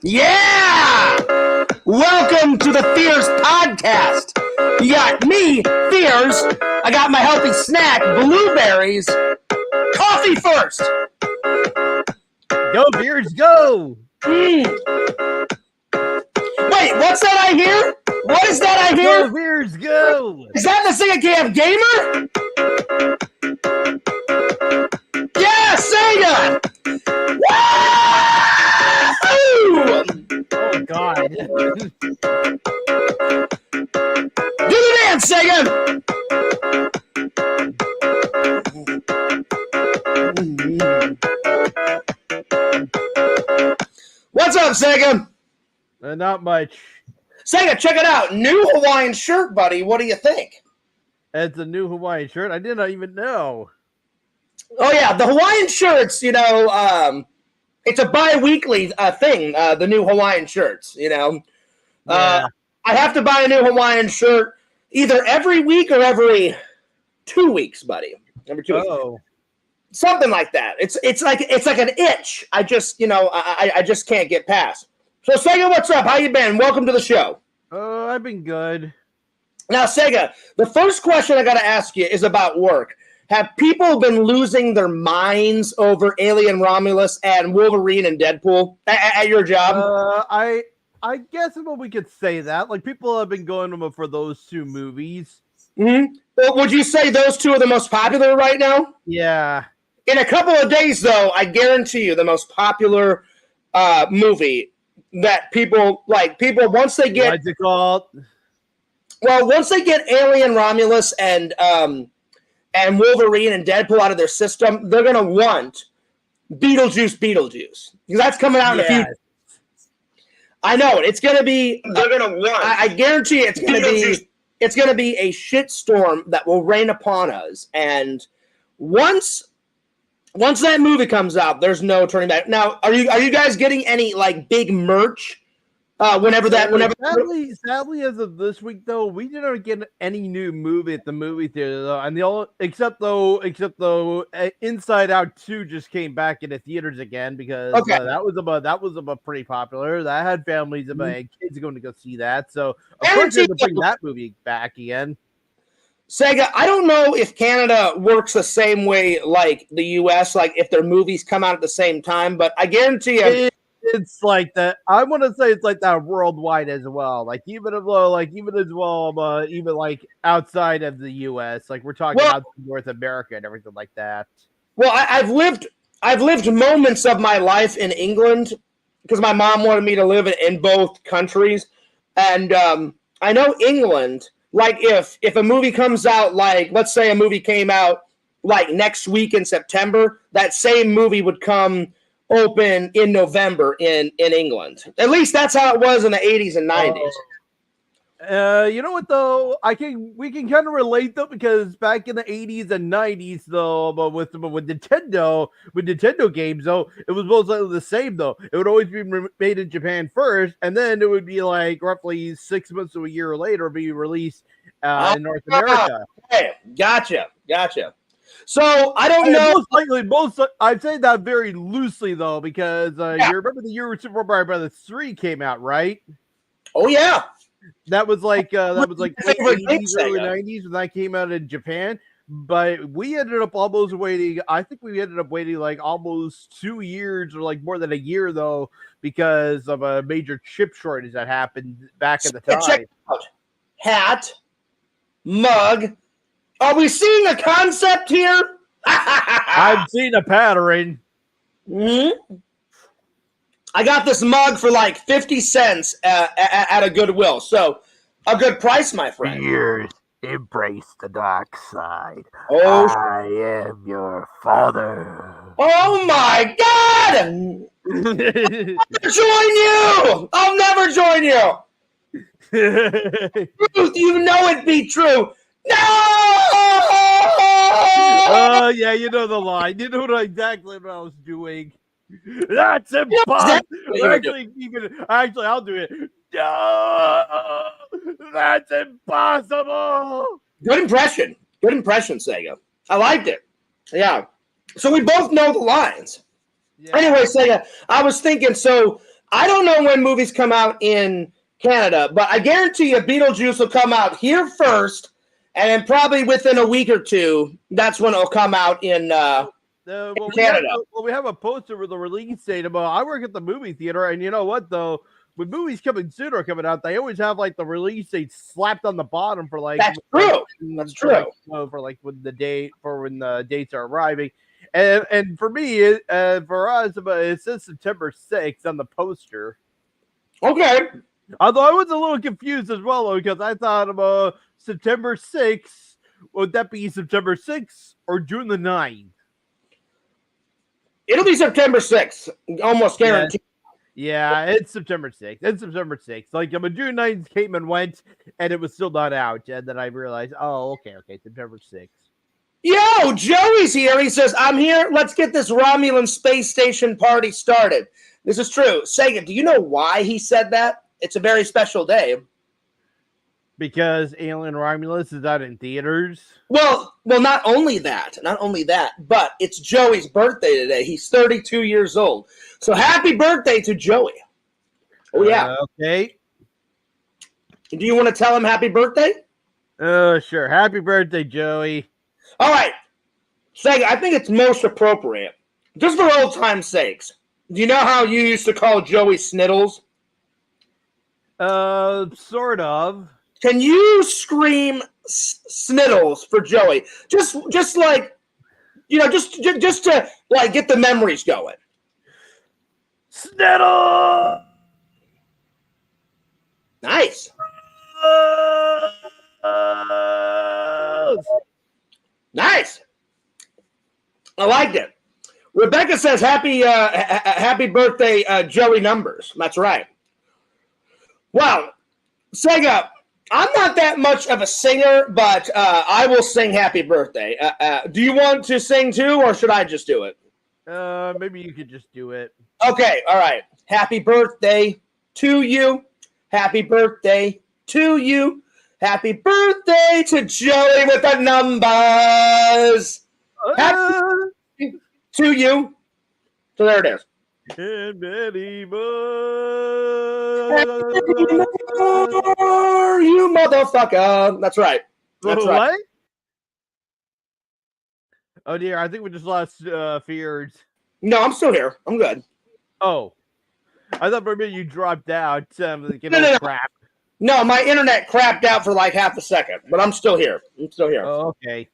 Yeah! Welcome to the Fears Podcast. You got me, Fears. I got my healthy snack, blueberries. Coffee first. Go, Fears, go! Wait, what's that I hear? What is that I hear? Go, Fears, go! Is that the Sega Camp Gamer? Yeah, Sega! Woo! Oh, God. Do the dance, Sega! What's up, Sega? Not much. Sega, check it out. New Hawaiian shirt, buddy. What do you think? It's a new Hawaiian shirt. I did not even know. Oh, yeah. The Hawaiian shirts, it's a bi-weekly thing, the new Hawaiian shirts, Yeah. I have to buy a new Hawaiian shirt either every week or every 2 weeks, buddy. Every 2 weeks. Oh. Something like that. It's like an itch. I just, I just can't get past. So, Sega, what's up? How you been? Welcome to the show. I've been good. Now, Sega, the first question I got to ask you is about work. Have people been losing their minds over Alien Romulus and Wolverine and Deadpool at your job? I guess we could say that. Like, people have been going to them for those two movies. Mm-hmm. Well, would you say those two are the most popular right now? Yeah. In a couple of days, though, I guarantee you the most popular movie that people once they get... What's it called? Well, once they get Alien Romulus and Wolverine and Deadpool out of their system, they're going to want Beetlejuice. Because that's coming out in a few... I know it. It's going to be... They're going to want... I guarantee it's going to be... It's going to be a shitstorm that will rain upon us. And once that movie comes out, there's no turning back. Now, are you guys getting any like big merch? Sadly, as of this week, though, we didn't get any new movie at the movie theater, though, and except though, Inside Out 2 just came back into theaters again because that was about pretty popular. That had families and kids going to go see that, so of course they're going to bring that movie back again. Sega, I don't know if Canada works the same way like the U.S., like if their movies come out at the same time, but I guarantee you. It's like that. I want to say it's like that worldwide as well. Like even outside of the U.S. Like we're talking about North America and everything like that. Well, I've lived moments of my life in England because my mom wanted me to live in both countries, and I know England. Like if a movie comes out, like let's say a movie came out like next week in September, that same movie would come open in November in England. At least that's how it was in the 80s and 90s. You know what though? We can kind of relate though because back in the 80s and 90s though, but with Nintendo games though, it was most likely the same though. It would always be made in Japan first, and then it would be like roughly 6 months to a year later be released in North America. Okay, gotcha. So I don't know. I'd say that very loosely though, because you remember the year Super Mario Brothers 3 came out, right? Oh yeah, that was like late 80s, early 90s when that came out in Japan. But we ended up almost waiting. I think we ended up waiting like almost 2 years or like more than a year though, because of a major chip shortage that happened back at the time. Check it out. Hat, mug. Are we seeing a concept here? I've seen a pattern. Mm-hmm. I got this mug for like 50 cents at a Goodwill. So a good price, my friend. Fears, embrace the dark side. Oh, I am your father. Oh my God! I'll never join you. Truth, you know it be true. No! Yeah, you know the line. You know exactly what I was doing. That's impossible. Actually, I'll do it. No, that's impossible. Good impression, Sega. I liked it. Yeah. So we both know the lines. Yeah. Anyway, Sega, I was thinking, so I don't know when movies come out in Canada, but I guarantee you Beetlejuice will come out here first, and then probably within a week or two, that's when it'll come out in Canada. We have a poster with the release date. I work at the movie theater, and you know what, though? When movies coming soon are coming out, they always have like the release date slapped on the bottom for like that's true. That's true. For like when the dates are arriving, and for me, for us, it says September 6th on the poster. Okay. Although I was a little confused as well, though, because I thought about September 6th. Would that be September 6th or June the 9th? It'll be September 6th, almost guaranteed. Yeah, it's September 6th. It's September 6th. Like, June 9th came and went, and it was still not out. And then I realized, okay, September 6th. Yo, Joey's here. He says, I'm here. Let's get this Romulan space station party started. This is true. Sega, do you know why he said that? It's a very special day. Because Alien Romulus is out in theaters? Well, not only that, but it's Joey's birthday today. He's 32 years old. So happy birthday to Joey. Oh, yeah. Okay. Do you want to tell him happy birthday? Sure. Happy birthday, Joey. All right. Sega, I think it's most appropriate, just for old time's sakes. Do you know how you used to call Joey Sniddles? Sort of. Can you scream Sniddles for Joey? Just like, just to like get the memories going. Sniddle. Nice. Nice. I liked it. Rebecca says happy birthday, Joey Numbers. That's right. Well, Sega, I'm not that much of a singer, but I will sing happy birthday. Do you want to sing too, or should I just do it? Maybe you could just do it. Okay, all right. Happy birthday to you. Happy birthday to you. Happy birthday to Joey with the numbers. Happy birthday to you. So there it is. And many more. You motherfucker. That's right. That's right. What? Oh dear, I think we just lost Fears. No, I'm still here. I'm good. Oh. I thought for a minute you dropped out. No. Crap. No, my internet crapped out for like half a second, but I'm still here. Oh, okay.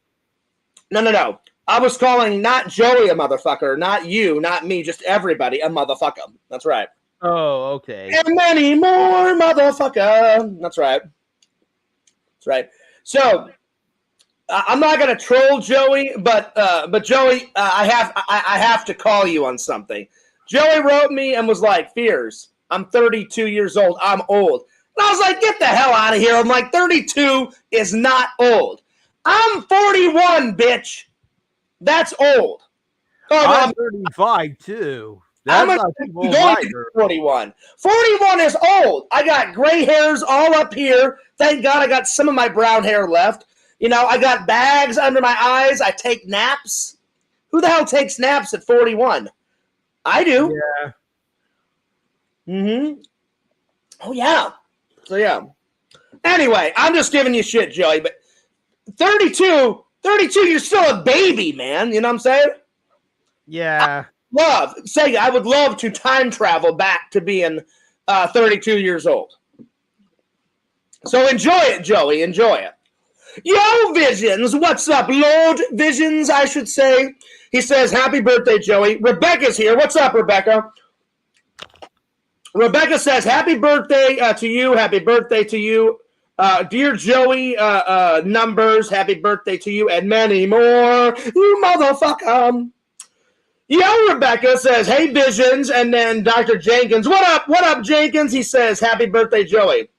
No. I was calling not Joey a motherfucker, not you, not me, just everybody a motherfucker. That's right. Oh, okay. And many more motherfucker. That's right. That's right. So I'm not gonna troll Joey, but Joey, I have to call you on something. Joey wrote me and was like, Fears, I'm 32 years old. I'm old. And I was like, get the hell out of here. I'm like, 32 is not old. I'm 41, bitch. That's old. Oh, I'm 35 too. That's not too old either. 41. 41 is old. I got gray hairs all up here. Thank God I got some of my brown hair left. I got bags under my eyes. I take naps. Who the hell takes naps at 41? I do. Yeah. Mm-hmm. Oh, yeah. So, yeah. Anyway, I'm just giving you shit, Joey, but 32, you're still a baby, man. You know what I'm saying? Yeah. I would love to time travel back to being 32 years old. So enjoy it, Joey. Enjoy it. Yo, Visions. What's up, Lord Visions, I should say. He says, happy birthday, Joey. Rebecca's here. What's up, Rebecca? Rebecca says, happy birthday to you. Happy birthday to you. Dear Joey, Numbers, happy birthday to you, and many more. You motherfucker. Yo, Rebecca says, hey, Visions, and then Dr. Jenkins. What up, Jenkins? He says, happy birthday, Joey.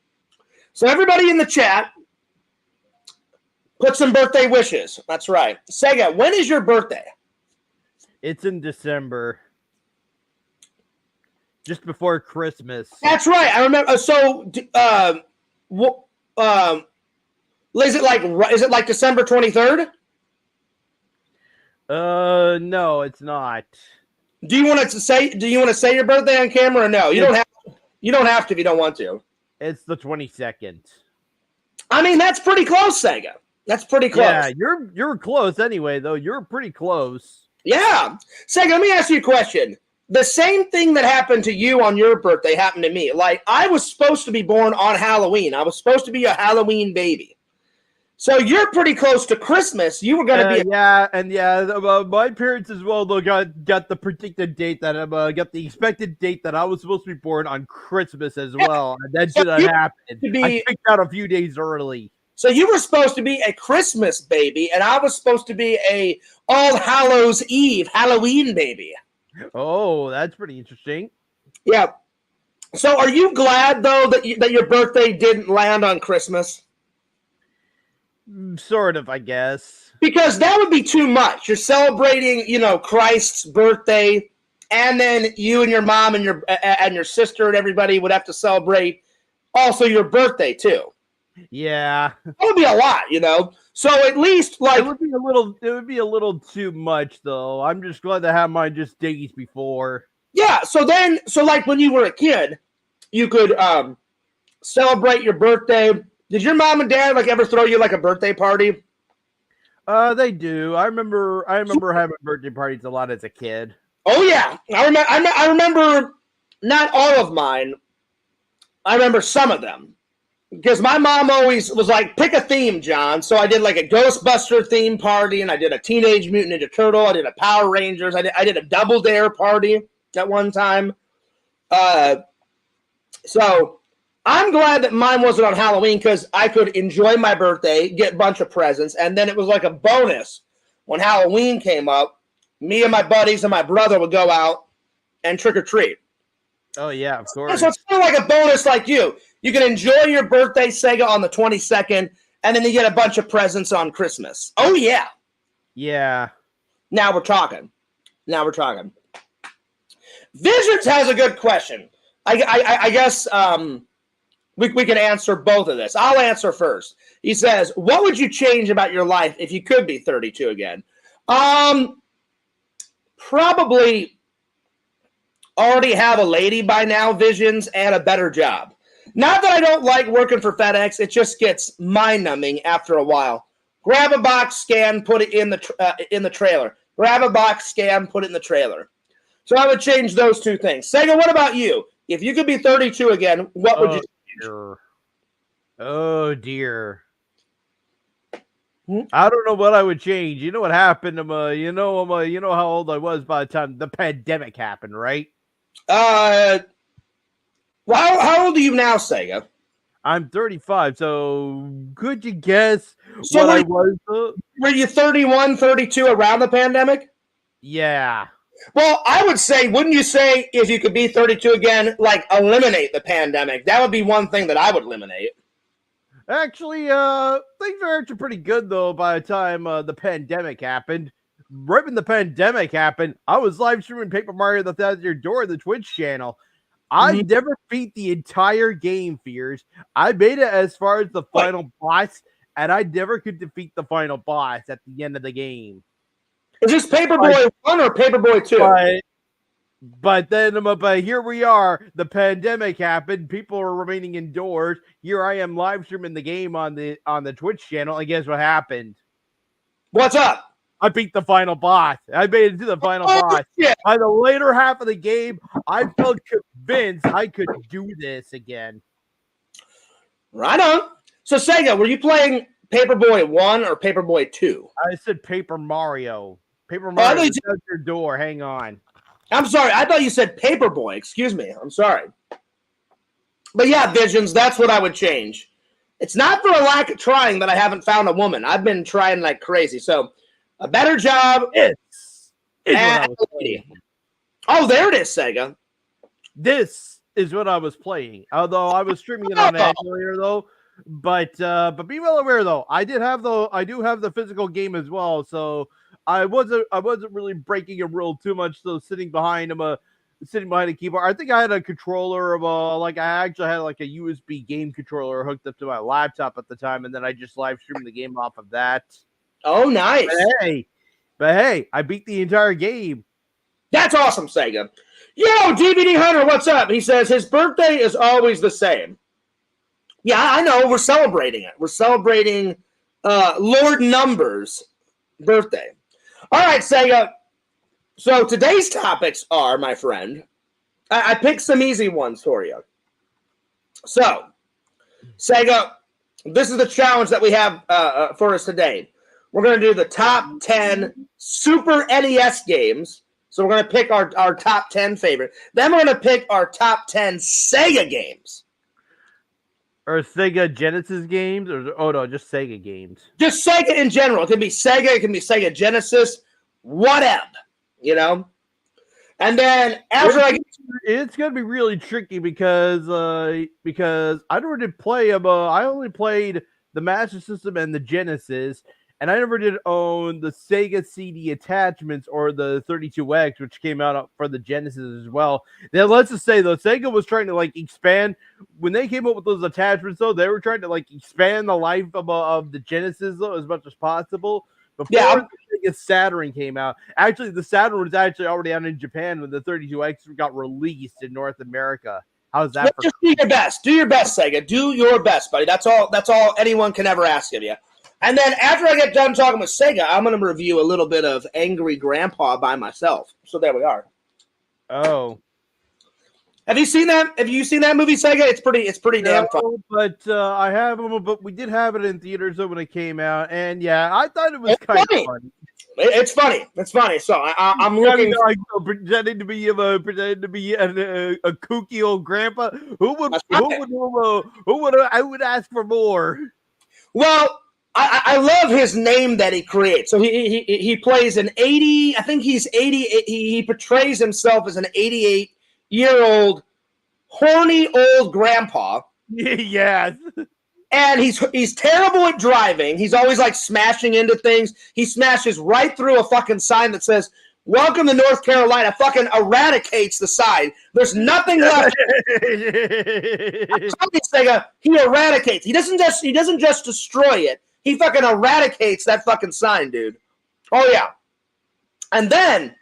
So everybody in the chat, put some birthday wishes. That's right. Sega, when is your birthday? It's in December. Just before Christmas. That's right. I remember. So, is it like December 23rd? No, it's not. Do you want to say your birthday on camera or no? You don't have to You don't have to if you don't want to. It's the 22nd. I mean, that's pretty close, Sega. That's pretty close. Yeah, you're close anyway, though. You're pretty close. Yeah. Sega, let me ask you a question. The same thing that happened to you on your birthday happened to me. Like, I was supposed to be born on Halloween. I was supposed to be a Halloween baby. So you're pretty close to Christmas. You were going to be my parents as well though got the predicted date that got the expected date that I was supposed to be born on Christmas as well, and that didn't happen. I picked out a few days early. So you were supposed to be a Christmas baby, and I was supposed to be a All Hallows Eve Halloween baby. Oh, that's pretty interesting. Yeah. So are you glad though that your birthday didn't land on Christmas? Sort of, I guess. Because that would be too much. You're celebrating, Christ's birthday, and then you and your mom and your sister and everybody would have to celebrate also your birthday too. Yeah, that would be a lot, So at least it would be a little too much though. I'm just glad to have mine just days before. Yeah. So like when you were a kid, you could celebrate your birthday. Did your mom and dad ever throw you a birthday party? They do. I remember having birthday parties a lot as a kid. Oh yeah, I remember not all of mine. I remember some of them because my mom always was like, "Pick a theme, John." So I did a Ghostbuster theme party, and I did a Teenage Mutant Ninja Turtle. I did a Power Rangers. I did a Double Dare party at one time. So I'm glad that mine wasn't on Halloween because I could enjoy my birthday, get a bunch of presents, and then it was like a bonus when Halloween came up. Me and my buddies and my brother would go out and trick or treat. Oh yeah, of course. So it's kind of like a bonus, like you. You can enjoy your birthday, Sega, on the 22nd, and then you get a bunch of presents on Christmas. Oh yeah. Yeah. Now we're talking. Visions has a good question. I guess. We can answer both of this. I'll answer first. He says, what would you change about your life if you could be 32 again? Probably already have a lady by now, Visions, and a better job. Not that I don't like working for FedEx. It just gets mind-numbing after a while. Grab a box, scan, put it in the trailer. Grab a box, scan, put it in the trailer. So I would change those two things. Sega, what about you? If you could be 32 again, what would you change? Oh dear. I don't know what I would change. You know what happened? You know how old I was by the time the pandemic happened, right? Well, how old are you now, Sega? I'm 35, so could you guess what I was? Were you 31, 32 around the pandemic? Yeah. Well, I would say, wouldn't you say if you could be 32 again, eliminate the pandemic? That would be one thing that I would eliminate. Actually, things are actually pretty good, though, by the time the pandemic happened. Right when the pandemic happened, I was live streaming Paper Mario the Thousand-Year Door on the Twitch channel. I never beat the entire game, Fears. I made it as far as the final boss, and I never could defeat the final boss at the end of the game. Is this Paperboy 1 or Paperboy 2? But here we are. The pandemic happened. People are remaining indoors. Here I am live streaming the game on the Twitch channel. And guess what happened? What's up? I beat the final boss. I made it to the final boss. Shit. By the later half of the game, I felt convinced I could do this again. Right on. So, Sega, were you playing Paperboy 1 or Paperboy 2? I said Paper Mario. Paper Mario, your door. Hang on. I'm sorry. I thought you said Paperboy. Excuse me. I'm sorry. But yeah, Visions, that's what I would change. It's not for a lack of trying that I haven't found a woman. I've been trying like crazy. So, a better job. Is what I was playing. Oh, there it is, Sega. This is what I was playing. Although I was streaming it on earlier, though. But be well aware, though, I do have the physical game as well. So I wasn't really breaking a rule too much. So sitting behind a keyboard. I think I had a controller of I actually had a USB game controller hooked up to my laptop at the time, and then I just live streamed the game off of that. Oh, nice. But hey, I beat the entire game. That's awesome, Sega. Yo, DVD Hunter, what's up? He says his birthday is always the same. Yeah, I know. We're celebrating it. We're celebrating Lord Number's birthday. All right, Sega. So today's topics are, my friend, I picked some easy ones for you. So, Sega, this is the challenge that we have for us today. We're going to do the top 10 Super NES games. So we're going to pick our top 10 favorite. Then we're going to pick our top 10 Sega games. Or Sega Genesis games? Or no, just Sega games. Just Sega in general. It can be Sega. It can be Sega Genesis. Whatever. You know? And then after it's going to be really tricky because I never did play them. I only played the Master System and the Genesis. And I never did own the Sega CD attachments or the 32X, which came out for the Genesis as well. Then let's just say, though, Sega was trying to, like, expand. When they came up with those attachments, though, they were trying to, like, expand the life of the Genesis, though, as much as possible. Before the Saturn came out. Actually, the Saturn was actually already out in Japan when the 32X got released in North America. How's that? Just do your best. Do your best, Sega. Do your best, buddy. That's all anyone can ever ask of you. And then after I get done talking with Sega, I'm going to review a little bit of Angry Grandpa by myself. So there we are. Oh. Have you seen that? Have you seen that movie, Sega? It's pretty damn fun. But I haven't. But we did have it in theaters when it came out, and yeah, I thought it was kind of funny. It's funny. It's funny. So I'm looking like pretending to be a kooky old grandpa. Who would I would ask for more? Well, I love his name that he creates. So he plays an 80. I think he's 80. He portrays himself as an 88-year-old horny old grandpa. Yes. And he's terrible at driving. He's always like smashing into things. He smashes right through a fucking sign that says, "Welcome to North Carolina." Fucking eradicates the sign. There's nothing left. He eradicates. He doesn't just destroy it. He fucking eradicates that fucking sign, dude. Oh yeah. And then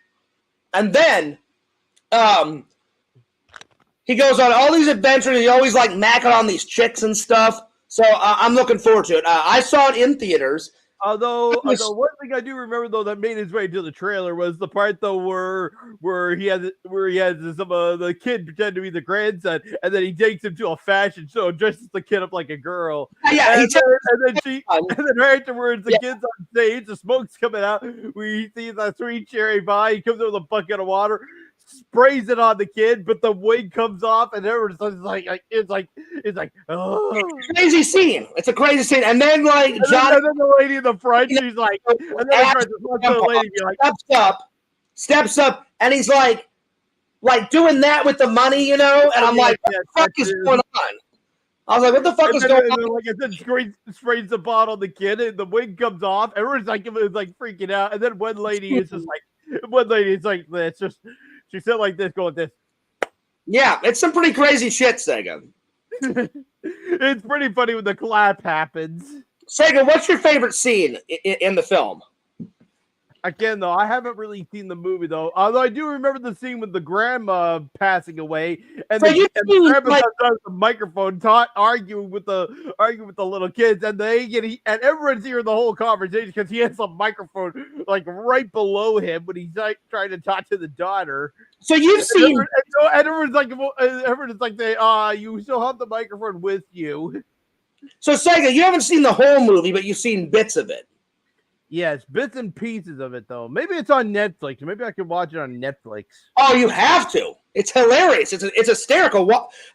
he goes on all these adventures. He always like macking on these chicks and stuff. So I'm looking forward to it. I saw it in theaters. Although one thing I do remember though that made his way to the trailer was the part though where he has the kid pretend to be the grandson, and then he takes him to a fashion show, dresses the kid up like a girl. Yeah, and then right afterwards the kid's on stage, the smoke's coming out. We see the sweet cherry pie. He comes over with a bucket of water, sprays it on the kid, but the wig comes off, and everyone's it's like oh. It's a crazy scene. It's a crazy scene. And then like and then the lady in the front, she's like, and then the lady be like, steps up, and he's like doing that with the money, you know. And I'm like, what the fuck is going on? I was like, what the fuck is going on? Like I said, sprays the bottle on the kid, and the wig comes off. Everyone's like freaking out, and then one lady is like, it's just. She said like this, going this. Yeah, it's some pretty crazy shit, Sega. It's pretty funny when the clap happens. Sega, what's your favorite scene in the film? Again, though, I haven't really seen the movie, though. Although I do remember the scene with the grandma passing away, and the grandma comes out the microphone, arguing with the little kids, and and everyone's hearing the whole conversation because he has a microphone like right below him when he's like trying to talk to the daughter. So you've seen, everyone's like, you still have the microphone with you. So Sega, you haven't seen the whole movie, but you've seen bits of it. Yes, bits and pieces of it, though. Maybe it's on Netflix. Maybe I could watch it on Netflix. Oh, you have to. It's hilarious. It's hysterical.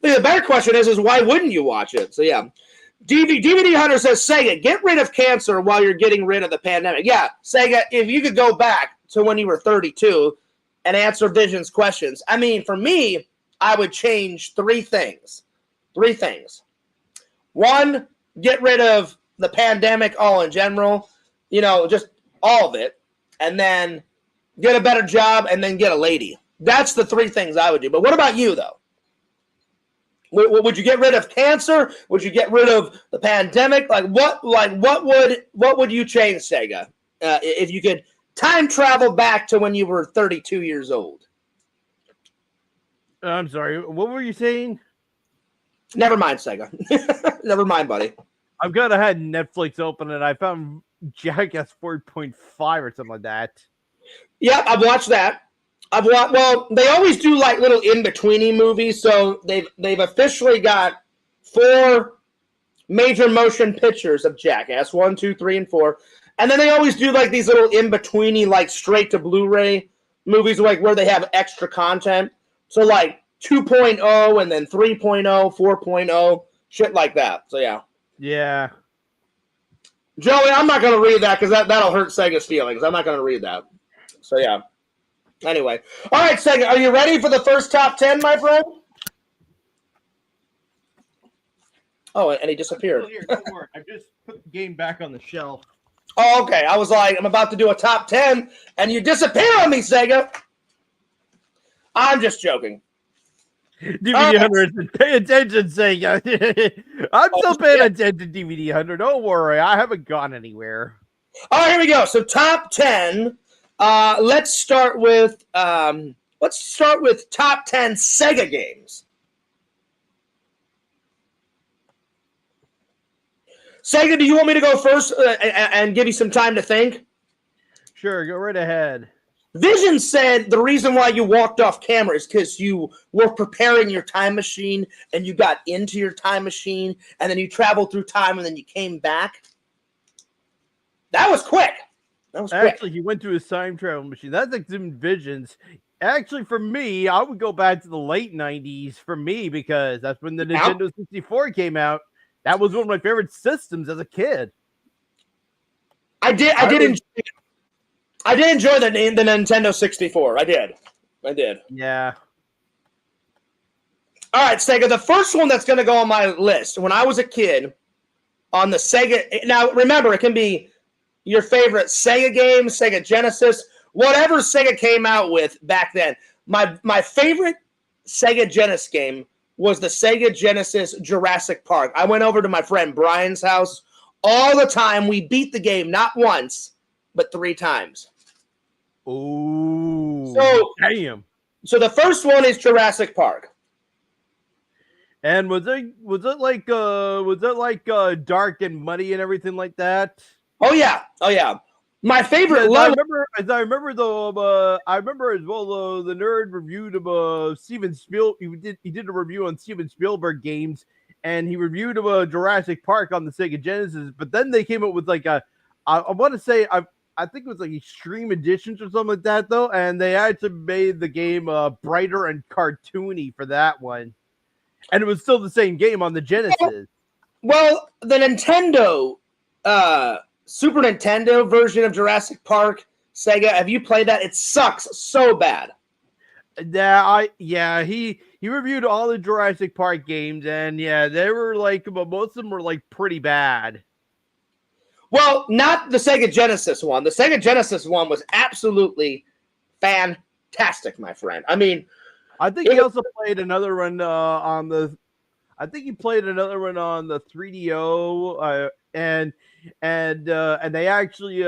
The better question is why wouldn't you watch it? So, yeah. DVD Hunter says, Sega, get rid of cancer while you're getting rid of the pandemic. Yeah, Sega, if you could go back to when you were 32 and answer Vision's questions, I mean, for me, I would change three things. One, get rid of the pandemic all in general. You know, just all of it, and then get a better job, and then get a lady. That's the three things I would do. But what about you, though? Would you get rid of cancer? Would you get rid of the pandemic? What would you change, Sega, if you could time travel back to when you were 32 years old. I'm sorry. What were you saying? Never mind, Sega. Never mind, buddy. I've got to had Netflix open and I found Jackass 4.5 or something like that. Yep, I've watched that. Well, they always do like little in-betweeny movies, so they've officially got 4 major motion pictures of Jackass, 1, 2, 3, and 4. And then they always do like these little in-betweeny, like straight to Blu-ray movies, like where they have extra content. So like 2.0 and then 3.0, 4.0, shit like that. So yeah. Yeah. Joey, I'm not going to read that because that'll hurt Sega's feelings. I'm not going to read that. So yeah. Anyway. All right, Sega, are you ready for the first top 10, my friend? Oh, and he disappeared. Here, don't worry. I just put the game back on the shelf. Oh, okay. I was like, I'm about to do a top 10, and you disappear on me, Sega. I'm just joking. DVD Hunter, pay attention, Sega. I'm still paying attention, DVD Hunter. Don't worry. I haven't gone anywhere. All right, here we go. So top 10. Let's start with top 10 Sega games. Sega, do you want me to go first and give you some time to think? Sure, go right ahead. Vision said the reason why you walked off camera is because you were preparing your time machine and you got into your time machine and then you traveled through time and then you came back. That was quick. Actually, he went to his time travel machine. That's like some Visions. Actually, for me, I would go back to the late 90s for me because that's when the Nintendo 64 came out. That was one of my favorite systems as a kid. I did enjoy the Nintendo 64. I did. Yeah. All right, Sega, the first one that's going to go on my list, when I was a kid, on the Sega... Now, remember, it can be your favorite Sega game, Sega Genesis, whatever Sega came out with back then. My favorite Sega Genesis game was the Sega Genesis Jurassic Park. I went over to my friend Brian's house all the time. We beat the game not once, but 3 times. Oh, damn. So the first one is Jurassic Park. And was it like dark and muddy and everything like that? Oh yeah. My favorite I remember as well the nerd reviewed Steven Spielberg. He did a review on Steven Spielberg games, and he reviewed Jurassic Park on the Sega Genesis. But then they came up with like I want to say I think it was like Extreme Editions or something like that though, and they actually made the game brighter and cartoony for that one, and it was still the same game on the Genesis. Well, the Nintendo. Super Nintendo version of Jurassic Park, Sega. Have you played that? It sucks so bad. He reviewed all the Jurassic Park games, and yeah, they were like, but most of them were like pretty bad. Well, not the Sega Genesis one. The Sega Genesis one was absolutely fantastic, my friend. I mean, I think he also played another one on the. I think he played another one on the 3DO, and they actually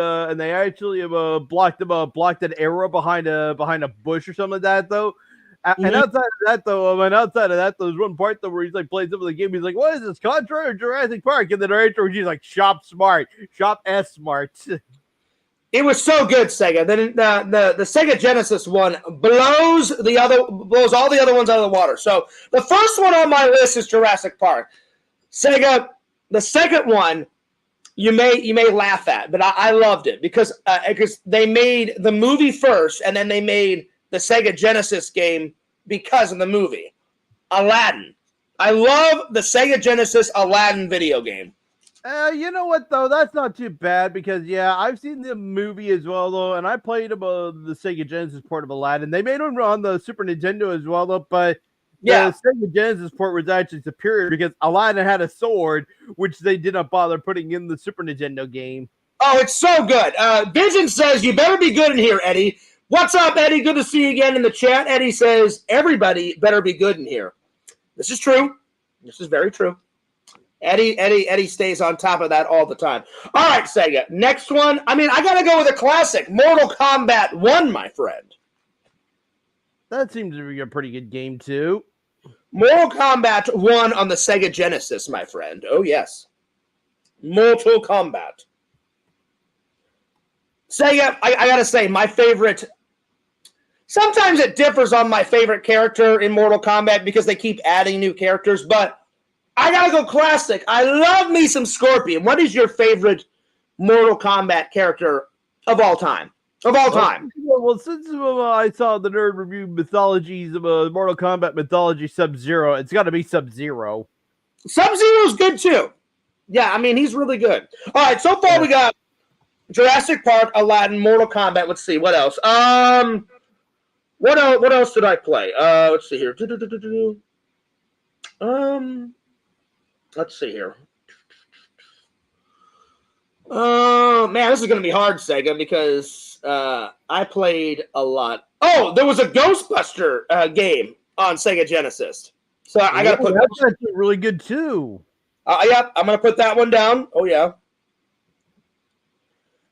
blocked an arrow behind a bush or something like that though. And outside of that, there's one part though where he's like playing some of the game. He's like, "What is this? Contra or Jurassic Park?" And then right after he's like, "Shop S smart." It was so good, Sega. The Sega Genesis one blows all the other ones out of the water. So the first one on my list is Jurassic Park. Sega, the second one, you may laugh at, but I loved it because they made the movie first, and then they made the Sega Genesis game because of the movie. Aladdin. I love the Sega Genesis Aladdin video game. You know what though? That's not too bad because yeah, I've seen the movie as well though, and I played the Sega Genesis port of Aladdin. They made one on the Super Nintendo as well though, but the Sega Genesis port was actually superior because Aladdin had a sword, which they did not bother putting in the Super Nintendo game. Oh, it's so good. Vision says, "You better be good in here, Eddie." What's up, Eddie? Good to see you again in the chat. Eddie says, "Everybody better be good in here." This is true. This is very true. Eddie stays on top of that all the time. All right, Sega. Next one. I mean, I got to go with a classic. Mortal Kombat 1, my friend. That seems to be a pretty good game, too. Mortal Kombat 1 on the Sega Genesis, my friend. Oh, yes. Mortal Kombat. Sega, I got to say, my favorite... Sometimes it differs on my favorite character in Mortal Kombat because they keep adding new characters, but I got to go classic. I love me some Scorpion. What is your favorite Mortal Kombat character of all time? Of all time. Well, since I saw the nerd review mythologies of Mortal Kombat mythology Sub-Zero, it's got to be Sub-Zero. Sub-Zero's good too. Yeah, I mean, he's really good. All right, so far we got Jurassic Park, Aladdin, Mortal Kombat. Let's see, what else? What else did I play? Let's see here. Let's see here. Oh, man, this is going to be hard, Sega, because I played a lot. Oh, there was a Ghostbuster game on Sega Genesis. So I got to put that's actually really good, too. Yeah, I'm going to put that one down. Oh, yeah.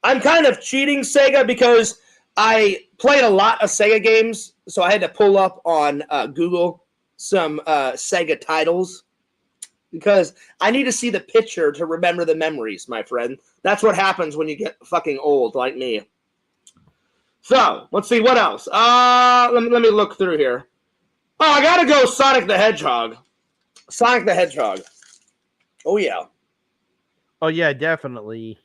I'm kind of cheating, Sega, because I played a lot of Sega games, so I had to pull up on Google some Sega titles. Because I need to see the picture to remember the memories, my friend. That's what happens when you get fucking old like me. So, let's see, what else? Let me look through here. Oh, I gotta go Sonic the Hedgehog. Sonic the Hedgehog. Oh, yeah. Oh, yeah, definitely.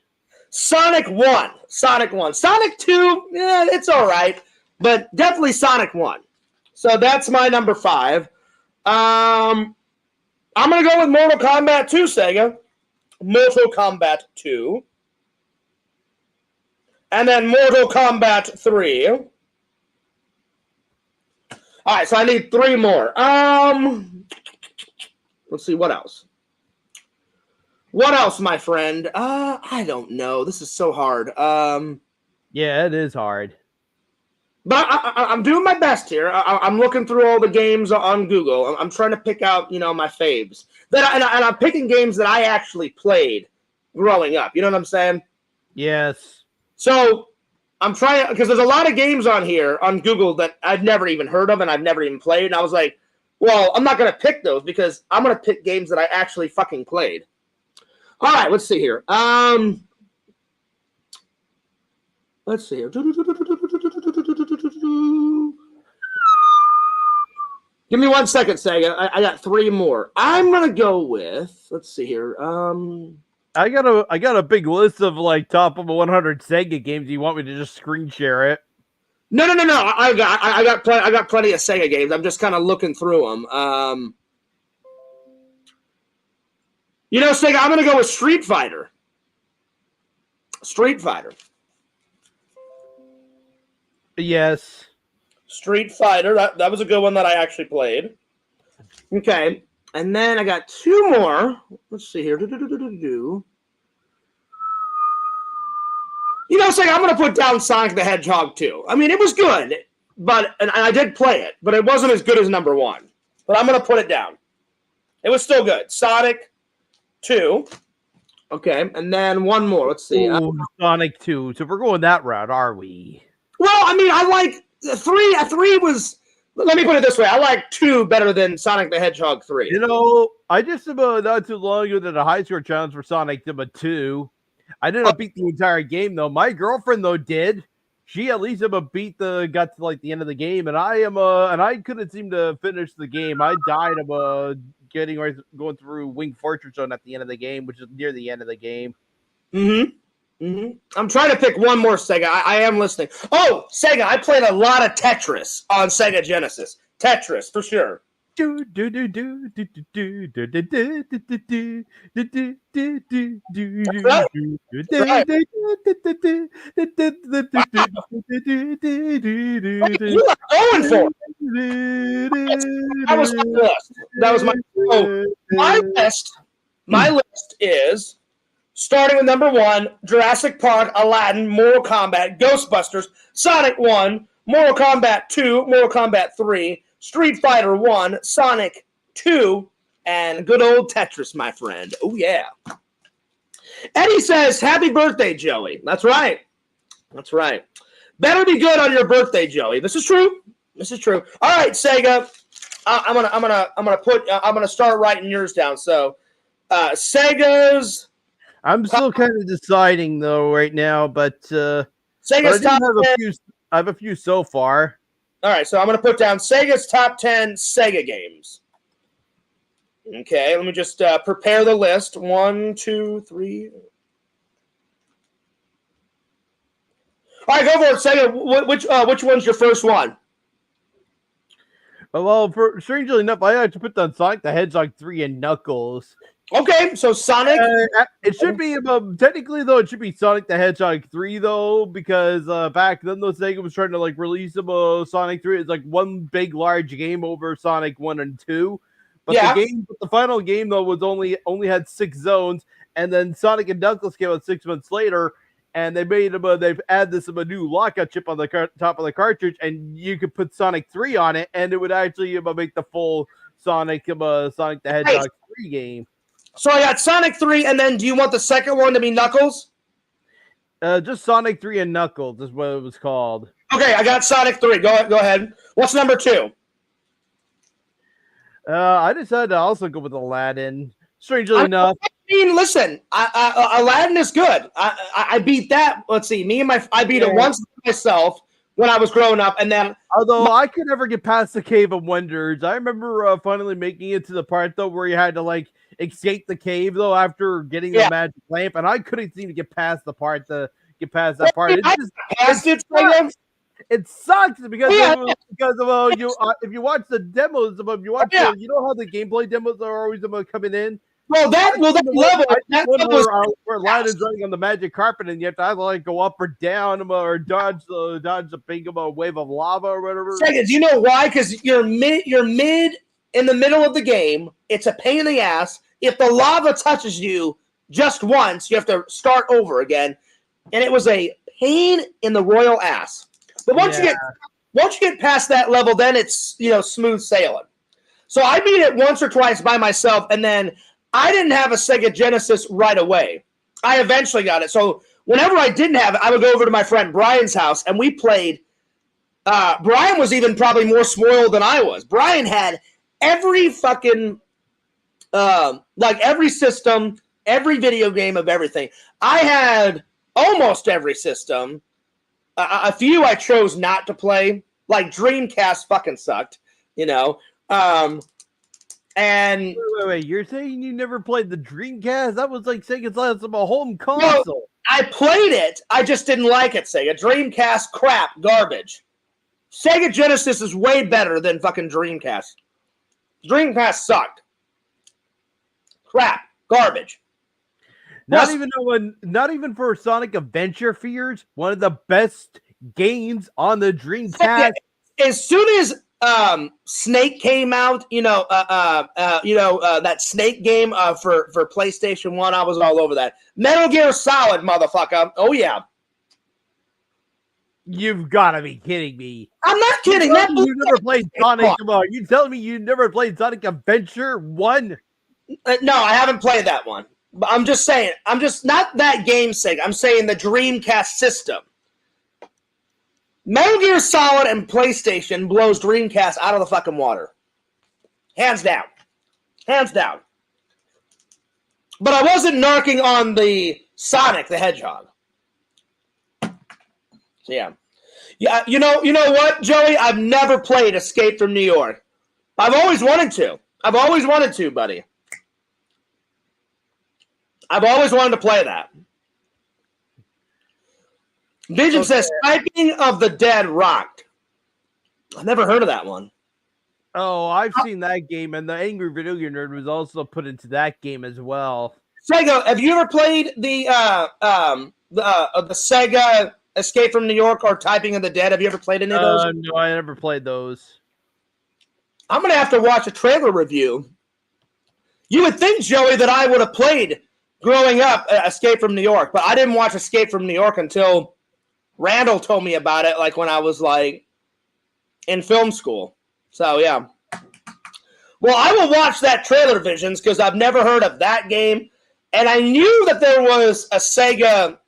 Sonic 1. Sonic 1. Sonic 2, yeah, it's all right. But definitely Sonic 1. So that's my number 5. I'm going to go with Mortal Kombat 2, Sega. Mortal Kombat 2. And then Mortal Kombat 3. All right, so I need 3 more. Let's see, what else? What else, my friend? I don't know. This is so hard. Yeah, it is hard. But I'm doing my best here. I'm looking through all the games on Google. I'm trying to pick out, my faves. And I'm picking games that I actually played growing up. You know what I'm saying? Yes. So I'm trying, because there's a lot of games on here on Google that I've never even heard of and I've never even played. And I was like, well, I'm not going to pick those because I'm going to pick games that I actually fucking played. All right, let's see here. Let's see here. Give me 1 second, Sega. I got 3 more. I'm gonna go with. Let's see here. I got a big list of like top of 100 Sega games. Do you want me to just screen share it? No. I got plenty of Sega games. I'm just kind of looking through them. Sega. I'm gonna go with Street Fighter. Street Fighter. Yes. Street Fighter. That was a good one that I actually played. Okay. And then I got 2 more. Let's see here. Sega, I'm going to put down Sonic the Hedgehog 2. I mean, it was good, and I did play it, but it wasn't as good as number 1. But I'm going to put it down. It was still good. Sonic 2. Okay. And then 1 more. Let's see. Ooh, Sonic 2. So we're going that route, are we? Well, I mean, I like 3. 3 was. Let me put it this way: I like 2 better than Sonic the Hedgehog 3. I just not too long ago did a high score challenge for Sonic 2. I didn't beat the entire game though. My girlfriend though did. She at least got to like the end of the game, and I couldn't seem to finish the game. I died of going through Wing Fortress Zone at the end of the game, which is near the end of the game. I'm trying to pick 1 more, Sega. I am listening. Oh, Sega, I played a lot of Tetris on Sega Genesis. Tetris, for sure. You are going for it. That was my list. My list is... starting with number 1, Jurassic Park, Aladdin, Mortal Kombat, Ghostbusters, Sonic 1, Mortal Kombat 2, Mortal Kombat 3, Street Fighter 1, Sonic 2, and good old Tetris, my friend. Oh, yeah. Eddie says, happy birthday, Joey. That's right. That's right. Better be good on your birthday, Joey. This is true. This is true. All right, Sega. I'm gonna start writing yours down. So, Sega's. I'm still kind of deciding though right now, but Sega's top 10. I have a few so far. All right, so I'm gonna put down Sega's top 10 Sega games. Okay, let me just prepare the list. 1, 2, 3. All right, go for it, Sega. Which one's your first one? Well, strangely enough, I had to put down Sonic the Hedgehog 3 and Knuckles. Okay, so Sonic. It should be technically though. It should be Sonic the Hedgehog 3 though, because back then though Sega was trying to like release Sonic 3. It's like one big large game over Sonic 1 and 2. But the final game though was only had 6 zones, and then Sonic and Knuckles came out 6 months later, and they made they've added a new lockout chip on the top of the cartridge, and you could put Sonic 3 on it, and it would actually make the full Sonic the Hedgehog 3 game. So I got Sonic 3, and then do you want the second one to be Knuckles? Just Sonic 3 and Knuckles is what it was called. Okay, I got Sonic 3. Go ahead. What's number 2? I decided to also go with Aladdin. Strangely enough. I mean, listen, Aladdin is good. I beat that. Let's see. I beat it once myself when I was growing up, and then. Although I could never get past the Cave of Wonders, I remember finally making it to the part though where you had to like escape the cave though after getting the magic lamp, and I couldn't seem to get past that part. It sucks because if you watch the demos, you know how the gameplay demos are always coming in. Well, that level where Aladdin's running on the magic carpet, and you have to either like go up or down or dodge a big wave of lava or whatever. Seconds, you know why? Because you're mid in the middle of the game. It's a pain in the ass. If the lava touches you just once, you have to start over again, and it was a pain in the royal ass. But once you get past that level, then it's smooth sailing. So I beat it once or twice by myself, and then I didn't have a Sega Genesis right away. I eventually got it. So whenever I didn't have it, I would go over to my friend Brian's house, and we played. Brian was even probably more spoiled than I was. Brian had every fucking every system, every video game of everything. I had almost every system. A few I chose not to play, like Dreamcast fucking sucked, And wait, you're saying you never played the Dreamcast? That was like Sega's last home console. No, I played it, I just didn't like it, Sega. Dreamcast, crap, garbage. Sega Genesis is way better than fucking Dreamcast. Dreamcast sucked. Crap, garbage. Not even for Sonic Adventure Fears, one of the best games on the Dreamcast. As soon as Snake came out, that Snake game for PlayStation 1, I was all over that. Metal Gear Solid, motherfucker. Oh yeah. You've got to be kidding me. I'm not kidding. You never played Sonic. Come on, you telling me you never played Sonic Adventure 1? No, I haven't played that one. But I'm just saying, not that game's sake. I'm saying the Dreamcast system. Metal Gear Solid and PlayStation blows Dreamcast out of the fucking water. Hands down. Hands down. But I wasn't narking on the Sonic the Hedgehog. So yeah. Yeah, you know what, Joey? I've never played Escape from New York. I've always wanted to. Buddy. I've always wanted to play that. Vision says, Typing of the Dead rocked. I've never heard of that one. Oh, I've seen that game, and the Angry Video Game Nerd was also put into that game as well. Sega, have you ever played the Sega Escape from New York or Typing of the Dead? Have you ever played any of those? No, I never played those. I'm going to have to watch a trailer review. You would think, Joey, that I would have played growing up Escape from New York, but I didn't watch Escape from New York until Randall told me about it, like when I was like in film school. So yeah. Well, I will watch that trailer visions because I've never heard of that game, and I knew that there was a Sega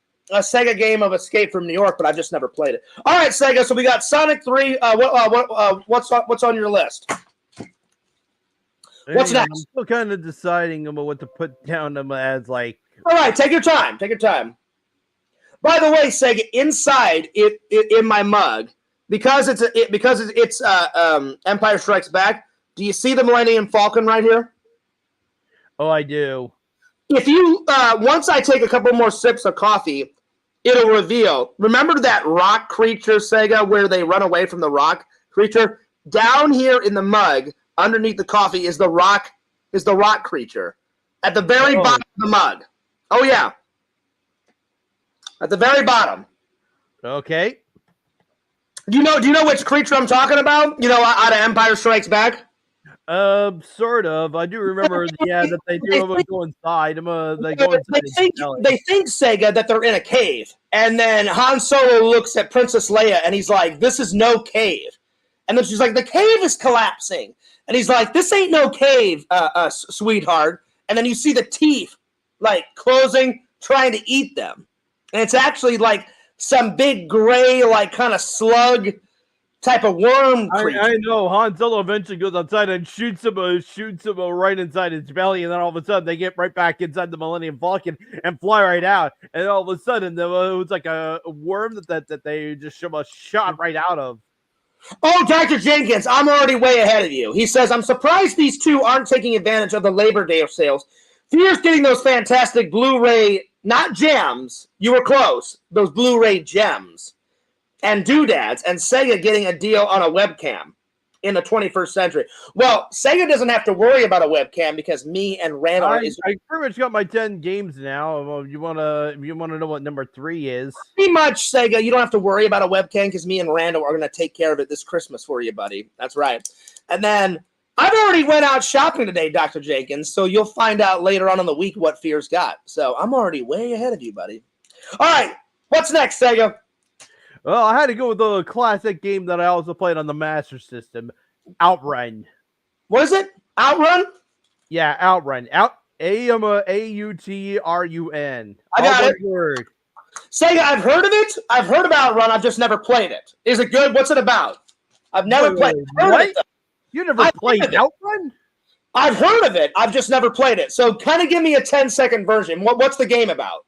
game of Escape from New York, but I've just never played it. All right, Sega. So we got Sonic 3. What's on your list? What's next? I'm still kind of deciding about what to put down as like. All right, take your time. Take your time. By the way, Sega, inside it in my mug, because it's Empire Strikes Back. Do you see the Millennium Falcon right here? Oh, I do. If you once I take a couple more sips of coffee, it'll reveal. Remember that rock creature, Sega, where they run away from the rock creature? Down here in the mug, underneath the coffee, is the rock creature. At the very bottom of the mug. Oh yeah. At the very bottom. Okay. Do you know which creature I'm talking about? Out of Empire Strikes Back? Sort of. I do remember, that they do go inside. They go inside. They think, Sega, that they're in a cave. And then Han Solo looks at Princess Leia and he's like, this is no cave. And then she's like, the cave is collapsing. And he's like, this ain't no cave, sweetheart. And then you see the teeth, like, closing, trying to eat them. And it's actually like some big gray, like, kind of slug type of worm creature. I know. Han Solo eventually goes outside and shoots him right inside his belly, and then all of a sudden they get right back inside the Millennium Falcon and fly right out. And all of a sudden it was like a worm that they just shot right out of. Oh, Dr. Jenkins, I'm already way ahead of you. He says, I'm surprised these two aren't taking advantage of the Labor Day sales. Fear's getting those fantastic Blu-ray, not gems, you were close, those Blu-ray gems. And doodads, and Sega getting a deal on a webcam in the 21st century. Well, Sega doesn't have to worry about a webcam because me and Randall I pretty much got my 10 games now. You wanna know what number 3 is? Pretty much, Sega. You don't have to worry about a webcam because me and Randall are gonna take care of it this Christmas for you, buddy. That's right. And then I've already went out shopping today, Dr. Jenkins. So you'll find out later on in the week what Fear's got. So I'm already way ahead of you, buddy. All right, what's next, Sega? Well, I had to go with the classic game that I also played on the Master System, Outrun. What is it? Outrun? Yeah, Outrun. Autrun. I got it. Word. Sega, I've heard of it. I've heard of Outrun. I've just never played it. Is it good? What's it about? I've never played it. What? You never played Outrun? I've heard of it. I've just never played it. So kind of give me a 10-second version. What's the game about?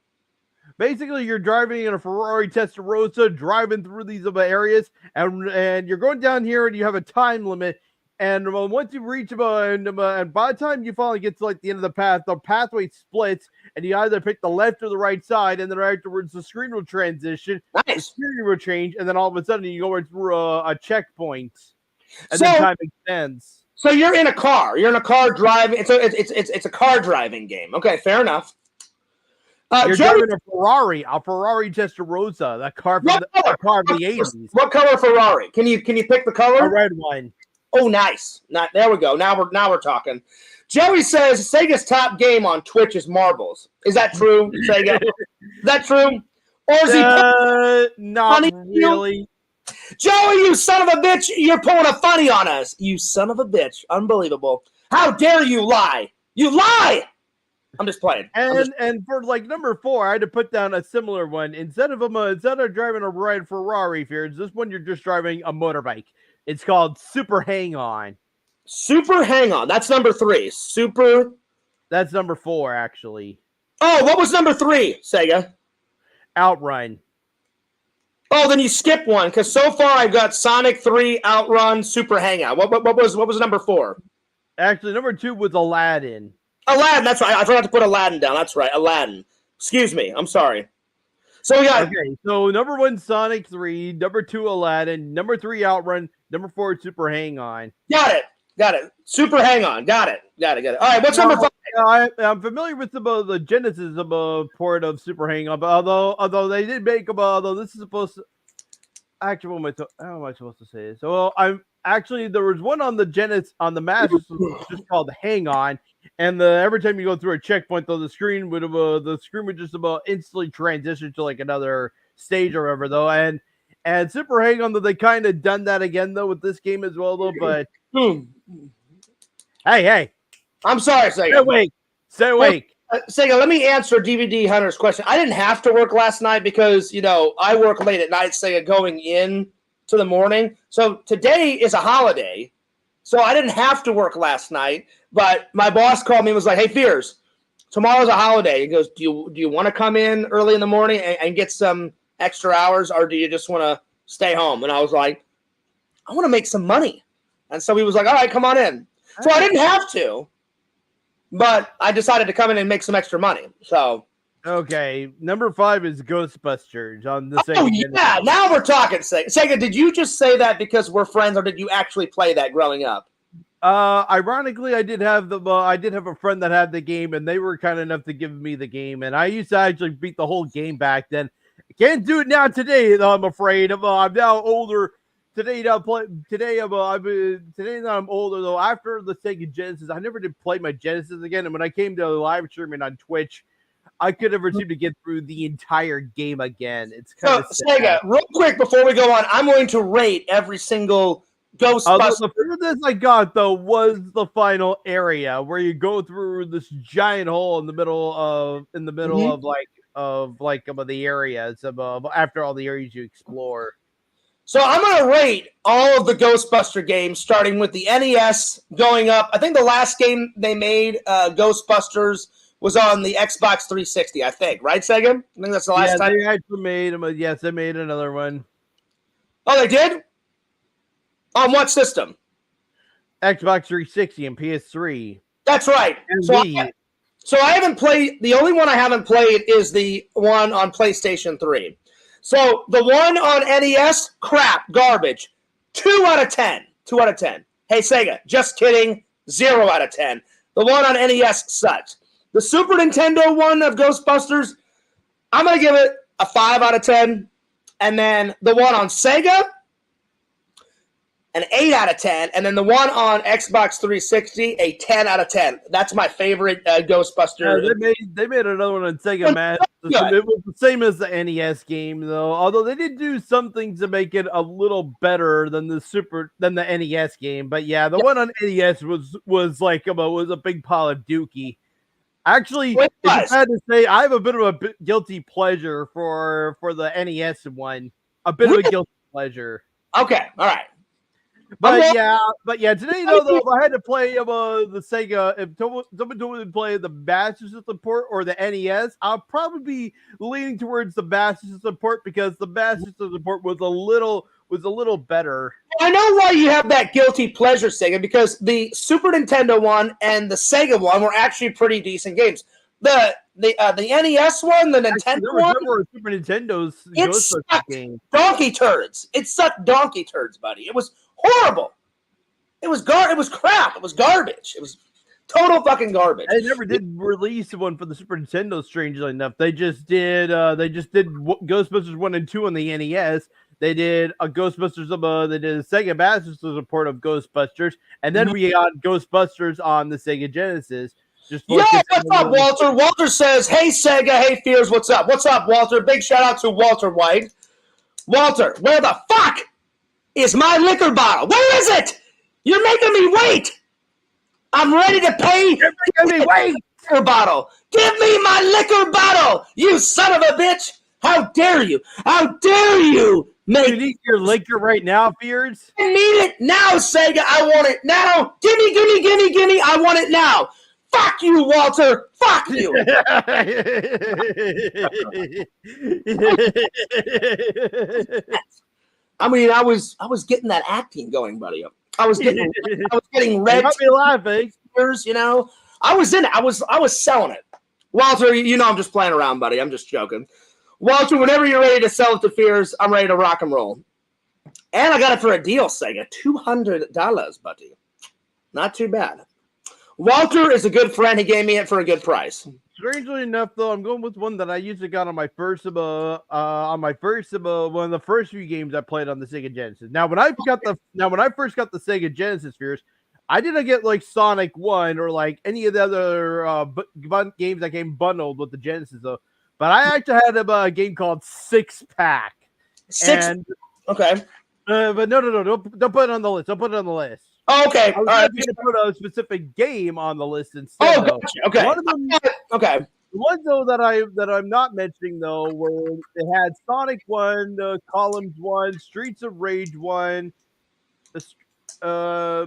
Basically, you're driving in a Ferrari Testarossa, driving through these areas, and you're going down here, and you have a time limit. And once you reach and by the time you finally get to like the end of the pathway splits, and you either pick the left or the right side, and then afterwards the screen will transition, the steering will change, and then all of a sudden you go through a checkpoint, and then time extends. So you're in a car. You're in a car driving. It's a car driving game. Okay, fair enough. You're driving a Ferrari Testarossa, that car from the 80s. What color Ferrari? Can you pick the color? A red one. Oh, nice. There we go. Now we're talking. Joey says Sega's top game on Twitch is Marbles. Is that true, Sega? Is that true? Or is he not really? Joey, you son of a bitch! You're pulling a funny on us. You son of a bitch! Unbelievable! How dare you lie? You lie! I'm just playing. And for like number 4, I had to put down a similar one. Instead of driving a red Ferrari, Fears, this one you're just driving a motorbike. It's called Super Hang On. Super Hang On. That's number 3. Super. That's number 4, actually. Oh, what was number 3, Sega? Outrun. Oh, then you skip one because so far I've got Sonic 3, Outrun, Super Hangout. What was number 4? Actually, number 2 was Aladdin. Aladdin, that's right. I forgot to put Aladdin down. That's right, Aladdin. Excuse me. I'm sorry. So we got So number 1, Sonic 3. Number 2, Aladdin. Number 3, Outrun. Number 4, Super Hang On. Got it. Super Hang On. Got it. All right. What's number 5? I'm familiar with the Genesis port of Super Hang On, but although they did make although this is supposed to actually, how am I supposed to say this? So I'm actually there was one on the Genesis on the Master System just called Hang On. And every time you go through a checkpoint, though, the screen would just about instantly transition to like another stage or whatever, though. And Super Hang On, though, they kind of done that again though with this game as well, though. But Hey. I'm sorry, Sega. Stay awake. Sega, let me answer DVD Hunter's question. I didn't have to work last night because, I work late at night, Sega, going in to the morning. So today is a holiday. So I didn't have to work last night. But my boss called me and was like, hey, Fears, tomorrow's a holiday. He goes, do you want to come in early in the morning and get some extra hours, or do you just want to stay home? And I was like, I want to make some money. And so he was like, all right, come on in. So I didn't have to, but I decided to come in and make some extra money. So okay, number 5 is Ghostbusters on the Sega. Oh yeah, now we're talking. Sega, did you just say that because we're friends, or did you actually play that growing up? Ironically, I did have a friend that had the game, and they were kind enough to give me the game, and I used to actually beat the whole game back then. I can't do it now today, though, I'm afraid. I'm now older. Today that I'm older, though. After the Sega Genesis, I never did play my Genesis again. And when I came to live streaming on Twitch, I could never seem to get through the entire game again. It's kind of Sega. Real quick before we go on, I'm going to rate every single Ghostbusters. The furthest I got though was the final area where you go through this giant hole in the middle of the areas after all the areas you explore. So I'm going to rate all of the Ghostbuster games, starting with the NES, going up. I think the last game they made, Ghostbusters, was on the Xbox 360, I think. Right, Sega? I think that's the last time. They actually made them. Yes, they made another one. Oh, they did? On what system? Xbox 360 and PS3. That's right. And so I haven't played. The only one I haven't played is the one on PlayStation 3. So the one on NES, crap, garbage. 2 out of 10. 2 out of 10. Hey, Sega, just kidding. 0 out of 10. The one on NES sucks. The Super Nintendo one of Ghostbusters, I'm going to give it a 5 out of 10. And then the one on Sega, an 8 out of 10. And then the one on Xbox 360, a 10 out of 10. That's my favorite Ghostbuster. They made another one on Sega, man. It was the same as the NES game, though. Although they did do some things to make it a little better than the NES game. But yeah, the one on NES was a big pile of dookie. Actually, it's sad to say, I have a bit of a guilty pleasure for the NES one. A bit of a guilty pleasure. Okay, all right. But yeah, today though, if I had to play the Sega, if someone told me to play the Master System port or the NES, I'll probably be leaning towards the Master System port because the Master System port was a little better. I know why you have that guilty pleasure, Sega, because the Super Nintendo one and the Sega one were actually pretty decent games. The NES one, the Nintendo one, Super Nintendo's it sucked donkey turds. It sucked donkey turds, buddy. It was horrible. It was crap. It was garbage. It was total fucking garbage. They never did release one for the Super Nintendo. Strangely enough, they just did Ghostbusters 1 and 2 on the NES. They did a Ghostbusters they did a Sega Master System support of Ghostbusters, and then we got Ghostbusters on the Sega Genesis. What's up, Walter? Walter says, hey, Sega, hey, Fears, what's up? What's up, Walter? Big shout out to Walter White. Walter, where the fuck is my liquor bottle? Where is it? You're making me wait. I'm ready to pay. You're making me wait. Liquor bottle. Give me my liquor bottle, you son of a bitch. How dare you? How dare you? You need your liquor right now, Fears? I need it now, Sega. I want it now. Gimme. I want it now. Fuck you, Walter. Fuck you. I mean, I was getting that acting going, buddy. I was getting red. You got me laughing. You know, I was in it. I was selling it. Walter, you know I'm just playing around, buddy. I'm just joking. Walter, whenever you're ready to sell it to Fears, I'm ready to rock and roll. And I got it for a deal, Sega. $200, buddy. Not too bad. Walter is a good friend. He gave me it for a good price. Strangely enough, though, I'm going with one that I usually got on my first one of the first few games I played on the Sega Genesis. Now, when I first got the Sega Genesis, Fears, I didn't get like Sonic 1 or like any of the other games that came bundled with the Genesis, though. But I actually had a game called Six Pack. Okay. But no, don't put it on the list. Don't put it on the list. Oh, okay. I was All right. going to put a specific game on the list instead. Oh, though. gotcha. Okay. One of them, okay. the ones though that I'm not mentioning though were they had Sonic 1, Columns 1, Streets of Rage 1,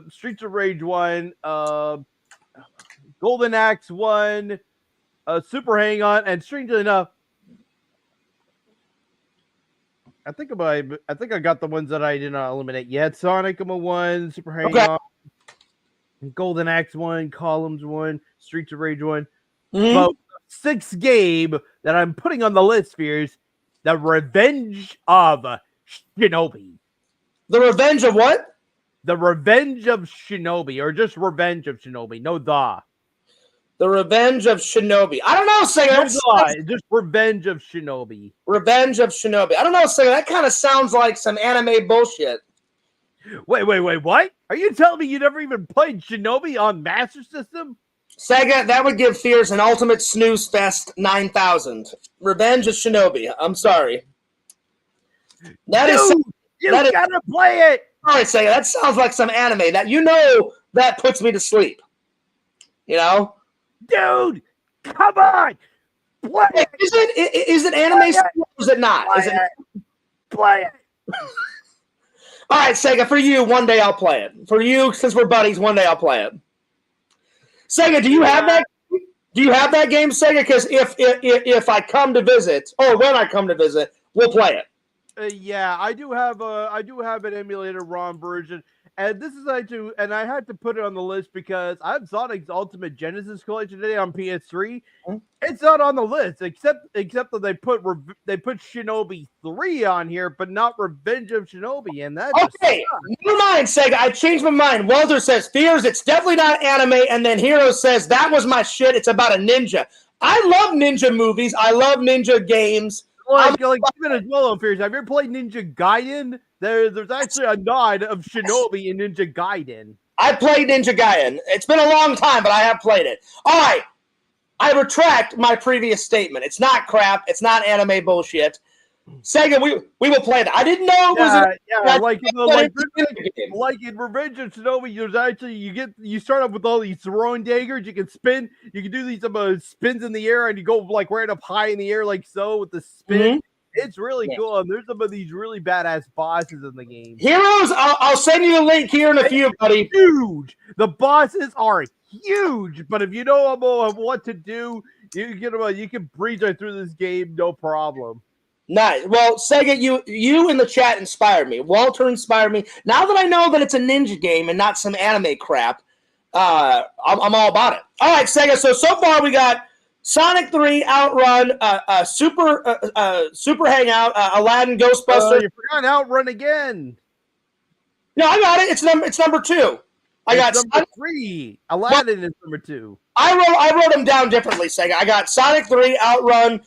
Streets of Rage 1, Golden Axe 1, Super Hang On, and strangely enough, I think I got the ones that I did not eliminate yet. Sonic 1, Super Hang On, Golden Axe 1, Columns 1, Streets of Rage 1. But sixth game that I'm putting on the list, Fears, The Revenge of Shinobi. The Revenge of what? The Revenge of Shinobi, or just Revenge of Shinobi. No, The Revenge of Shinobi. I don't know, Sega. Just Revenge of Shinobi. Revenge of Shinobi. I don't know, Sega. That kind of sounds like some anime bullshit. Wait, what? Are you telling me you never even played Shinobi on Master System? Sega, that would give Fears an ultimate snooze fest 9,000. Revenge of Shinobi. I'm sorry. You gotta play it. All right, Sega. That sounds like some anime. That puts me to sleep. You know, dude, come on, play it. Is it anime? Or is it not? Play it. All right, Sega. For you, one day I'll play it. For you, since we're buddies, one day I'll play it. Sega, do you have that? Do you have that game, Sega? Because if I come to visit, or when I come to visit, we'll play it. Yeah, I do have an emulator ROM version, and this is and I had to put it on the list because I have Sonic's Ultimate Genesis Collection today on PS3. It's not on the list, except that they put Shinobi 3 on here, but not Revenge of Shinobi, and that's okay. Never mind, Sega. I changed my mind. Walter says Fears, it's definitely not anime, and then Hero says that was my shit. It's about a ninja. I love ninja movies. I love ninja games. Like even as well, Fears. Have you ever played Ninja Gaiden? There's actually a nod of Shinobi in Ninja Gaiden. I played Ninja Gaiden. It's been a long time, but I have played it. All right. I retract my previous statement. It's not crap. It's not anime bullshit. Sega, we will play that. I didn't know it was like in Revenge of Shinobi. There's actually you start off with all these throwing daggers. You can spin. You can do these spins in the air, and you go like right up high in the air like so with the spin. It's really cool. And there's some of these really badass bosses in the game. Heroes, I'll send you a link here in a few, buddy. Huge. The bosses are huge, but if you know what to do, you can breeze right through this game, no problem. Nice. Well, Sega, you in the chat inspired me. Walter inspired me. Now that I know that it's a ninja game and not some anime crap, I'm all about it. All right, Sega. So far we got Sonic 3, Outrun, Super Hangout, Aladdin, Ghostbusters. You forgot Outrun again. No, I got it. It's number 2. I got number 3. Aladdin is number 2. I wrote them down differently, Sega. I got Sonic 3, Outrun,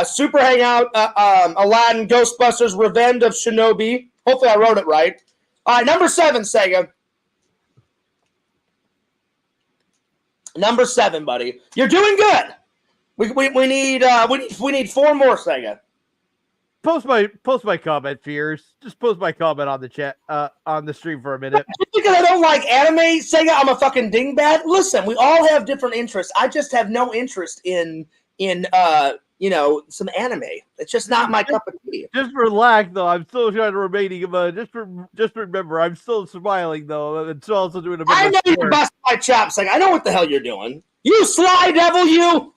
Super Hangout, Aladdin, Ghostbusters, Revenge of Shinobi. Hopefully I wrote it right. All right, number 7, Sega. Number 7, buddy. You're doing good. We need 4 more, Sega. Post my comment, Fears. Just post my comment on the chat on the stream for a minute. Because I don't like anime, Sega, I'm a fucking dingbat. Listen, we all have different interests. I just have no interest in some anime. It's just not my cup of tea. Just relax, though. I'm still trying to remain. Just remember, I'm still smiling, though. I'm still also doing a bit. I know you're busting my chops. Like I know what the hell you're doing. You sly devil, you.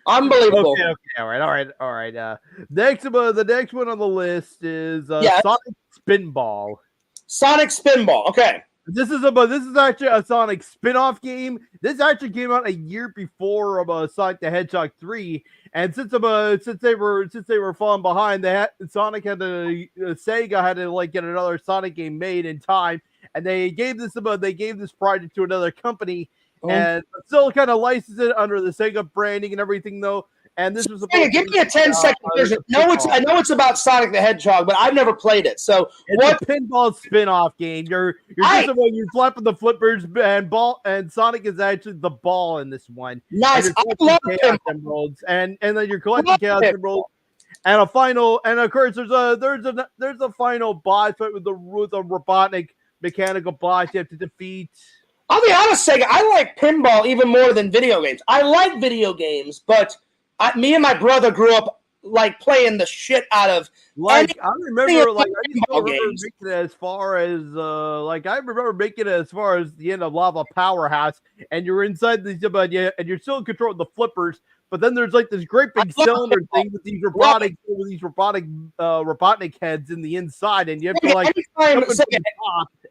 Unbelievable. Okay. All right. The next one on the list is Sonic Spinball. Sonic Spinball. Okay. This is actually a Sonic spin-off game. This actually came out a year before Sonic the Hedgehog 3, and since they were falling behind, Sega had to get another Sonic game made in time, and they gave this project to another company, and still kind of licensed it under the Sega branding and everything though. And this was give me a 10-second version. I know it's about Sonic the Hedgehog, but I've never played it. So it's a pinball spin-off game. You're flapping the flippers and Sonic is actually the ball in this one. Nice. I love Chaos Emeralds, and then you're collecting Chaos Emeralds. And of course there's a final boss fight with the Robotnik mechanical boss you have to defeat. I'll be honest, Sega, I like pinball even more than video games. I like video games, but me and my brother grew up like playing the shit out of like I remember like I just pinball remember games. making it as far as like I remember making it as far as the end of Lava Powerhouse, and you're inside these and you're still in control of the flippers, but then there's like this great big cylinder thing with these robotic heads in the inside, and you have to like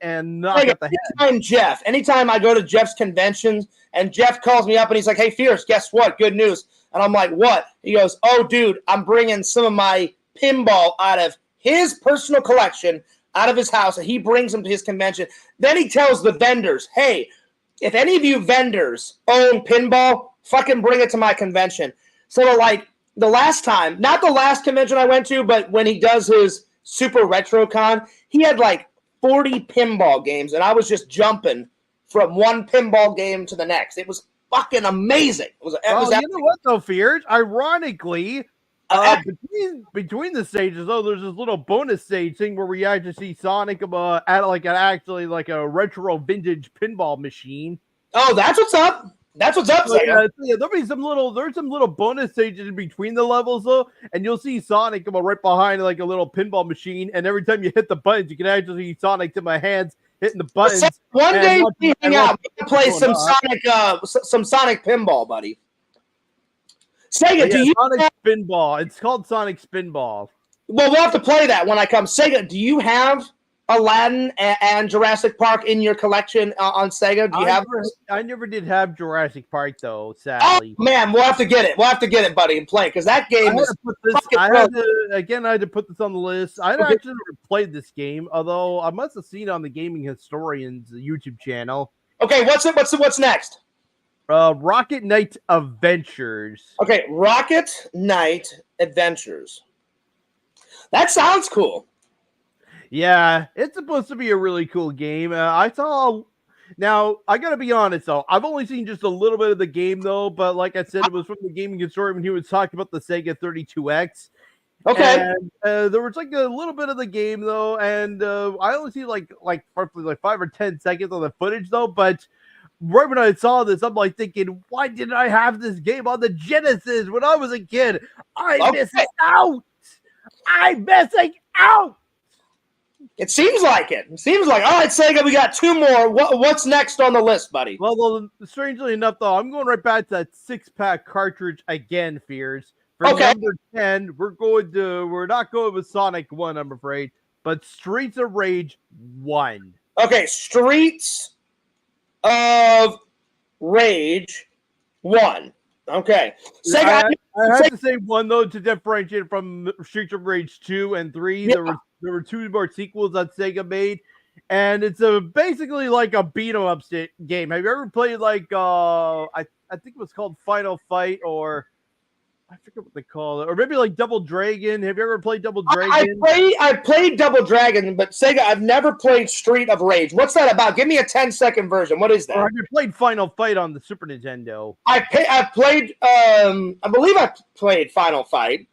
and knock out the head. Anytime I go to Jeff's conventions and Jeff calls me up and he's like, "Hey, Fierce, guess what? Good news." And I'm like, "What?" He goes, "Oh, dude, I'm bringing some of my pinball out of his personal collection, out of his house, and he brings them to his convention." Then he tells the vendors, "Hey, if any of you vendors own pinball, fucking bring it to my convention." So like the last time, not the last convention I went to, but when he does his Super Retro Con, he had like 40 pinball games, and I was just jumping from one pinball game to the next. It was fucking amazing. It was you know what though, Fears? Ironically, between the stages, though, there's this little bonus stage thing where we actually see Sonic at like a retro vintage pinball machine. Oh, that's what's up. That's what's up, Sega. There'll be some little bonus stages in between the levels though, and you'll see Sonic come right behind like a little pinball machine, and every time you hit the buttons, you can actually see Sonic to my hands hitting the buttons. One day we hang out, we can play some Sonic pinball, buddy. Sega, do you Sonic Spinball? It's called Sonic Spinball. Well, we'll have to play that when I come. Sega, do you have Aladdin and Jurassic Park in your collection on Sega? Do you have? I never did have Jurassic Park though, sadly. Oh man, we'll have to get it. We'll have to get it, buddy, and play because that game is. I had to put this on the list. I actually never played this game, although I must have seen it on the Gaming Historian's YouTube channel. Okay, what's next? Rocket Knight Adventures. Okay, Rocket Knight Adventures. That sounds cool. Yeah, it's supposed to be a really cool game. Now, I gotta be honest though, I've only seen just a little bit of the game though, but like I said, it was from the Gaming Historian when he was talking about the Sega 32X. Okay. And there was like a little bit of the game though, and I only see like roughly like 5 or 10 seconds of the footage though, but right when I saw this, I'm like thinking, why didn't I have this game on the Genesis when I was a kid? I'm missing out. It seems like it. All right, Sega, we got 2 more. What's next on the list, buddy? Well, strangely enough, though, I'm going right back to that 6-pack cartridge again, Fears. For number 10, we're not going with Sonic 1, I'm afraid, but Streets of Rage 1. Okay, Streets of Rage 1. Okay. Sega, I have to say 1, though, to differentiate from Streets of Rage 2 and 3. Yeah. There were 2 more sequels that Sega made, and it's basically like a beat-em-up game. Have you ever played like I think it was called Final Fight, or I forget what they call it, or maybe like Double Dragon? Have you ever played Double Dragon? I played Double Dragon, but Sega, I've never played Street of Rage. What's that about? Give me a 10-second version. What is that? Or have you played Final Fight on the Super Nintendo? I played. I believe I played Final Fight.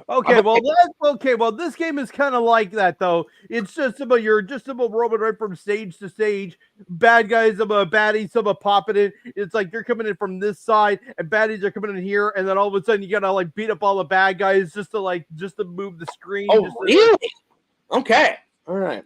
Okay, well, this game is kind of like that, though. It's just about roaming right from stage to stage. Bad guys, baddies, popping in. It's like you're coming in from this side, and baddies are coming in here, and then all of a sudden you gotta like beat up all the bad guys just to move the screen. Oh, really? Okay, all right.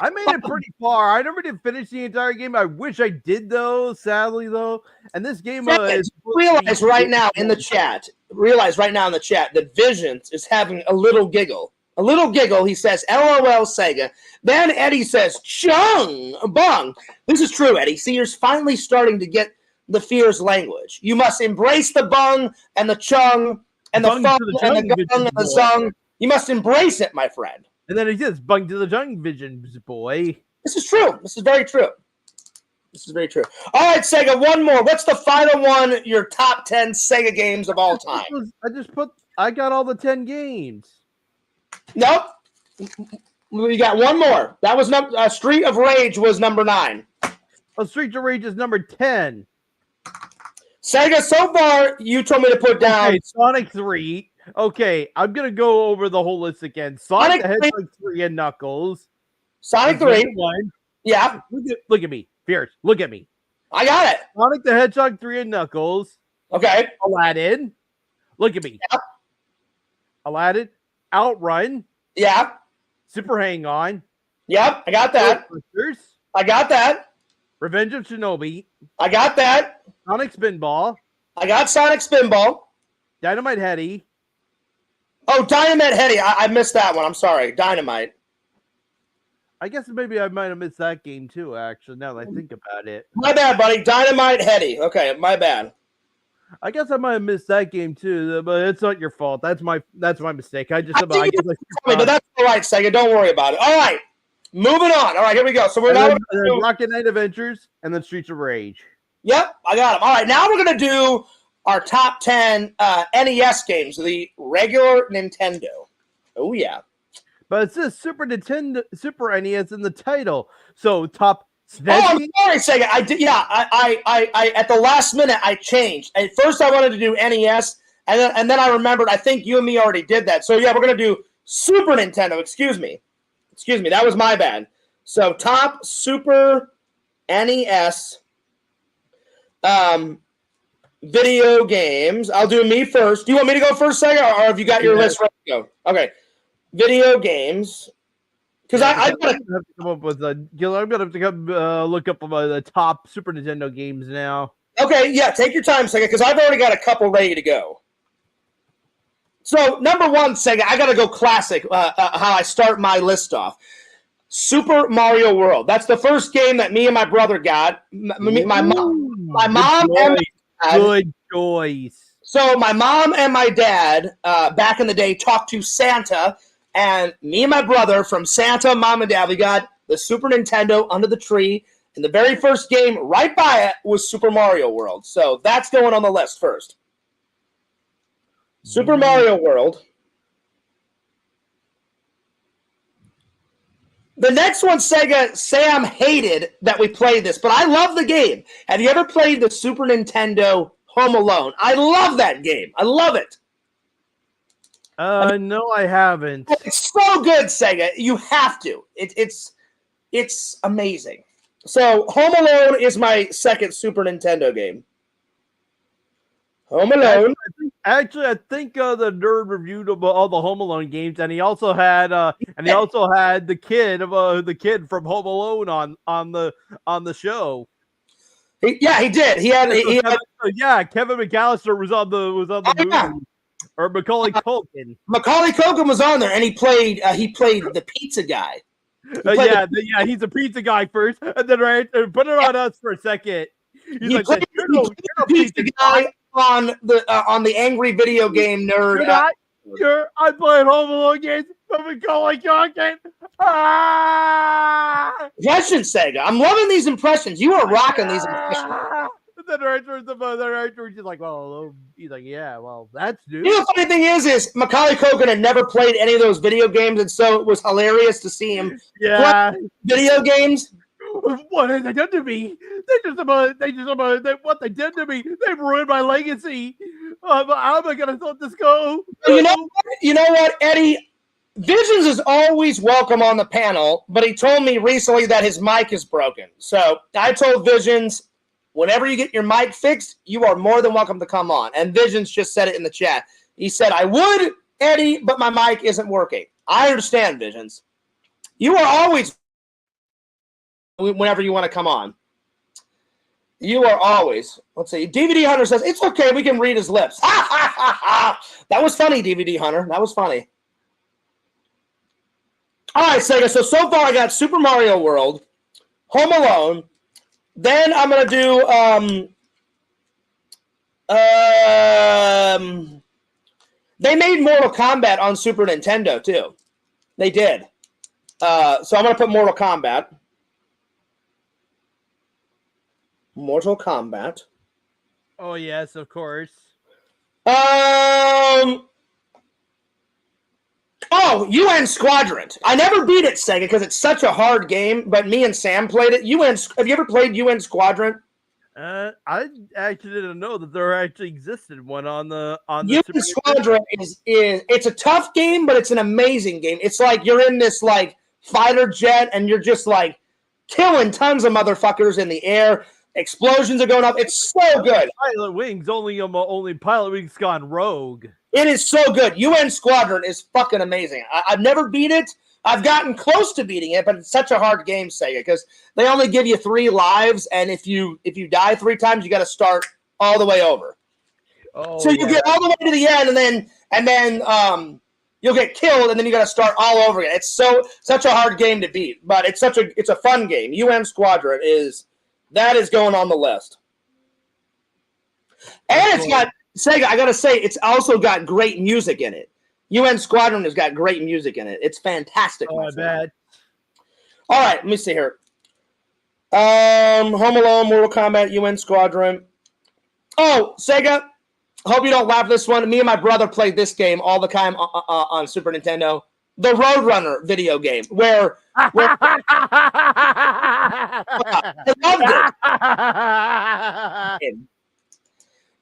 I made it pretty far. I never did finish the entire game. I wish I did, though. Sadly, though, and this game realize right now in the chat that Visions is having a little giggle. A little giggle. He says, "LOL, Sega." Then Eddie says, "Chung bung." This is true, Eddie. See, you're finally starting to get the Fears language. You must embrace the bung and the chung and the fung and the gung and the zung. You must embrace it, my friend. And then he says, "Bung to the Jung Visions, boy." This is true. This is very true. All right, Sega, one more. What's the final one? Your top 10 Sega games of all time. I got all the 10 games. Nope. We got one more. That was Street of Rage was number 9. Oh, Street of Rage is number 10. Sega, so far, you told me to put down Sonic 3. Okay, I'm going to go over the whole list again. Sonic the Hedgehog 3 and Knuckles. Sonic 3. 1. Yeah. Look at me. Fierce. Look at me. I got it. Sonic the Hedgehog 3 and Knuckles. Okay. Aladdin. Look at me. Yeah. Aladdin. Outrun. Yeah. Super Hang On. Yep. I got that. I got that. Revenge of Shinobi. I got that. Sonic Spinball. I got Sonic Spinball. Dynamite Heady. Oh, Dynamite Heady. I missed that one. I'm sorry. Dynamite. I guess maybe I might have missed that game too, actually, now that I think about it. My bad, buddy. Dynamite Heady. Okay, my bad. I guess I might have missed that game too, but it's not your fault. That's my mistake. I guess but that's all right, Sega. Don't worry about it. All right. Moving on. All right, here we go. So we're now Rocket Knight Adventures and then Streets of Rage. Yep, I got them. All right, now we're going to do our top 10 NES games, the regular Nintendo. Oh, yeah. But it says Super NES in the title. So top SNES. Oh, I'm sorry, Sega. I did. Yeah, I at the last minute I changed. At first I wanted to do NES, and then I remembered. I think you and me already did that. So yeah, we're going to do Super Nintendo. Excuse me. That was my bad. So top Super NES. Video games. I'll do me first. Do you want me to go first, Sega, or have you got your list ready to go? Okay. Video games. Because I'm gonna have to come up with I'm gonna have to come look up the top Super Nintendo games now. Okay, yeah, take your time, Sega, because I've already got a couple ready to go. So number one, Sega, I gotta go classic. How I start my list off. Super Mario World. That's the first game that me and my brother got. My mom and my dad. Good choice. So my mom and my dad, back in the day, talked to Santa, and me and my brother from Santa, Mom and Dad, we got the Super Nintendo under the tree, and the very first game right by it was Super Mario World. So that's going on the list first. Super Mario World. The next one, Sega, Sam hated that we played this, but I love the game. Have you ever played the Super Nintendo Home Alone? I love that game. I love it. No, I haven't. It's so good, Sega. You have to. It's amazing. So Home Alone is my second Super Nintendo game. Home Alone. Actually, I think the nerd reviewed all the Home Alone games, and he also had the kid from Home Alone on the show. He did. Kevin McAllister was on the movie. Yeah. Or Macaulay Culkin. Macaulay Culkin was on there, and he played the pizza guy. He's a pizza guy first, and then put it on us for a second. He's like, you're a pizza guy on the angry video game nerd. I played Home Alone games with Macaulay Culkin. Impression, Sega. I'm loving these impressions. You are rocking these impressions. Then afterwards, he's like, well, he's like, yeah, well, that's new. You know, the funny thing is Macaulay Culkin had never played any of those video games, and so it was hilarious to see him play video games. What have they done to me? What they did to me? They've ruined my legacy. How am I gonna let this go? You know what, Eddie? Visions is always welcome on the panel, but he told me recently that his mic is broken. So I told Visions, whenever you get your mic fixed, you are more than welcome to come on. And Visions just said it in the chat. He said, I would, Eddie, but my mic isn't working. I understand, Visions. You are always, whenever you want to come on. You are always. Let's see. DVD Hunter says, it's okay. We can read his lips. Ha, ha, ha, ha. That was funny, DVD Hunter. That was funny. All right, Sega. So far I got Super Mario World, Home Alone. Then I'm going to do they made Mortal Kombat on Super Nintendo, too. They did. So I'm going to put Mortal Kombat. Mortal Kombat. Oh, yes, of course. UN Squadron. I never beat it, Sega, because it's such a hard game, but me and Sam played it. Have you ever played UN Squadron? I actually didn't know that there actually existed one on the UN Squadron is it's a tough game, but it's an amazing game. It's like you're in this like fighter jet, and you're just like killing tons of motherfuckers in the air. Explosions are going up. It's so good. Pilot Wings, only Pilot Wings gone rogue. It is so good. UN Squadron is fucking amazing. I've never beat it. I've gotten close to beating it, but it's such a hard game, Sega, because they only give you 3 lives, and if you die 3 times, you got to start all the way over. Oh, so you get all the way to the end, and then you'll get killed, and then you got to start all over again. It's such a hard game to beat, but it's a fun game. UN Squadron is going on the list, and it's got Sega. I gotta say, it's also got great music in it. UN Squadron has got great music in it. It's fantastic. Oh, I bet. All right, let me see here. Home Alone, Mortal Kombat, UN Squadron. Oh, Sega. Hope you don't laugh this one. Me and my brother played this game all the time on Super Nintendo. The Roadrunner video game, where I loved it.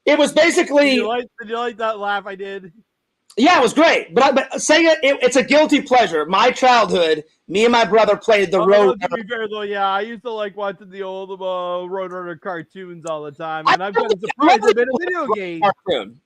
It was basically. Did you like that laugh I did? Yeah, it was great. But Sega, it's a guilty pleasure. My childhood, me and my brother played the Roadrunner. To be fair, though, yeah, I used to like watching the old Roadrunner cartoons all the time, and I'm kind of surprised they've been a video game. Cartoon.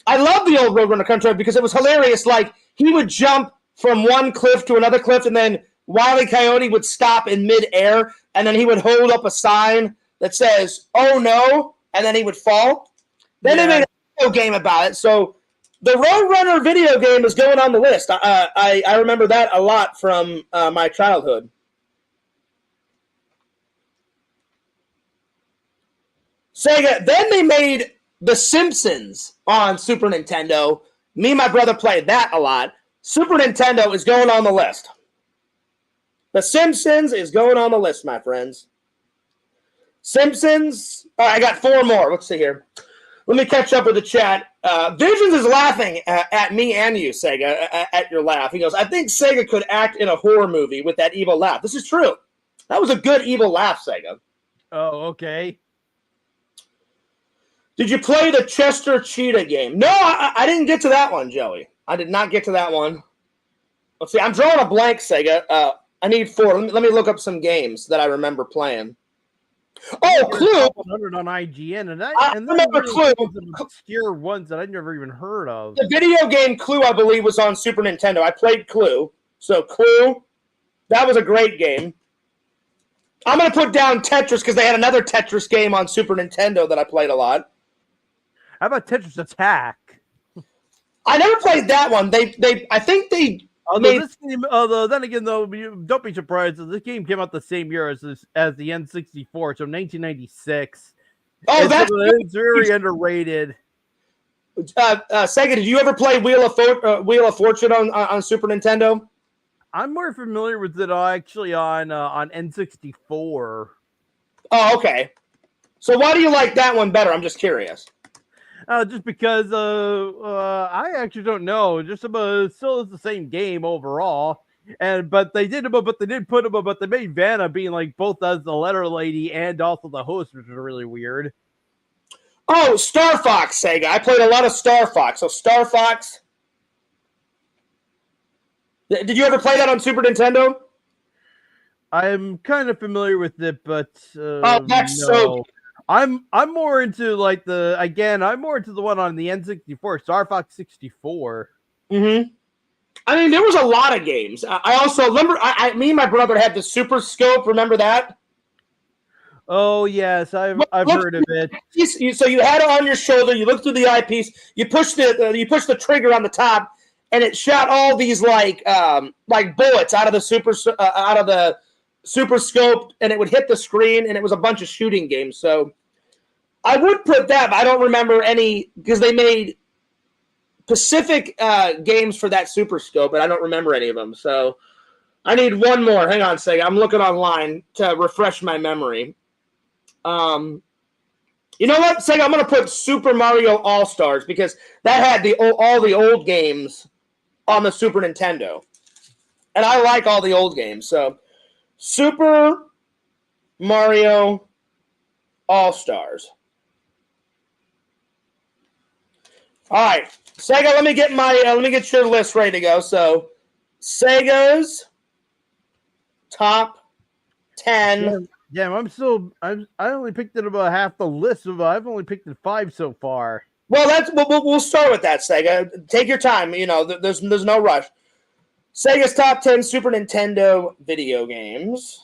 I love the old Roadrunner cartoon because it was hilarious. Like, he would jump from one cliff to another cliff, and then Wile E. Coyote would stop in midair, and then he would hold up a sign that says, "Oh no," and then he would fall. Then they made a video game about it. So the Roadrunner video game is going on the list. I remember that a lot from my childhood. Sega. Then they made The Simpsons on Super Nintendo. Me and my brother played that a lot. Super Nintendo is going on the list. The Simpsons is going on the list, my friends. Simpsons. All right, I got 4 more. Let's see here. Let me catch up with the chat. Visions is laughing at me and you, Sega, at your laugh. He goes, I think Sega could act in a horror movie with that evil laugh. This is true. That was a good evil laugh, Sega. Oh, okay. Did you play the Chester Cheetah game? No, I didn't get to that one, Joey. I did not get to that one. Let's see. I'm drawing a blank, Sega. I need 4. Let me look up some games that I remember playing. Oh, Clue! On IGN, and I remember Clue. Some obscure ones that I'd never even heard of. The video game Clue, I believe, was on Super Nintendo. I played Clue. So Clue, that was a great game. I'm going to put down Tetris because they had another Tetris game on Super Nintendo that I played a lot. How about Tetris Attack? I never played that one. I think they. This game, then again, though, don't be surprised. This game came out the same year as the N64, so 1996. Oh, it's very underrated. Sega, did you ever play Wheel of Fortune on Super Nintendo? I'm more familiar with it actually on N64. Oh, okay. So why do you like that one better? I'm just curious. Just because I actually don't know. Just about still is the same game overall, but they made Vanna being like both as the letter lady and also the host, which is really weird. Oh, Star Fox, Sega. I played a lot of Star Fox. So Star Fox. Did you ever play that on Super Nintendo? I'm kind of familiar with it, but that's no. so. I'm more into I'm more into the one on the N64, Star Fox 64. Mm-hmm. I mean, there was a lot of games. I also remember. Me and my brother had the Super Scope. Remember that? Oh yes, I've heard of it. So you had it on your shoulder. You look through the eyepiece. You push the trigger on the top, and it shot all these like bullets out of the Super Scope, and it would hit the screen, and it was a bunch of shooting games. So I would put that, but I don't remember any because they made specific games for that Super Scope, but I don't remember any of them. So I need one more. Hang on a second. I'm looking online to refresh my memory. You know what, Sega? I'm going to put Super Mario All-Stars because that had all the old games on the Super Nintendo. And I like all the old games. So Super Mario All-Stars. All right, Sega, let me get your list ready to go. So Sega's top 10. Damn, I only picked it about half the list. I've only picked it 5 so far. Well, we'll start with that, Sega. Take your time. You know, there's no rush. Sega's top 10 Super Nintendo video games.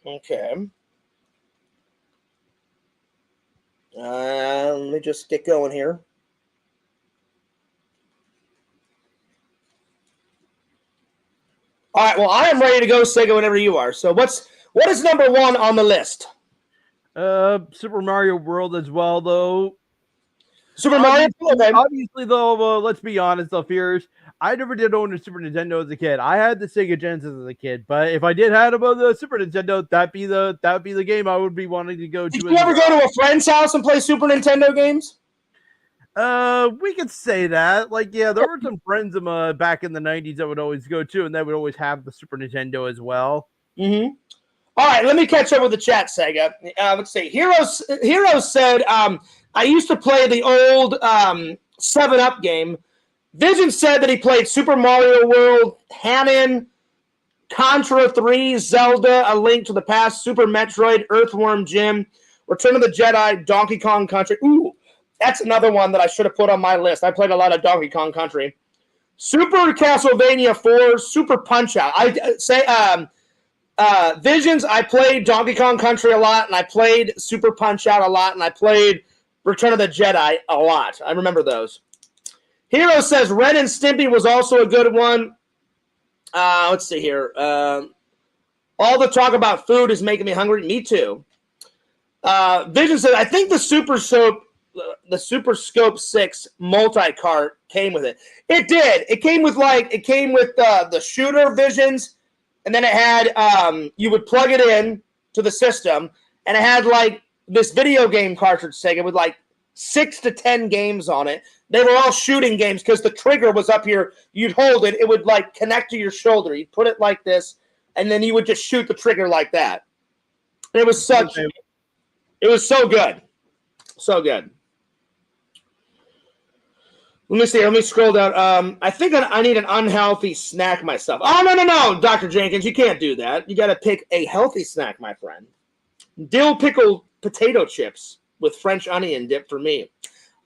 Okay. Let me just get going here. All right, well, I am ready to go, Sega, whenever you are. So what is number 1 on the list? Super Mario World as well, though. Super Mario? Okay. Obviously, though, let's be honest, though, Fears, I never did own a Super Nintendo as a kid. I had the Sega Genesis as a kid, but if I did have the Super Nintendo, that'd be the game I would be wanting to go to. Did you ever go to a friend's house and play Super Nintendo games? We could say that. Like, yeah, there were some friends of back in the 90s that would always go to, and they would always have the Super Nintendo as well. Mm-hmm. All right, let me catch up with the chat, Sega. Let's see. Heroes said, I used to play the old 7-Up game. Vision said that he played Super Mario World, Hanon, Contra 3, Zelda, A Link to the Past, Super Metroid, Earthworm Jim, Return of the Jedi, Donkey Kong Country. Ooh, that's another one that I should have put on my list. I played a lot of Donkey Kong Country. Super Castlevania 4, Super Punch-Out. Visions, I played Donkey Kong Country a lot, and I played Super Punch-Out a lot, and I played Return of the Jedi a lot. I remember those. Hero says Ren and Stimpy was also a good one. Let's see here. All the talk about food is making me hungry. Me too. Vision said, I think the Super Scope 6 multi-cart came with it. It did. It came with the shooter Visions. And then it had, you would plug it in to the system, and it had like this video game cartridge, Sega, with like 6 to 10 games on it. They were all shooting games because the trigger was up here. You'd hold it. It would like connect to your shoulder. You'd put it like this, and then you would just shoot the trigger like that. And it was so good. So good. Let me see. Let me scroll down. I think I need an unhealthy snack myself. Oh, no, Dr. Jenkins. You can't do that. You got to pick a healthy snack, my friend. Dill pickle potato chips with French onion dip for me.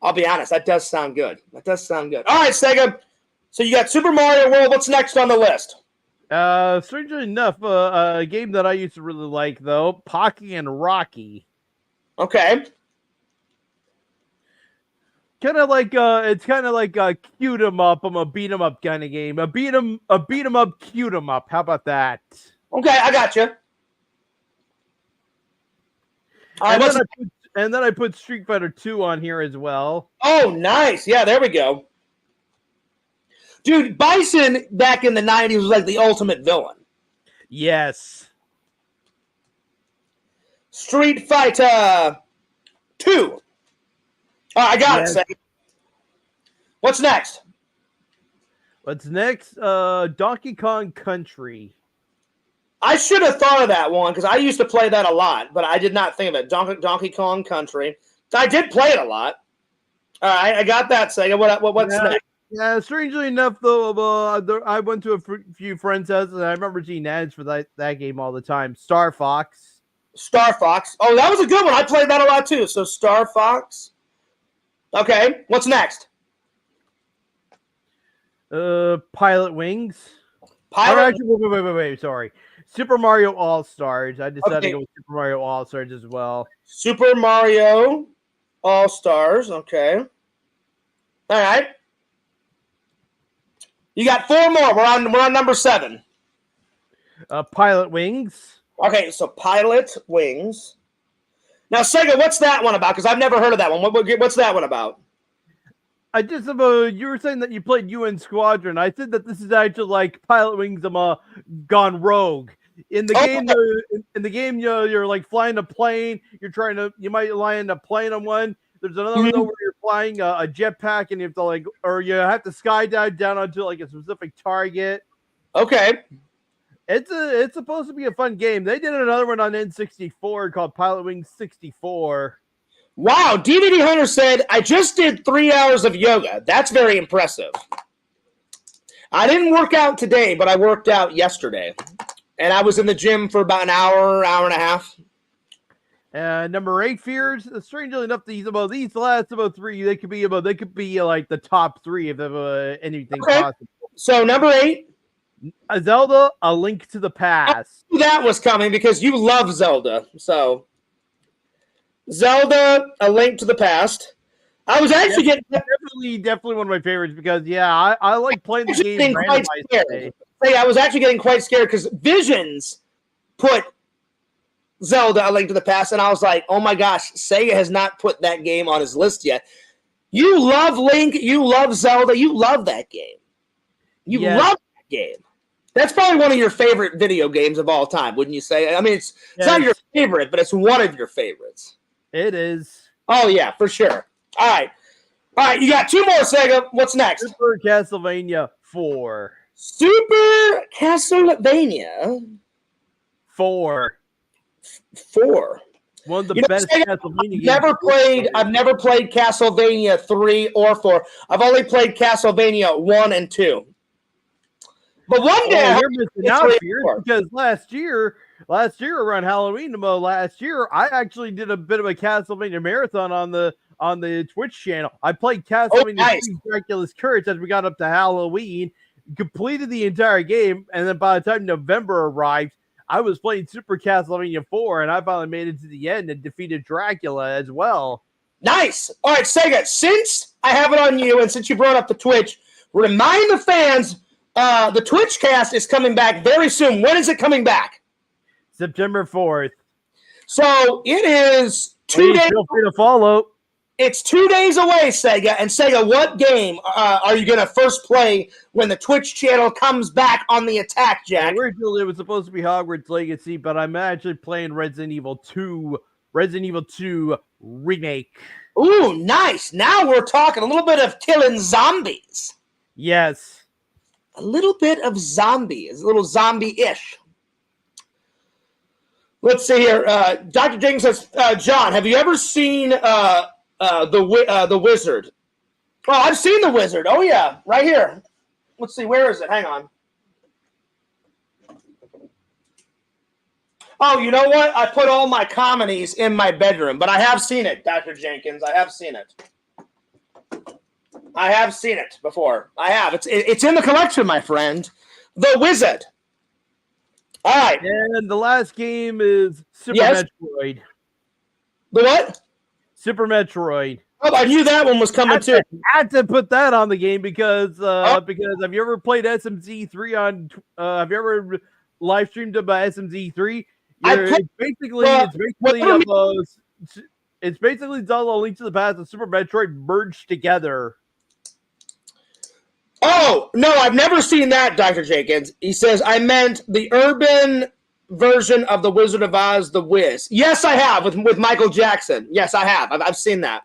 I'll be honest. That does sound good. All right, Sega. So you got Super Mario World. What's next on the list? Strangely enough, a game that I used to really like, though, Pocky and Rocky. Okay. It's kind of like a cute 'em up. I'm a beat 'em up kind of game. A beat 'em up, cute 'em up. How about that? Okay, I got you. And then I put Street Fighter 2 on here as well. Oh, nice. Yeah, there we go. Dude, Bison back in the 90s was like the ultimate villain. Yes. Street Fighter 2. Oh, I got it, Sega. What's next? Donkey Kong Country. I should have thought of that one because I used to play that a lot, but I did not think of it. Donkey Kong Country. I did play it a lot. All right, I got that, Sega. What's next? Yeah, strangely enough, though, I went to a few friends' houses, and I remember seeing ads for that game all the time. Star Fox. Oh, that was a good one. I played that a lot, too. So Star Fox. Okay, what's next? Pilot Wings. Wait, sorry. Super Mario All-Stars. I decided to go with Super Mario All-Stars as well. Super Mario All-Stars, okay. All right. You got 4 more. We're on number 7. Pilot Wings. Okay, so Pilot Wings. Now, Sega, what's that one about? Because I've never heard of that one. What's that one about? You were saying that you played UN Squadron. I said that this is actually like Pilot Wings gone rogue. In the game, you're like flying a plane. You might land a plane on one. There's another one where you're flying a jetpack, and you have to skydive down onto like a specific target. Okay. It's supposed to be a fun game. They did another one on N64 called Pilot Wings 64. Wow, DVD Hunter said, I just did 3 hours of yoga. That's very impressive. I didn't work out today, but I worked out yesterday. And I was in the gym for about an hour and a half. Number 8 fears. Strangely enough, these last about 3, they could be like the top 3 if anything possible. So number 8, Zelda: A Link to the Past. I knew that was coming because you love Zelda. So Zelda: A Link to the Past. I was actually definitely one of my favorites because I like playing the game randomized. I was actually getting quite scared because Visions put Zelda: A Link to the Past, and I was like, oh my gosh, Sega has not put that game on his list yet. You love Link, you love Zelda, you love that game. You love that game. That's probably one of your favorite video games of all time, wouldn't you say? I mean, it's not your favorite, but it's one of your favorites. It is. Oh, yeah, for sure. All right, you got 2 more, Sega. What's next? Super Castlevania 4. Super Castlevania 4. One of the best Castlevania games. I've never played Castlevania 3 or 4. I've only played Castlevania 1 and 2. But one day you're missing out here because last year around Halloween I actually did a bit of a Castlevania marathon on the Twitch channel. I played Castlevania 3 Dracula's Curse as we got up to Halloween, completed the entire game, and then by the time November arrived, I was playing Super Castlevania 4, and I finally made it to the end and defeated Dracula as well. Nice. All right, Sega, since I have it on you and since you brought up the Twitch, remind the fans the Twitch cast is coming back very soon. When is it coming back? September 4th. So it is 2 days. Feel free to follow. It's 2 days away, Sega. And Sega, what game are you going to first play when the Twitch channel comes back on the attack, Jack? Originally, it was supposed to be Hogwarts Legacy, but I'm actually playing Resident Evil 2 Remake. Ooh, nice. Now we're talking a little bit of killing zombies. Yes. A little bit of zombies, a little zombie-ish. Let's see here. Dr. James says, John, have you ever seen the Wizard? Oh, I've seen the Wizard. Oh, yeah, right here. Let's see, where is it? Hang on. Oh, you know what? I put all my comedies in my bedroom, but I have seen it, Dr. Jenkins. I have seen it. I have seen it before. I have. It's in the collection, my friend. The Wizard. All right. And the last game is Super Metroid. The what? Super Metroid. Oh, I knew that one was coming too. I had to put that on the game because have you ever played SMZ3 on? Have you ever live streamed about SMZ3? It's basically Zelda: Link to the Past and Super Metroid merged together. Oh, no, I've never seen that, Dr. Jenkins. He says, I meant the urban version of The Wizard of Oz, The Wiz. Yes, I have, with Michael Jackson. Yes, I have. I've seen that.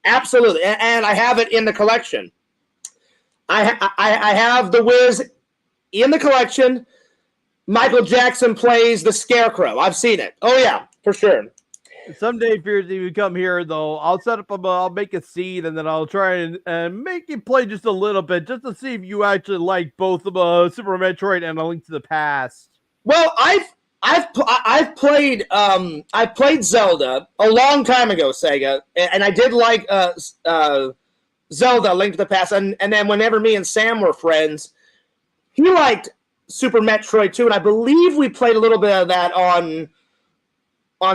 Absolutely. And I have it in the collection. I have The Wiz in the collection. Michael Jackson plays the Scarecrow. I've seen it. Oh, yeah, for sure. Someday, Fears, if you come here, though, I'll set up I'll make a seed, and then I'll try and make you play just a little bit, just to see if you actually like both Super Metroid and A Link to the Past. Well, I've played Zelda a long time ago, Sega, and I did like Zelda: Link to the Past, and then whenever me and Sam were friends, he liked Super Metroid too, and I believe we played a little bit of that on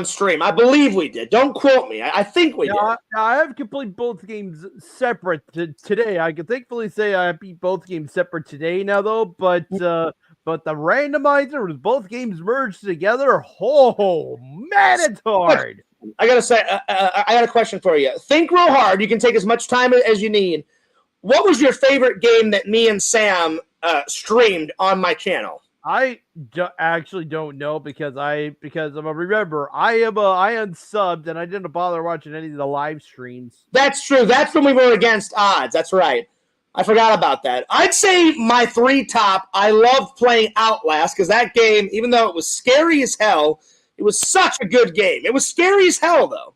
stream. I believe we did. Don't quote me. I think we did. I have completed both games separate today. I can thankfully say I beat both games separate today now, though. But the randomizer with both games merged together, oh man, it's hard. I gotta say, I got a question for you. Think real hard. You can take as much time as you need. What was your favorite game that me and Sam streamed on my channel? I actually don't know because remember I unsubbed and I didn't bother watching any of the live streams. That's true. That's when we were against odds. That's right. I forgot about that. I'd say my 3 top. I love playing Outlast because that game, even though it was scary as hell, it was such a good game. It was scary as hell though.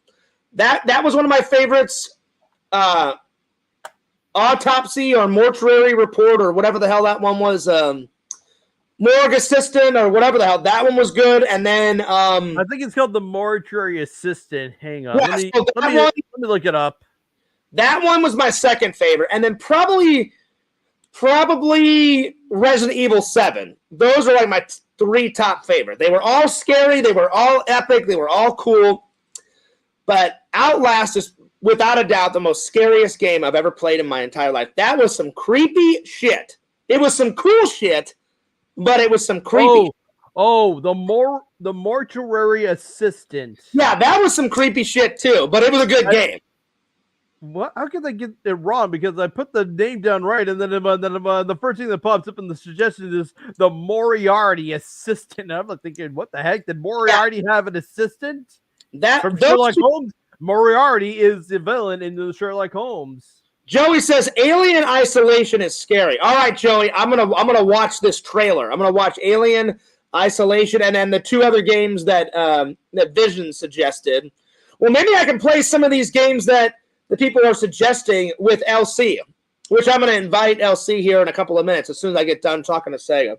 That was one of my favorites. Autopsy or Mortuary Report or whatever the hell that one was. Morgue Assistant or whatever the hell. That one was good. And then I think it's called the Mortuary Assistant. Hang on. Yeah, let me so let me look it up. that one was my second favorite. And then probably Resident Evil 7. Those are like my 3 top favorite. They were all scary. They were all epic. They were all cool. But Outlast is without a doubt the most scariest game I've ever played in my entire life. That was some creepy shit. It was some cool shit, but it was some creepy. The Mortuary Assistant. Yeah, that was some creepy shit too, but it was a good game. What? How could I get it wrong? Because I put the name down right, and then the first thing that pops up in the suggestion is the Moriarty Assistant. I'm like thinking, what the heck? Did Moriarty have an assistant? From Sherlock Holmes? Moriarty is the villain in the Sherlock Holmes. Joey says Alien Isolation is scary. All right, Joey, I'm gonna watch this trailer. I'm gonna watch Alien Isolation and then the 2 other games that that Vision suggested. Well, maybe I can play some of these games that the people are suggesting with LC, which I'm going to invite LC here in a couple of minutes as soon as I get done talking to Sega.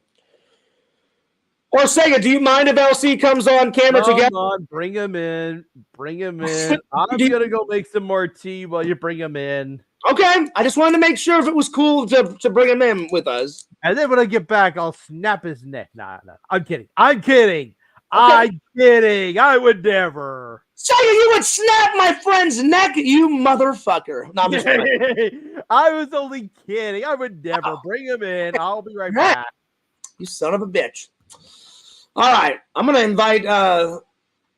Or Sega, do you mind if LC comes on camera together? Come on, bring him in. Bring him in. I'm going to go make some more tea while you bring him in. Okay. I just wanted to make sure if it was cool to bring him in with us. And then when I get back, I'll snap his neck. Nah. I'm kidding. Okay. I'm kidding. I would never. Sega, you would snap my friend's neck, you motherfucker. No, I'm just kidding. I was only kidding. I would never. Bring him in. I'll be right back. You son of a bitch. All right. I'm going to invite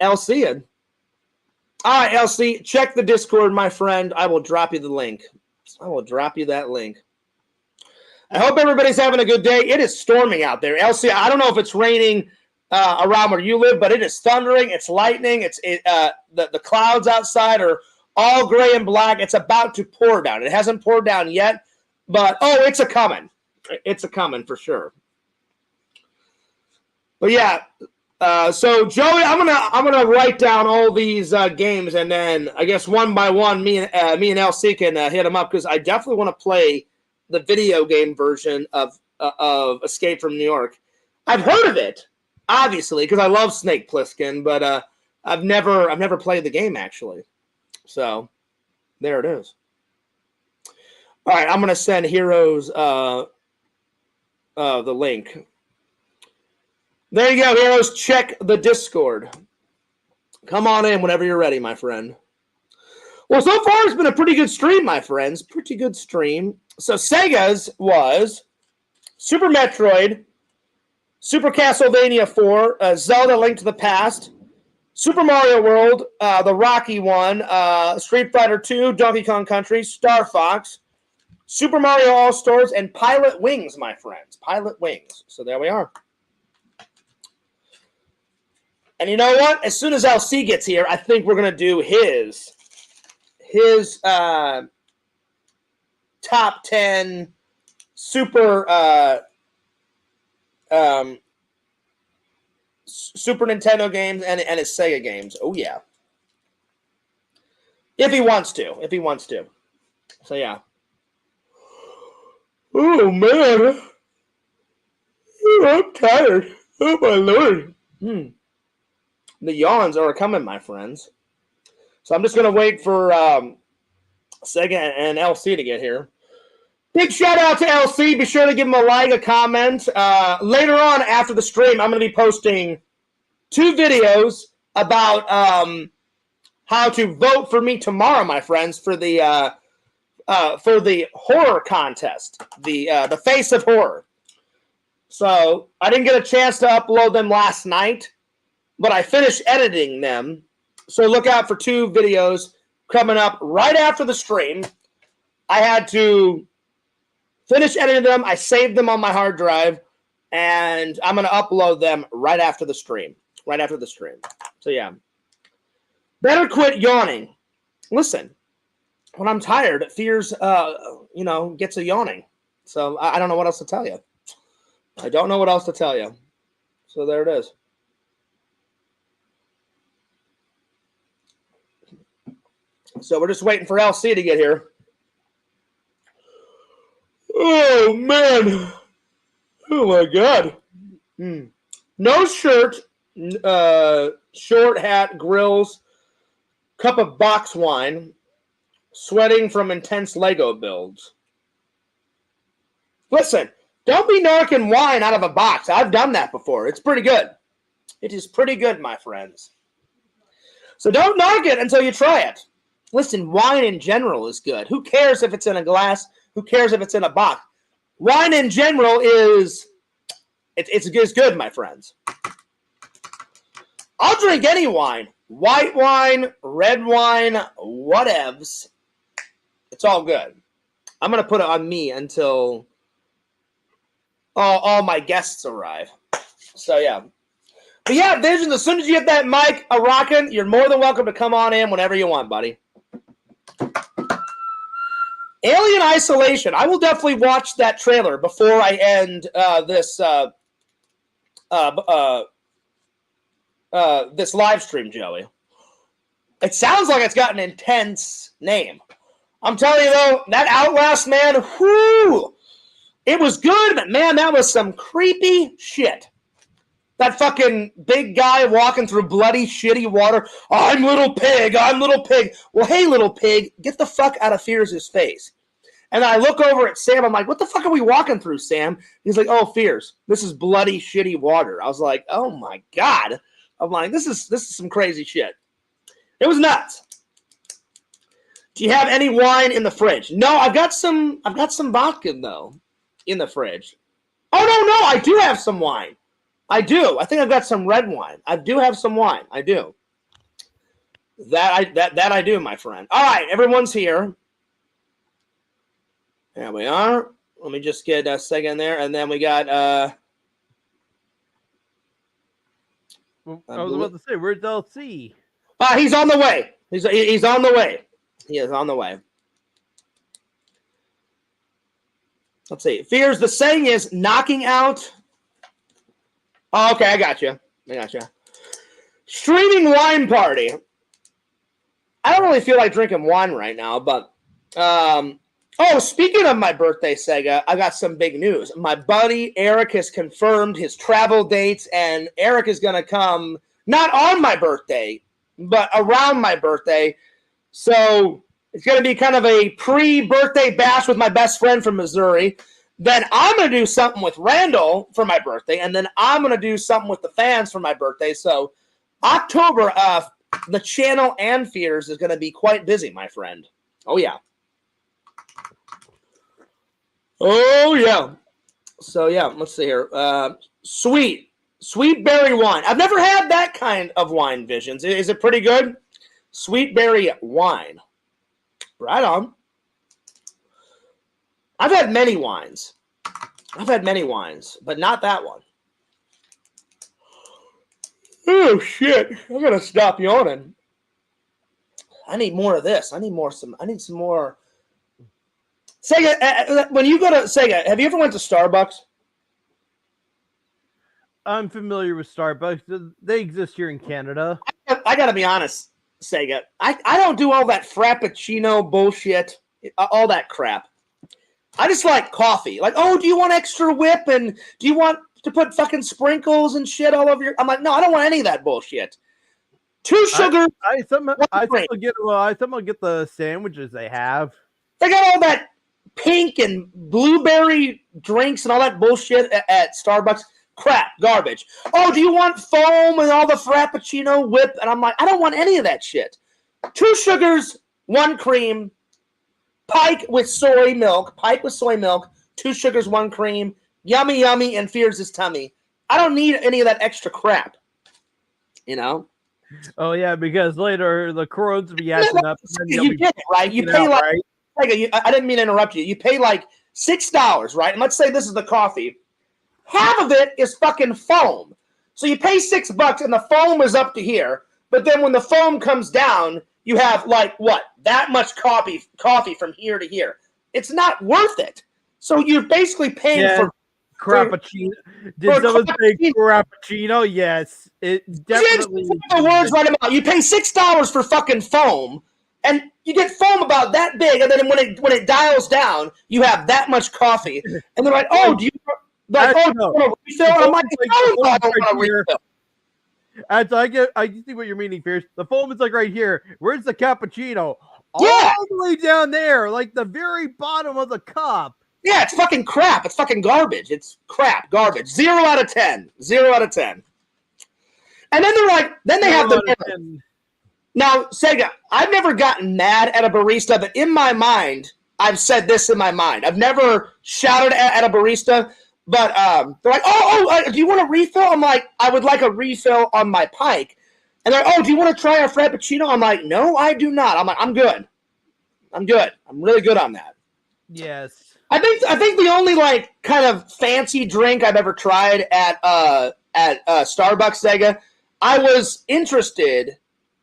LC in. All right, LC, check the Discord, my friend. I will drop you the link. I will drop you that link. I hope everybody's having a good day. It is storming out there. LC, I don't know if it's raining around where you live, but it is thundering. It's lightning. The clouds outside are all gray and black. It's about to pour down. It hasn't poured down yet, but it's a coming. It's a coming for sure. But yeah, so Joey, I'm gonna write down all these games, and then I guess one by one, me and LC can hit them up because I definitely want to play the video game version of Escape from New York. I've heard of it, obviously, because I love Snake Plissken, but I've never played the game actually. So there it is. All right, I'm gonna send Heroes the link. There you go, Heroes. Check the Discord. Come on in whenever you're ready, my friend. Well, so far it's been a pretty good stream, my friends. Pretty good stream. So Sega's was Super Metroid, Super Castlevania 4, Zelda Link to the Past, Super Mario World, the Rocky one, Street Fighter 2, Donkey Kong Country, Star Fox, Super Mario All-Stars, and Pilot Wings, my friends. Pilot Wings. So there we are. And you know what? As soon as LC gets here, I think we're going to do his top 10 Super Super Nintendo games and his Sega games. Oh, yeah. If he wants to. So, yeah. Oh, man. I'm tired. Oh, my Lord. The yawns are coming, my friends. So I'm just going to wait for Sega and LC to get here. Big shout out to LC. Be sure to give him a like, a comment. Later on after the stream, I'm going to be posting 2 videos about how to vote for me tomorrow, my friends, for the horror contest, the Face of Horror. So I didn't get a chance to upload them last night, but I finished editing them. So look out for 2 videos coming up right after the stream. I had to finish editing them. I saved them on my hard drive, and I'm going to upload them right after the stream. So, yeah. Better quit yawning. Listen, when I'm tired, Fears, gets a yawning. So I don't know what else to tell you. So there it is. So we're just waiting for LC to get here. Oh, man. Oh, my God. No shirt, short hat, grills, cup of box wine, sweating from intense Lego builds. Listen, don't be narking wine out of a box. I've done that before. It's pretty good. It is pretty good, my friends. So don't narc it until you try it. Listen, wine in general is good. Who cares if it's in a glass? Who cares if it's in a box? Wine in general is it's good, my friends. I'll drink any wine. White wine, red wine, whatevs. It's all good. I'm going to put it on me until all my guests arrive. So, yeah. But, yeah, Vision, as soon as you get that mic a-rocking, you're more than welcome to come on in whenever you want, buddy. Alien Isolation. I will definitely watch that trailer before I end this live stream, Joey. It sounds like it's got an intense name. I'm telling you, though, that Outlast, man, whoo, it was good, but, man, that was some creepy shit. That fucking big guy walking through bloody, shitty water. I'm little pig. I'm little pig. Well, hey, little pig, get the fuck out of Fears' face. And I look over at Sam. I'm like, what the fuck are we walking through, Sam? He's like, oh, Fears. This is bloody, shitty water. I was like, oh, my God. I'm like, this is some crazy shit. It was nuts. Do you have any wine in the fridge? No, I've got some vodka, though, in the fridge. Oh, no, I do have some wine. I do. I think I've got some red wine. I do have some wine. I do. That I do, my friend. All right, everyone's here. There we are. Let me just get a second there, and then we got. I was about to say, where's LC? He's on the way. He's on the way. He is on the way. Let's see. Fears, the saying is knocking out. Oh, okay, I got you. Streaming wine party. I don't really feel like drinking wine right now, but speaking of my birthday, Sega, I got some big news. My buddy Eric has confirmed his travel dates, and Eric is going to come not on my birthday, but around my birthday. So it's going to be kind of a pre-birthday bash with my best friend from Missouri. Then I'm going to do something with Randall for my birthday, and then I'm going to do something with the fans for my birthday. So October, the channel and Fears is going to be quite busy, my friend. Oh, yeah. Oh, yeah. So, yeah, let's see here. Sweet berry wine. I've never had that kind of wine, Visions. Is it pretty good? Sweet berry wine. Right on. I've had many wines, but not that one. Oh, shit. I'm going to stop yawning. I need more of this. I need some more. Sega, when you go to Sega, have you ever went to Starbucks? I'm familiar with Starbucks. They exist here in Canada. I got to be honest, Sega. I don't do all that Frappuccino bullshit, all that crap. I just like coffee. Like, oh, do you want extra whip? And do you want to put fucking sprinkles and shit all over your... I'm like, no, I don't want any of that bullshit. 2 sugars. I somehow get the sandwiches they have. They got all that pink and blueberry drinks and all that bullshit at Starbucks. Crap, garbage. Oh, do you want foam and all the Frappuccino whip? And I'm like, I don't want any of that shit. 2 sugars, 1 cream. Pike with soy milk, 2 sugars, 1 cream, yummy, and Fears his tummy. I don't need any of that extra crap, you know? Oh, yeah, because later the crowds will be acting up. You get it, right? You pay like, right? I didn't mean to interrupt you. You pay like $6, right? And let's say this is the coffee. Half of it is fucking foam. So you pay $6 and the foam is up to here. But then when the foam comes down, you have like what? That much coffee from here to here. It's not worth it. So you're basically paying for Crappuccino. Did someone say Crappuccino? Yes. It definitely. The words right about. You pay $6 for fucking foam, and you get foam about that big, and then when it dials down, you have that much coffee. And they're like, oh, like, oh, no. no, refill? I'm like, I don't want a here. refill. And so I see what you're meaning, Fierce. The foam is like right here. Where's the cappuccino? Yeah. All the way down there, like the very bottom of the cup. Yeah, it's fucking crap. It's fucking garbage. It's crap, garbage. 0 out of 10. 0 out of 10. And then they're like, then they have the. Now, Sega, I've never gotten mad at a barista, but in my mind, I've said this in my mind. I've never shouted at a barista, but they're like, do you want a refill? I'm like, I would like a refill on my pike. And they're like, oh, do you want to try our Frappuccino? I'm like, no, I do not. I'm like, I'm good. I'm good. I'm really good on that. Yes. I think the only like kind of fancy drink I've ever tried at Starbucks, Sega, I was interested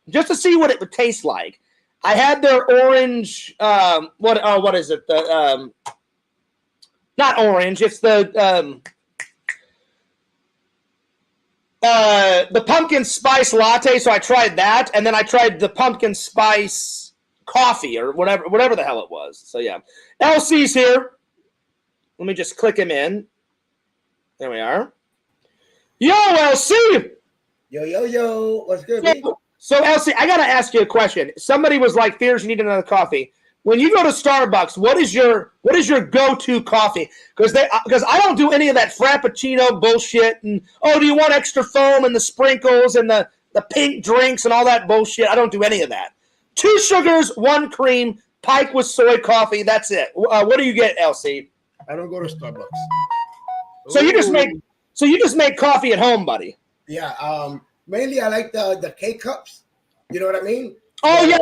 just to see what it would taste like. I had their orange. What is it? The not orange. It's the pumpkin spice latte. So I tried that, and then I tried the pumpkin spice coffee or whatever the hell it was. So yeah, LC's here. Let me just click him in. There we are. Yo, LC. Yo. What's good, man? So LC, I gotta ask you a question. Somebody was like, "Fears, you need another coffee." When you go to Starbucks, what is your go-to coffee? Because I don't do any of that Frappuccino bullshit. And do you want extra foam and the sprinkles and the pink drinks and all that bullshit? I don't do any of that. 2 sugars, 1 cream, Pike with soy coffee. That's it. What do you get, LC? I don't go to Starbucks. So you just make coffee at home, buddy. Yeah. Mainly I like the K cups. You know what I mean? Oh yeah.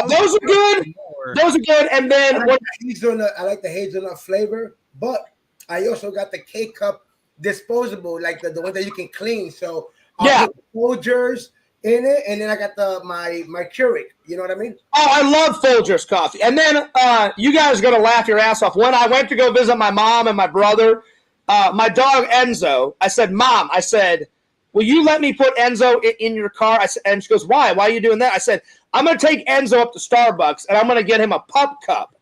Those are good. Those are good. And then I like the hazelnut flavor, but I also got the K cup disposable, like the one that you can clean. So I'll put Folgers in it, and then I got my Keurig. You know what I mean? Oh, I love Folgers coffee. And then you guys are gonna laugh your ass off. When I went to go visit my mom and my brother, my dog Enzo, I said, Mom, will you let me put Enzo in your car? And she goes, why? Why are you doing that? I said, I'm going to take Enzo up to Starbucks, and I'm going to get him a pup cup.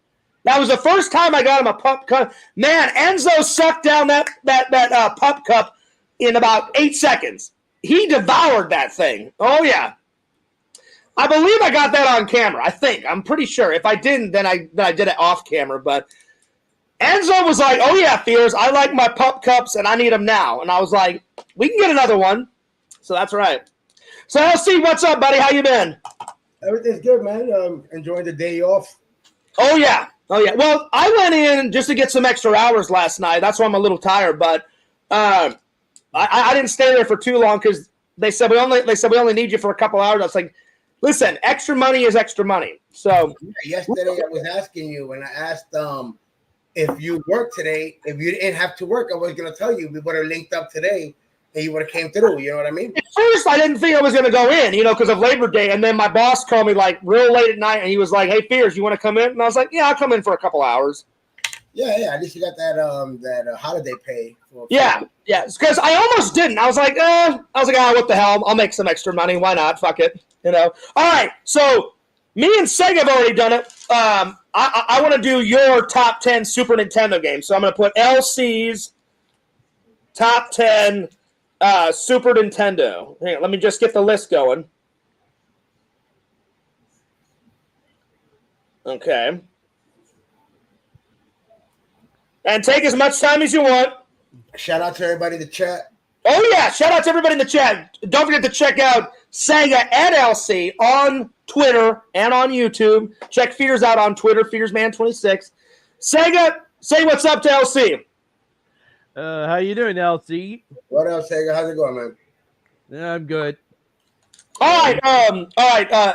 That was the first time I got him a pup cup. Man, Enzo sucked down that pup cup in about 8 seconds. He devoured that thing. Oh, yeah. I believe I got that on camera. I think. I'm pretty sure. If I didn't, then I did it off camera. But Enzo was like, oh, yeah, Fears, I like my pup cups, and I need them now. And I was like, we can get another one. So that's right. So LC, what's up, buddy? How you been? Everything's good, man. Enjoying the day off. Oh, yeah. Well, I went in just to get some extra hours last night. That's why I'm a little tired. But I didn't stay there for too long because they said we only need you for a couple hours. I was like, listen, extra money is extra money. So yesterday I was asking you, and I asked if you work today. If you didn't have to work, I was going to tell you we would have linked up today, and you would have came through. You know what I mean? At first, I didn't think I was going to go in, because of Labor Day. And then my boss called me like real late at night, and he was like, "Hey, Fears, you want to come in?" And I was like, "Yeah, I'll come in for a couple hours." Yeah. At least you got that holiday pay. Yeah. Because I almost didn't. I was like, what the hell? I'll make some extra money. Why not? Fuck it. All right. So me and Sega have already done it. I want to do your top 10 Super Nintendo games. So I'm going to put LC's top 10 Super Nintendo. Hang on, let me just get the list going. Okay. And take as much time as you want. Shout out to everybody in the chat. Oh, yeah. Shout out to everybody in the chat. Don't forget to check out Sega and LC on Twitter and on YouTube. Check Fears out on Twitter, FearsMan26. Sega, say what's up to LC. How you doing, LC? What else, Sega? How's it going, man? Yeah, I'm good. All right,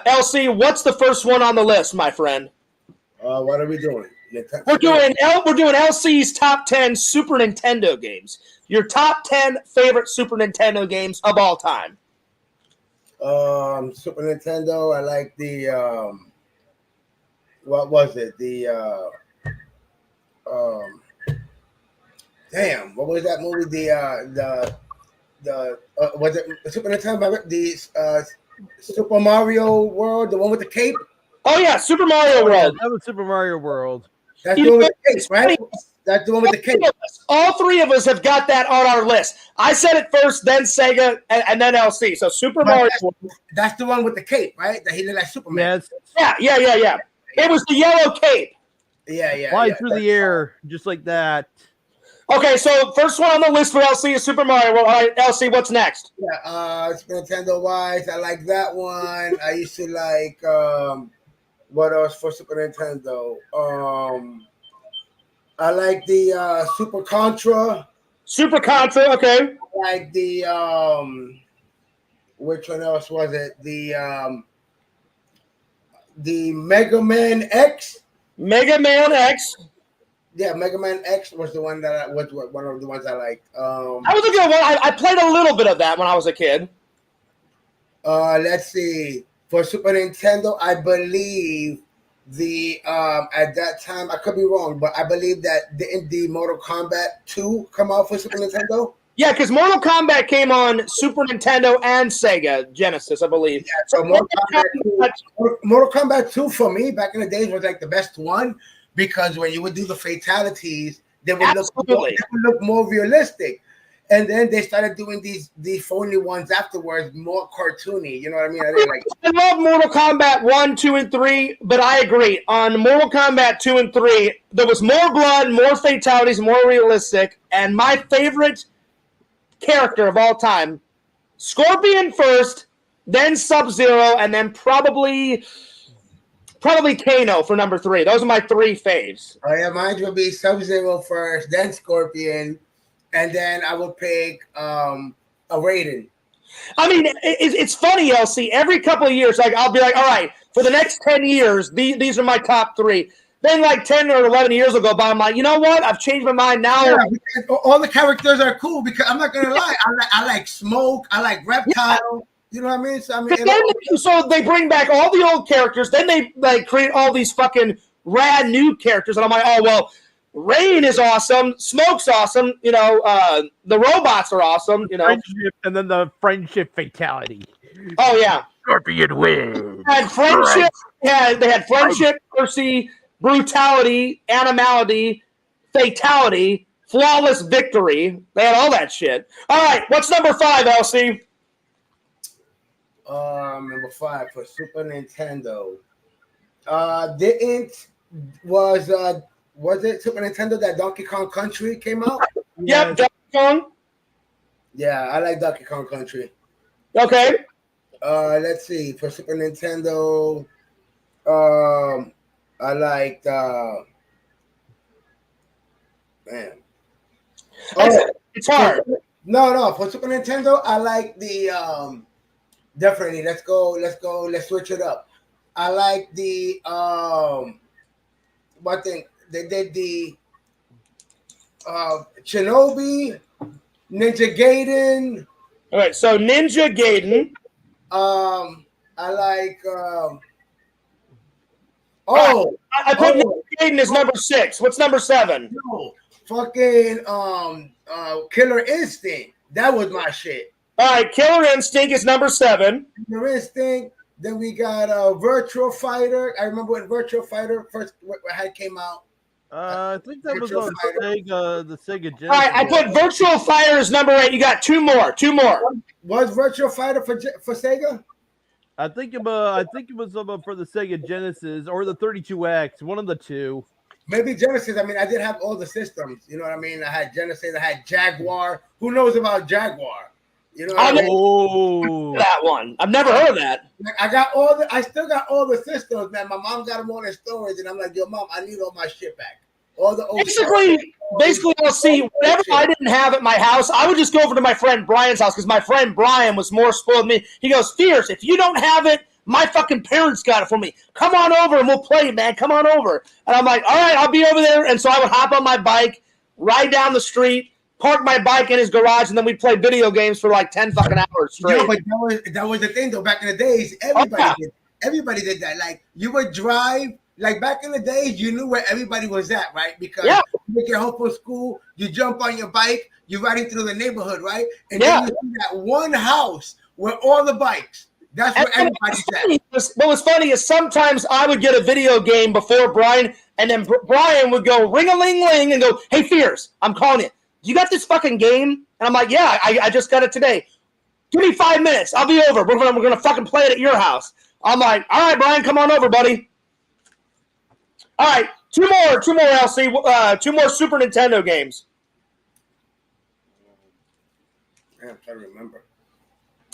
LC, what's the first one on the list, my friend? What are we doing? We're doing LC's top 10 Super Nintendo games. Your top 10 favorite Super Nintendo games of all time. Super Nintendo. I like the what was it? Damn, what was that movie? The was it Super Nintendo? The Super Mario World, the one with the cape. Oh yeah, Super Mario World. That was Super Mario World. That's the one with the cape, right? That's the one with the cape. All three of us have got that on our list. I said it first, then Sega, and then LC. So Super Mario. That's the one with the cape, right? That he looked like Superman. Yes. Yeah. It was the yellow cape. Yeah. Fly through the air, just like that. Okay, so first one on the list for LC is Super Mario. Well, all right, LC, what's next? Yeah, Super Nintendo wise, I like that one. I used to like what else for Super Nintendo? I like the Super Contra. Super Contra, okay. I like the which one else was it? The Mega Man X. Mega Man X. Yeah, Mega Man X was the one that was one of the ones I liked. That was a good one. I played a little bit of that when I was a kid. Let's see. For Super Nintendo, I believe the at that time, I could be wrong, but I believe that the Mortal Kombat 2 come out for Super Nintendo. Yeah, because Mortal Kombat came on Super Nintendo and Sega Genesis, I believe. Yeah, so Mortal Kombat 2 for me back in the days was like the best one because when you would do the fatalities, they would look more realistic. And then they started doing these phony ones afterwards, more cartoony. You know what I mean? I love Mortal Kombat 1, 2, and 3, but I agree. On Mortal Kombat 2 and 3, there was more blood, more fatalities, more realistic. And my favorite character of all time, Scorpion first, then Sub-Zero, and then probably Kano for number 3. Those are my 3 faves. Oh yeah, mine would be Sub-Zero first, then Scorpion, and then I would pick a Raiden. I mean, it's funny, LC. Every couple of years, like I'll be like, all right, for the next 10 years, these are my top 3. Then like 10 or 11 years ago, but I'm like, you know what? I've changed my mind now. Yeah, all the characters are cool because I'm not gonna lie. I like Smoke. I like Reptile. Yeah. You know what I mean? So they bring back all the old characters. Then they like create all these fucking rad new characters, and I'm like, oh well. Rain is awesome. Smoke's awesome. You know, the robots are awesome. You know, friendship, and then the friendship fatality. Oh yeah, Scorpion wins. They had friendship. Yeah, they had friendship, mercy, brutality, animality, fatality, flawless victory. They had all that shit. All right, what's number 5, LC? Number 5 for Super Nintendo. Was it Super Nintendo that Donkey Kong Country came out? Yep, Donkey Kong. Yeah, I like Donkey Kong Country. Okay. Let's see. For Super Nintendo, I liked man. It's hard. No. For Super Nintendo, I like the definitely. Let's switch it up. I like the what thing? They did the Shinobi, Ninja Gaiden. All right, so Ninja Gaiden. I like. I put Ninja Gaiden as number 6. What's number 7? No, fucking Killer Instinct. That was my shit. All right, Killer Instinct is number 7. Killer Instinct. Then we got Virtual Fighter. I remember when Virtual Fighter first came out. I think that was on Sega, the Sega Genesis. All right, I put Virtual Fighter as number 8. You got 2 more. Was Virtual Fighter for Sega? I think it was for the Sega Genesis or the 32X, one of the two. Maybe Genesis. I mean, I did have all the systems. You know what I mean? I had Genesis. I had Jaguar. Who knows about Jaguar? You know what I mean? That one. I've never heard of that. Like, I still got all the systems, man. My mom got them all in storage, and I'm like, yo, mom, I need all my shit back. All the old basically, I'll see whatever I didn't have at my house, I would just go over to my friend Brian's house because my friend Brian was more spoiled than me. He goes, Fierce, if you don't have it, my fucking parents got it for me. Come on over and we'll play, man. Come on over. And I'm like, all right, I'll be over there. And so I would hop on my bike, ride down the street, park my bike in his garage, and then we'd play video games for like 10 fucking hours straight. Yeah, but that was the thing, though. Back in the days, everybody did that. Like, you would drive. Like, back in the days, you knew where everybody was at, right? Because you get home from school, you jump on your bike, you're riding through the neighborhood, right? And then you see that one house where all the bikes. That's where everybody's at. What was funny is sometimes I would get a video game before Brian And then Brian would go ring-a-ling-ling and go, hey, Fears, I'm calling you. You got this fucking game? And I'm like, yeah, I just got it today. Give me 5 minutes. I'll be over. We're gonna fucking play it at your house. I'm like, all right, Brian, come on over, buddy. All right, two more LC, 2 more Super Nintendo games. I'm trying to remember.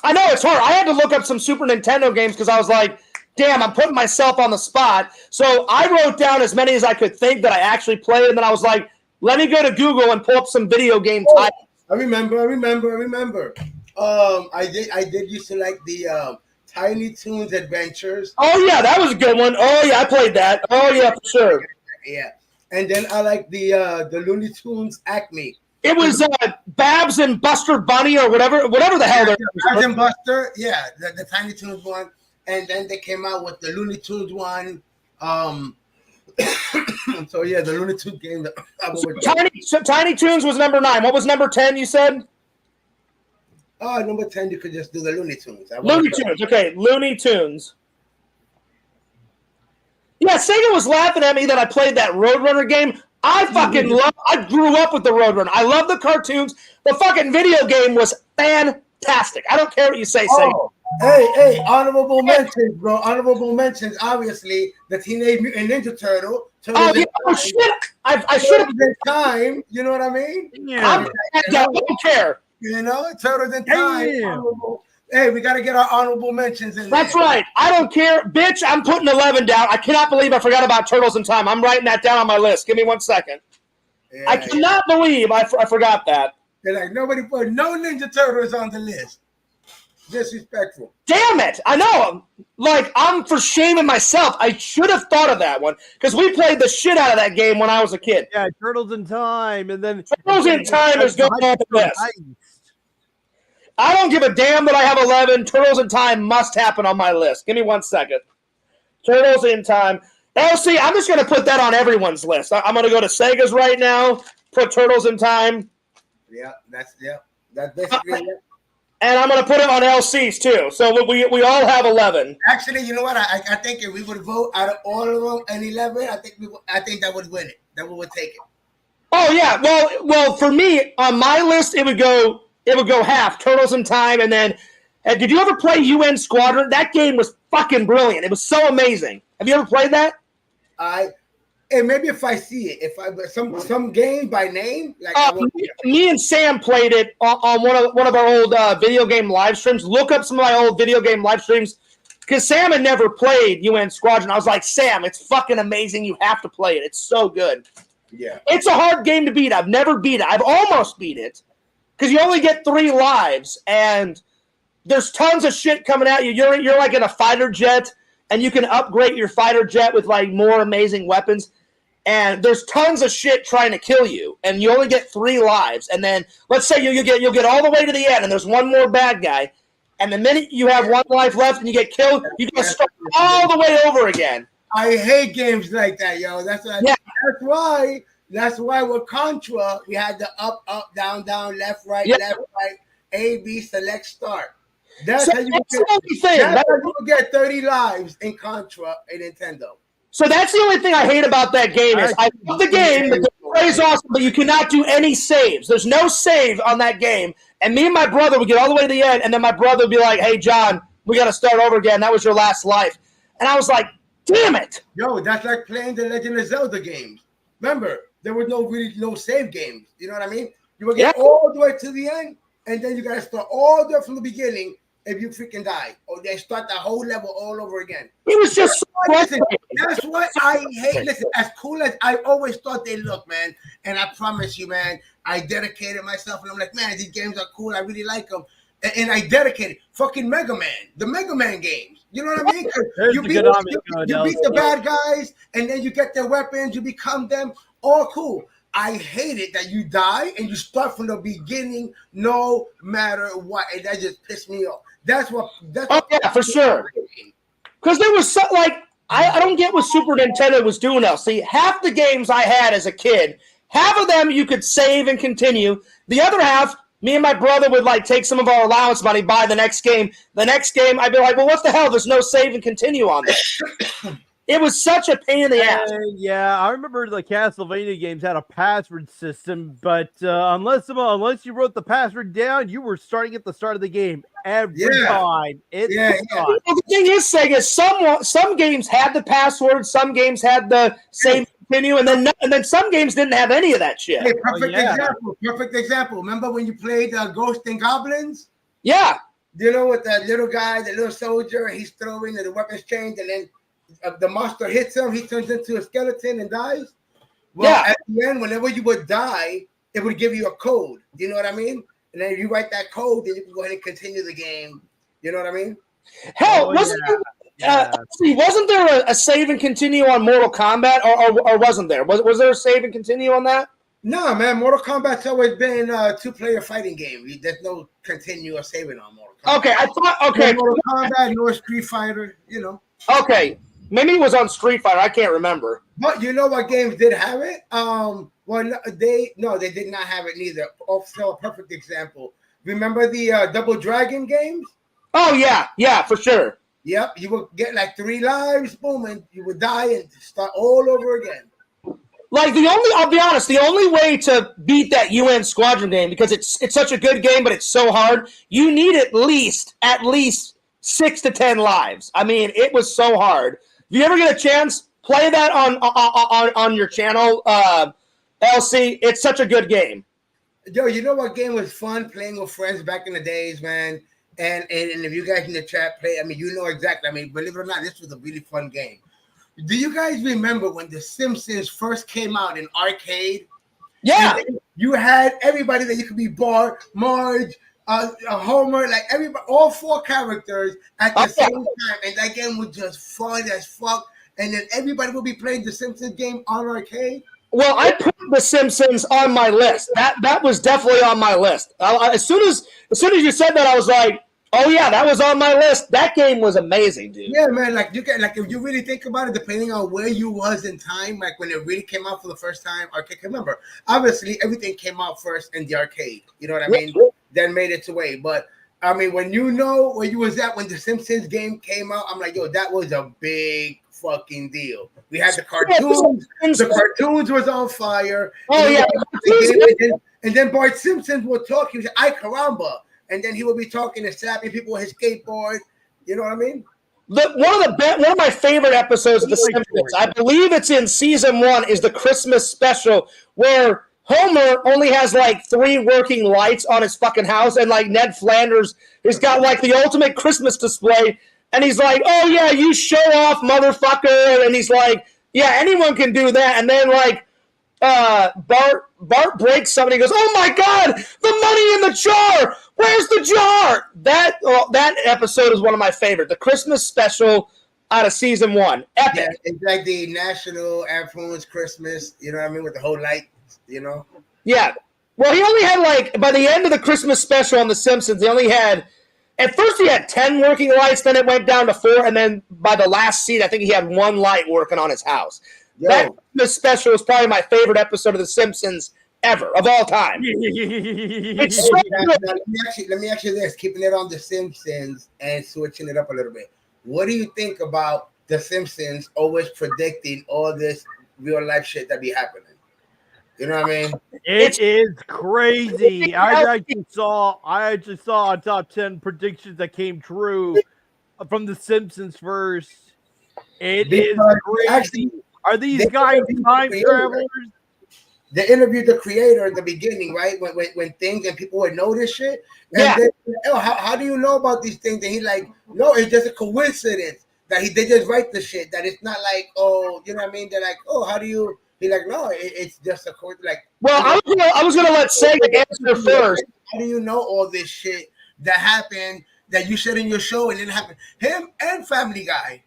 I know it's hard. I had to look up some Super Nintendo games because I was like, damn, I'm putting myself on the spot. So I wrote down as many as I could think that I actually played, and then I was like, let me go to Google and pull up some video game titles. I remember. I did used to like the Tiny Toons Adventures. Oh yeah, that was a good one. Oh yeah, I played that. Oh yeah, for sure. Yeah, and then I like the Looney Tunes Acme. It was Babs and Buster Bunny or whatever the hell they're. Babs and Buster, yeah, the Tiny Toons one, and then they came out with the Looney Tunes one. So yeah, the Looney Tunes game. Tiny Toons was number 9. What was number 10? You said. Number 10, you could just do the Looney Tunes. Looney Tunes, okay, Looney Tunes. Yeah, Sega was laughing at me that I played that Roadrunner game. I grew up with the Roadrunner. I love the cartoons. The fucking video game was fantastic. I don't care what you say, Sega. Hey, honorable mentions, bro. Honorable mentions, obviously, the Teenage Mutant Ninja Turtle. Shit. I should have been time. You know what I mean? Yeah. I don't care. You know, Turtles in Time. Hey, we got to get our honorable mentions in That's there. right. I don't care. Bitch, I'm putting 11 down. I cannot believe I forgot about Turtles in Time. I'm writing that down on my list. Give me 1 second. Yeah, I cannot believe I forgot that. They're like, nobody put no Ninja Turtles on the list. Disrespectful. Damn it. I know. Like, I'm for shaming myself. I should have thought of that one because we played the shit out of that game when I was a kid. Yeah, Turtles in Time. And then Turtles in Time is going on the list. I don't give a damn that I have 11. Turtles in Time must happen on my list. Give me 1 second. Turtles in Time. LC, I'm just going to put that on everyone's list. I'm going to go to Sega's right now, put Turtles in Time. That's basically it. And I'm going to put it on LC's too. So we all have 11. Actually, you know what? I think if we would vote out of all of them and 11, I think that would win it. That would take it. Oh yeah. Well, for me on my list, it would go half Turtles in Time, and then. Did you ever play UN Squadron? That game was fucking brilliant. It was so amazing. Have you ever played that? And maybe if I see it, some game by name, like me and Sam played it on one of our old video game live streams. Look up some of my old video game live streams because Sam had never played UN Squadron. I was like, Sam, it's fucking amazing. You have to play it. It's so good. Yeah, it's a hard game to beat. I've never beat it. I've almost beat it because you only get 3 lives and there's tons of shit coming at you. You're like in a fighter jet. And you can upgrade your fighter jet with like more amazing weapons. And there's tons of shit trying to kill you. And you only get 3 lives. And then let's say you'll get all the way to the end and there's one more bad guy. And the minute you have 1 life left and you get killed, you can start all the way over again. I hate games like that, yo. That's why with Contra we had the up, down, left, right, A, B, select, start. That's how you get 30 lives in Contra in Nintendo. So that's the only thing I hate about that game is I love the game, the gameplay is awesome, but you cannot do any saves. There's no save on that game. And me and my brother would get all the way to the end, and then my brother would be like, hey, John, we got to start over again. That was your last life. And I was like, damn it. Yo, that's like playing the Legend of Zelda games. Remember, there was no save games. You know what I mean? You would get all the way to the end, and then you got to start all the way from the beginning. If you freaking die, or they start the whole level all over again. It was just that's what I hate. Listen, as cool as I always thought they looked, man, and I promise you, man, I dedicated myself, and I'm like, man, these games are cool. I really like them, and I dedicated fucking Mega Man, the Mega Man games. You know what I mean? You beat the bad guys, and then you get their weapons, you become them. All cool. I hate it that you die and you start from the beginning, no matter what, and that just pissed me off. That's what for sure. Because there was I don't get what Super Nintendo was doing now. See, half the games I had as a kid, half of them you could save and continue. The other half, me and my brother would take some of our allowance money, buy the next game. The next game, I'd be like, well, what the hell? There's no save and continue on this. It was such a pain in the ass. Yeah, I remember the Castlevania games had a password system, but unless you wrote the password down, you were starting at the start of the game every time. Well, the thing is, Sega, some games had the password, some games had the same continue, and then some games didn't have any of that shit. Hey, perfect example. Remember when you played Ghosts and Goblins? Yeah. You know, with that little guy, the little soldier, he's throwing the weapons change, and then the monster hits him, he turns into a skeleton and dies. Well, at the end, whenever you would die, it would give you a code. You know what I mean? And then you write that code, then you can go ahead and continue the game. You know what I mean? Hell, wasn't there a save and continue on Mortal Kombat, or wasn't there? Was there a save and continue on that? No, man. Mortal Kombat's always been a two-player fighting game. There's no continue or saving on Mortal Kombat. Okay, I thought. Okay, Mortal Kombat, no Street Fighter. You know. Okay, maybe it was on Street Fighter. I can't remember. But you know what games did have it? Well, they did not have it neither. Also, a perfect example. Remember the Double Dragon games? Oh yeah, for sure. Yep, you would get like 3 lives, boom, and you would die and start all over again. Like I'll be honest, the only way to beat that UN Squadron game, because it's such a good game, but it's so hard, you need at least 6 to 10 lives. I mean, it was so hard. If you ever get a chance, play that on your channel, LC. It's such a good game. Yo, you know what game was fun playing with friends back in the days, man? And if you guys in the chat play, I mean, you know exactly. I mean, believe it or not, this was a really fun game. Do you guys remember when The Simpsons first came out in arcade? Yeah. You had everybody that you could be Bart, Marge, Homer, like everybody, all 4 characters at the same time. And that game was just fun as fuck. And then everybody will be playing The Simpsons game on arcade. Well, I put The Simpsons on my list. That was definitely on my list. As soon as you said that, I was like, oh yeah, that was on my list. That game was amazing, dude. Yeah, man. Like if you really think about it, depending on where you was in time, like when it really came out for the first time, arcade. Remember, obviously everything came out first in the arcade. You know what I mean? Then made its way. But I mean, when you know where you was at when the Simpsons game came out, I'm like, yo, that was a big fucking deal. We had the cartoons. The cartoons was on fire. Oh yeah. And then Bart Simpson would talk. He was like, "Ay caramba," and then he would be talking and slapping people with his skateboard. You know what I mean? One of my favorite episodes of The Simpsons, I believe it's in season 1, is the Christmas special where Homer only has like 3 working lights on his fucking house, and like Ned Flanders has got like the ultimate Christmas display. And he's like, oh, yeah, you show off, motherfucker. And he's like, yeah, anyone can do that. And then, like, Bart breaks something. He goes, oh, my God, the money in the jar. Where's the jar? That episode is one of my favorites. The Christmas special out of season 1. Epic. Yeah, it's like the national influence Christmas, you know what I mean, with the whole light, you know? Yeah. Well, he only had, like, by the end of the Christmas special on The Simpsons, he only had... At first, he had 10 working lights, then it went down to 4, and then by the last scene, I think he had 1 light working on his house. That special is probably my favorite episode of The Simpsons ever, of all time. It's so good. Let me ask you this, keeping it on The Simpsons and switching it up a little bit. What do you think about The Simpsons always predicting all this real-life shit that be happening? You know what I mean? It is crazy. I actually saw a top 10 predictions that came true from The Simpsons first. It is crazy. Actually, are these guys time travelers? They interviewed the creator in the beginning, right? When things and people would notice shit. And then, how do you know about these things? And he's like, no, it's just a coincidence that they just write the shit. That it's not like, oh, you know what I mean? They're like, oh, how do you? He's like, no, it's just a coincidence. Like, well, I was gonna let Sega answer first. How do you know all this shit that happened that you said in your show and didn't happen? Him and Family Guy.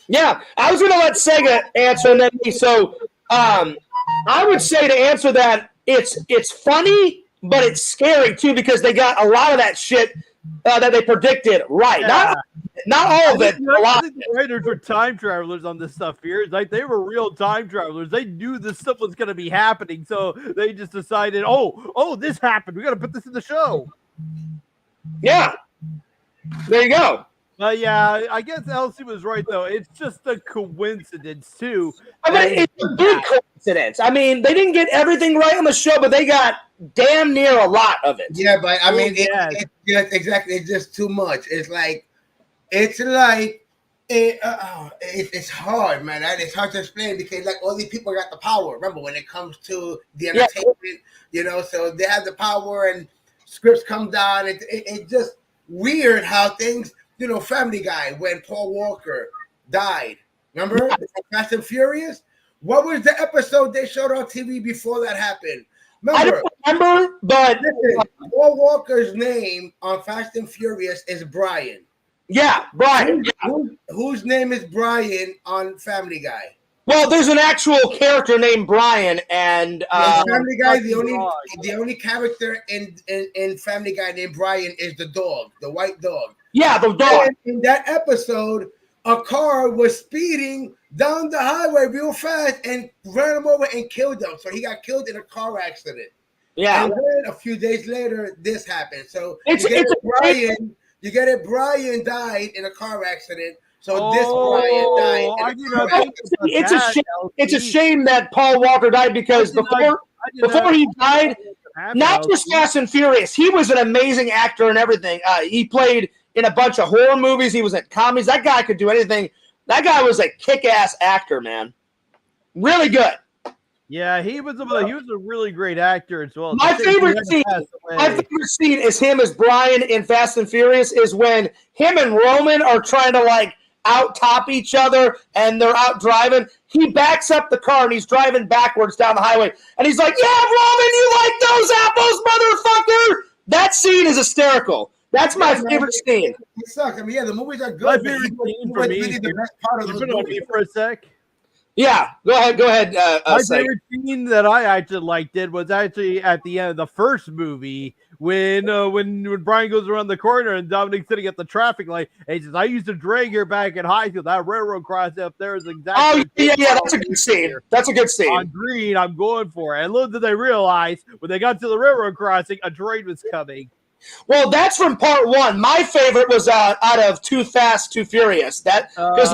Yeah, I was gonna let Sega answer, and then so I would say to answer that, it's funny, but it's scary too because they got a lot of that shit that they predicted right. Yeah. Not all of it. A lot. The writers were time travelers on this stuff here. Like they were real time travelers. They knew this stuff was going to be happening, so they just decided, oh, this happened. We got to put this in the show. Yeah, there you go. But yeah, I guess Elsie was right though. It's just a coincidence too. I mean, it's a big coincidence. I mean, they didn't get everything right on the show, but they got damn near a lot of it. Yeah, but I mean, yes. it's just exactly. It's just too much. It's like it's hard, man. It's hard to explain because like all these people got the power. Remember when it comes to the entertainment, you know, so they have the power and scripts come down. It's just weird how things, you know, Family Guy when Paul Walker died. Remember Fast and Furious? What was the episode they showed on TV before that happened? Remember, I don't remember, but listen, Paul Walker's name on Fast and Furious is Brian. Yeah, Brian. Whose name is Brian on Family Guy? Well, there's an actual character named Brian, and Family Guy. The only character in Family Guy named Brian is the dog, the white dog. Yeah, the dog. And in that episode, a car was speeding down the highway real fast and ran him over and killed him. So he got killed in a car accident. Yeah. And then a few days later, this happened. So you get it. Brian died in a car accident. So this Brian died. It's a shame that Paul Walker died because before he died, not just Fast and Furious, he was an amazing actor and everything. He played in a bunch of horror movies. He was in comedies. That guy could do anything. That guy was a kick-ass actor, man. Really good. Yeah, he was a really great actor as well. My favorite scene is him as Brian in Fast and Furious is when him and Roman are trying to like out top each other and they're out driving. He backs up the car and he's driving backwards down the highway and he's like, "Yeah, Roman, you like those apples, motherfucker?" That scene is hysterical. That's my favorite scene. It sucks. I mean, yeah, the movies are good. My favorite scene for me. Really the best part of the movie for a sec. Yeah, go ahead. My favorite scene that I actually liked was actually at the end of the first movie when Brian goes around the corner and Dominic's sitting at the traffic light and he says, "I used to drag here back in high school. That railroad crossing up there is exactly." Oh yeah, that's a good scene. That's a good scene. On green, I'm going for it. And little did they realize when they got to the railroad crossing, a train was coming. Well, that's from part one. My favorite was out of Too Fast, Too Furious. That because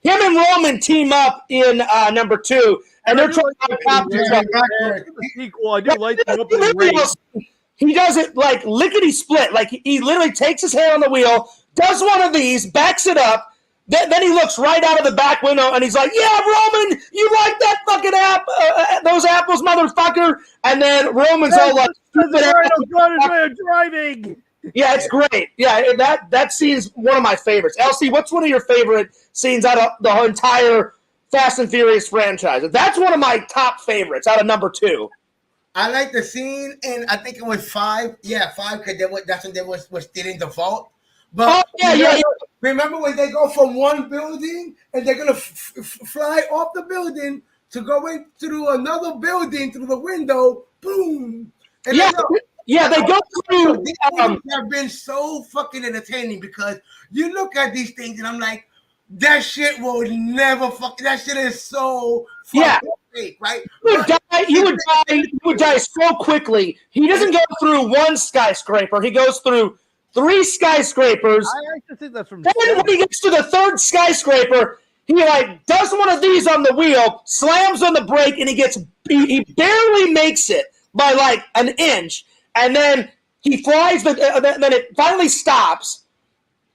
him and Roman team up in number 2, and they're trying to capture the sequel. I do like the opening race. He does it like lickety split. Like he literally takes his hand on the wheel, does one of these, backs it up. Then he looks right out of the back window and he's like, "Yeah, Roman, you like that fucking those apples, motherfucker?" And then Roman's all like, driving. Yeah, it's great. Yeah, that scene's one of my favorites. Elsie, what's one of your favorite scenes out of the entire Fast and Furious franchise? That's one of my top favorites out of number 2. I like the scene, and I think it was 5. Yeah, 5, because that's when they was stealing the vault. But remember when they go from one building and they're gonna fly off the building to go in through another building through the window? Boom! And they go through. These have been so fucking entertaining because you look at these things and I'm like, that shit will never fucking. That shit is so fucking fake, right? You would die so quickly. He doesn't go through one skyscraper. He goes through 3 skyscrapers. I actually think that's from. Then when he gets to the 3rd skyscraper, he like does one of these on the wheel, slams on the brake, and he barely makes it by like an inch, and then he flies. Then it finally stops,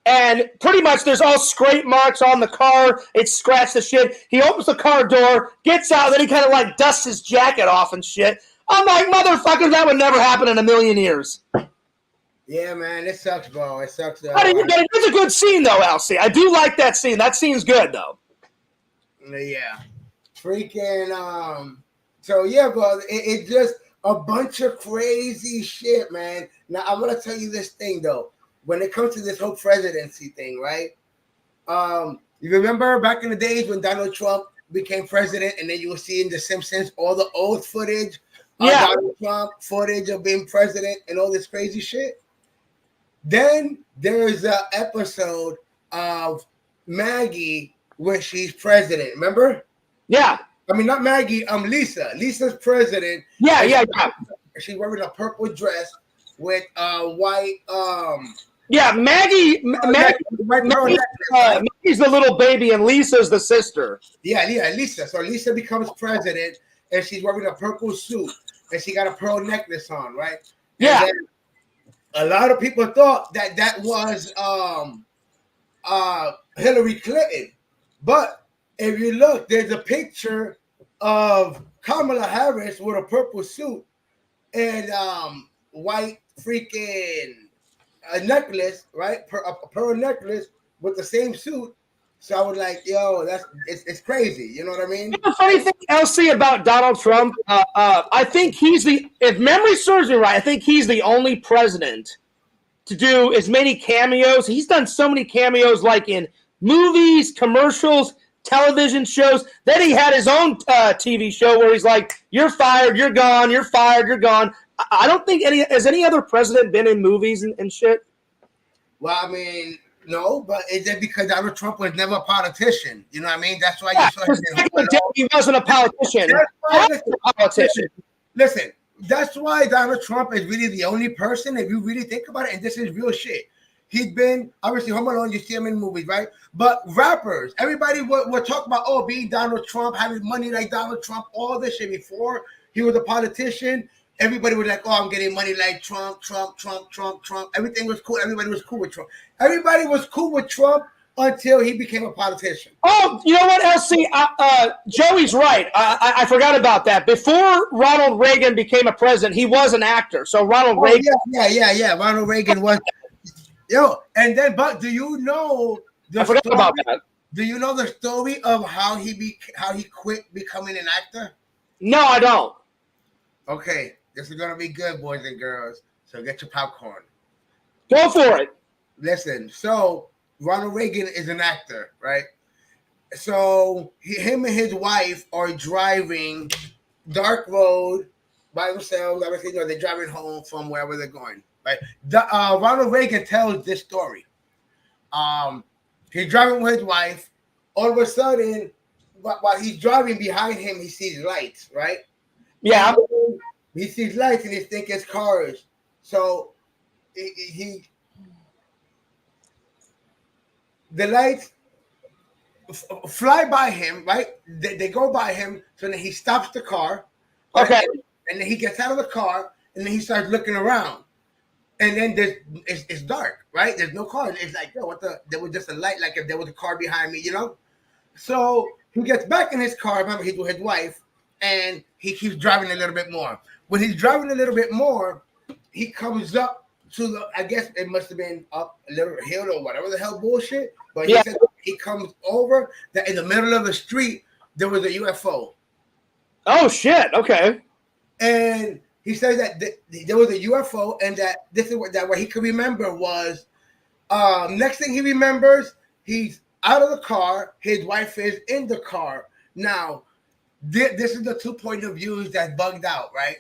and pretty much there's all scrape marks on the car. It scratched the shit. He opens the car door, gets out, then he kind of like dusts his jacket off and shit. I'm like, motherfucker, that would never happen in a million years. Yeah, man, it sucks, bro. It sucks. But it is a good scene, though, Elsie. I do like that scene. That scene's good, though. Yeah. Freaking, so, yeah, bro, it's just a bunch of crazy shit, man. Now, I'm going to tell you this thing, though. When it comes to this whole presidency thing, right? You remember back in the days when Donald Trump became president, and then you were seeing The Simpsons, all the old footage of Donald Trump, footage of being president, and all this crazy shit? Then there's an episode of Maggie when she's president. Remember? Yeah. I mean, not Maggie. Lisa. Lisa's president. Yeah. She's wearing a purple dress with white Yeah, Maggie's the little baby, and Lisa's the sister. Yeah, Lisa. So Lisa becomes president, and she's wearing a purple suit, and she got a pearl necklace on, right? Yeah. And a lot of people thought that was Hillary Clinton, but if you look, there's a picture of Kamala Harris with a purple suit and white freaking necklace, right? A pearl necklace with the same suit. So I was like, yo, it's crazy. You know what I mean? The funny thing, LC, about Donald Trump, I think if memory serves me right, I think he's the only president to do as many cameos. He's done so many cameos, like in movies, commercials, television shows. Then he had his own TV show where he's like, "You're fired, you're gone, you're fired, you're gone." I don't think has any other president been in movies and shit. Well, I mean, no, but it's because Donald Trump was never a politician. You know what I mean? That's why you saw him. He wasn't a politician. Listen, that's why Donald Trump is really the only person, if you really think about it, and this is real shit. He's been, obviously, Home Alone, you see him in movies, right? But rappers, everybody would talk about, being Donald Trump, having money like Donald Trump, all this shit before he was a politician. Everybody was like, I'm getting money like Trump. Everything was cool. Everybody was cool with Trump. Everybody was cool with Trump until he became a politician. Oh, you know what, LC? Joey's right. I forgot about that. Before Ronald Reagan became a president, he was an actor. So Ronald Reagan. Yeah. Ronald Reagan was. And then, but do you know I forgot about that. Do you know the story of how he quit becoming an actor? No, I don't. Okay. This is going to be good, boys and girls. So get your popcorn. Go for it. Listen, so Ronald Reagan is an actor, right? So him and his wife are driving dark road by themselves. Obviously, they're driving home from wherever they're going, right? Ronald Reagan tells this story. He's driving with his wife. All of a sudden, while he's driving behind him, he sees lights, right? Yeah. He sees lights and he thinks it's cars. So the lights fly by him, right? They go by him. So then he stops the car. Okay. Right? And then he gets out of the car and then he starts looking around. And then it's dark, right? There's no cars. It's like, there was just a light, like if there was a car behind me, So he gets back in his car. Remember, he's with his wife. And he keeps driving a little bit more. When he's driving a little bit more, he comes up to I guess it must have been up a little hill or whatever the hell bullshit. But he said he comes over that in the middle of the street, there was a UFO. Oh, shit. Okay. And he said that there was a UFO and that this is what he could remember was next thing he remembers, he's out of the car. His wife is in the car. Now, this is the 2 point of views that's bugged out, right?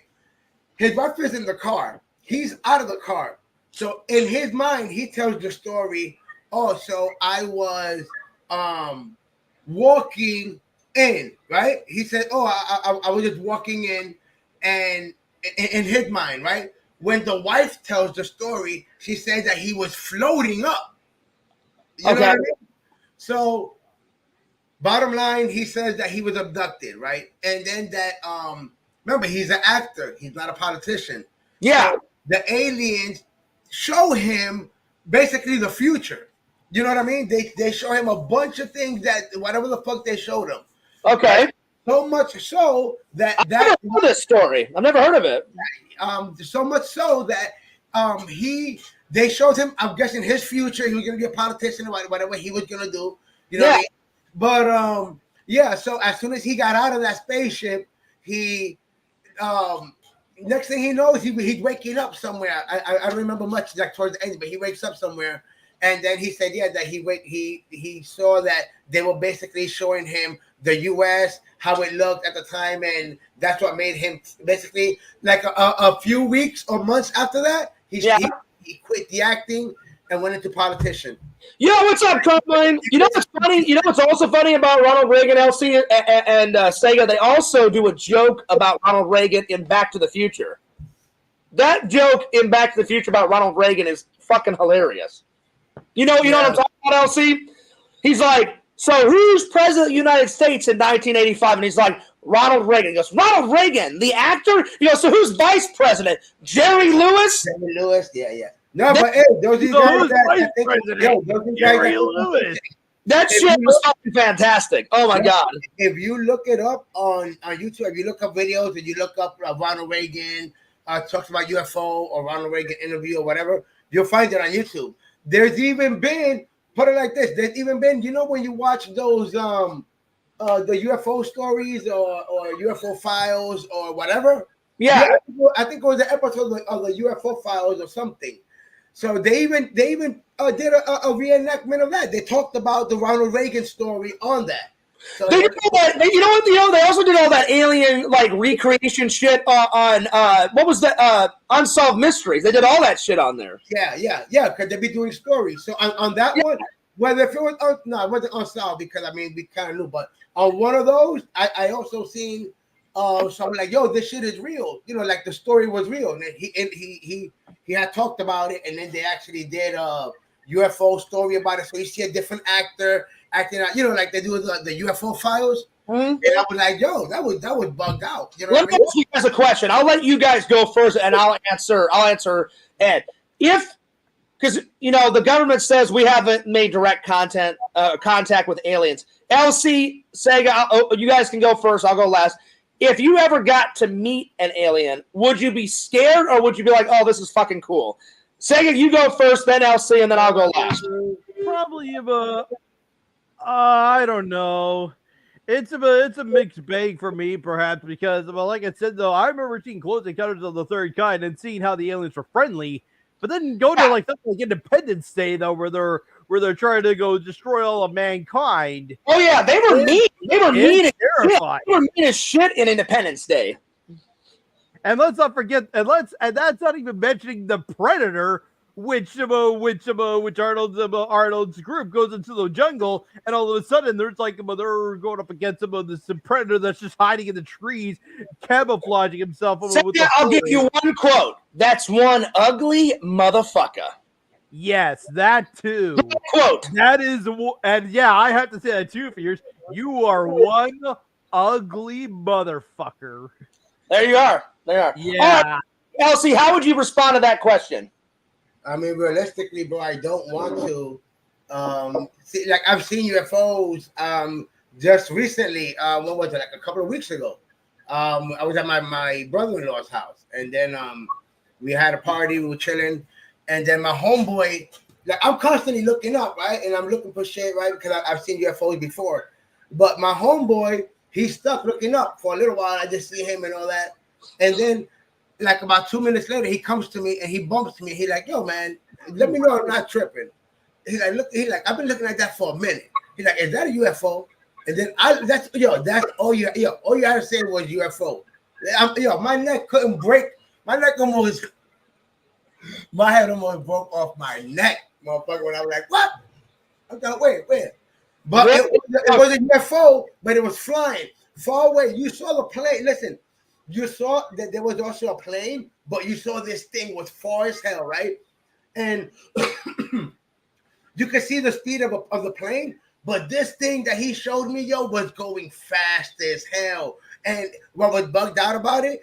His wife is in the car. He's out of the car. So in his mind, he tells the story. So I was walking in, right? He said, I was just walking in, and in his mind, right? When the wife tells the story, she says that he was floating up. You know what I mean? So bottom line, he says that he was abducted, right? And then that, remember, he's an actor. He's not a politician. Yeah. So the aliens show him basically the future. You know what I mean? They show him a bunch of things that whatever the fuck they showed him. Okay. Right? So much so that I've never heard this story. I've never heard of it. So much so that they showed him, I'm guessing, his future. He was going to be a politician or whatever he was going to do. You know what I mean? But so as soon as he got out of that spaceship, he next thing he knows, he's waking up somewhere. I don't remember much like towards the end, but he wakes up somewhere, and then he said, that he saw that they were basically showing him the U.S. how it looked at the time, and that's what made him basically like a few weeks or months after that he quit the acting and went into politician. You know what's up, Crumpline? You know what's funny? You know what's also funny about Ronald Reagan, LC, and Sega? They also do a joke about Ronald Reagan in Back to the Future. That joke in Back to the Future about Ronald Reagan is fucking hilarious. You know what I'm talking about, LC? He's like, so who's president of the United States in 1985? And he's like, Ronald Reagan. He goes, Ronald Reagan, the actor? He goes, so who's vice president? Jerry Lewis? Jerry Lewis, yeah. No, but hey, those are guys that think, Jerry Lewis. That shit was fucking fantastic. Oh my God. If you look it up on YouTube, if you look up videos and you look up Ronald Reagan talks about UFO or Ronald Reagan interview or whatever, you'll find it on YouTube. There's even been, put it like this, there's even been, you know, when you watch those the UFO stories or UFO files or whatever. Yeah. I think it was an episode of the UFO files or something. So they even did a reenactment of that. They talked about the Ronald Reagan story on that. So they did all that. You know what? They also did all that alien like recreation shit on what was that Unsolved Mysteries. They did all that shit on there. Yeah. Because they be doing stories. So on that one, whether if it was no, it wasn't Unsolved because I mean we kind of knew, but on one of those, I also seen something like, yo, this shit is real. You know, like the story was real, and he had talked about it, and then they actually did a UFO story about it. So you see a different actor acting out, you know, like they do the UFO files. Mm-hmm. And I was like, yo, that was bugged out. You know Let me ask you guys a question. I'll let you guys go first, and I'll answer Ed. Because you know the government says we haven't made direct contact with aliens. LC, Sega, you guys can go first. I'll go last. If you ever got to meet an alien, would you be scared or would you be like, oh, this is fucking cool? Sega, you go first, then LC, and then I'll go last. Probably I don't know. It's a mixed bag for me, perhaps, because, well, like I said, though, I remember seeing Close Encounters of the Third Kind and seeing how the aliens were friendly, but then go to like something like Independence Day, though, where they're trying to go destroy all of mankind. Oh yeah, they were mean. They were mean as terrifying. Shit. They were mean as shit in Independence Day. And let's not forget, and that's not even mentioning the Predator, which Arnold's group goes into the jungle, and all of a sudden there's like they're going up against this Predator that's just hiding in the trees, camouflaging himself. I'll give you one quote. That's one ugly motherfucker. Yes, that too. Quote. That is, and yeah, I have to say that too, Fears. You are one ugly motherfucker. There you are. Yeah. Right. Elsie, how would you respond to that question? I mean, realistically, bro, I don't want to. See, like I've seen UFOs. Just recently. What was it? Like a couple of weeks ago. I was at my brother-in-law's house, and then we had a party. We were chilling. And then my homeboy, like I'm constantly looking up, right? And I'm looking for shit, right? Because I've seen UFOs before. But my homeboy, he's stuck looking up for a little while. I just see him and all that. And then, like about 2 minutes later, he comes to me and he bumps me. He's like, yo, man, let me know I'm not tripping. He's like, I've been looking at that for a minute. He's like, is that a UFO? And then that's all you had to say was UFO. My neck couldn't break. My head almost broke off my neck, motherfucker. When I was like, what? I'm like, wait. But it was a UFO, but it was flying far away. You saw the plane. Listen, you saw that there was also a plane, but you saw this thing was far as hell, right? And you could see the speed of the plane, but this thing that he showed me, was going fast as hell. And what was bugged out about it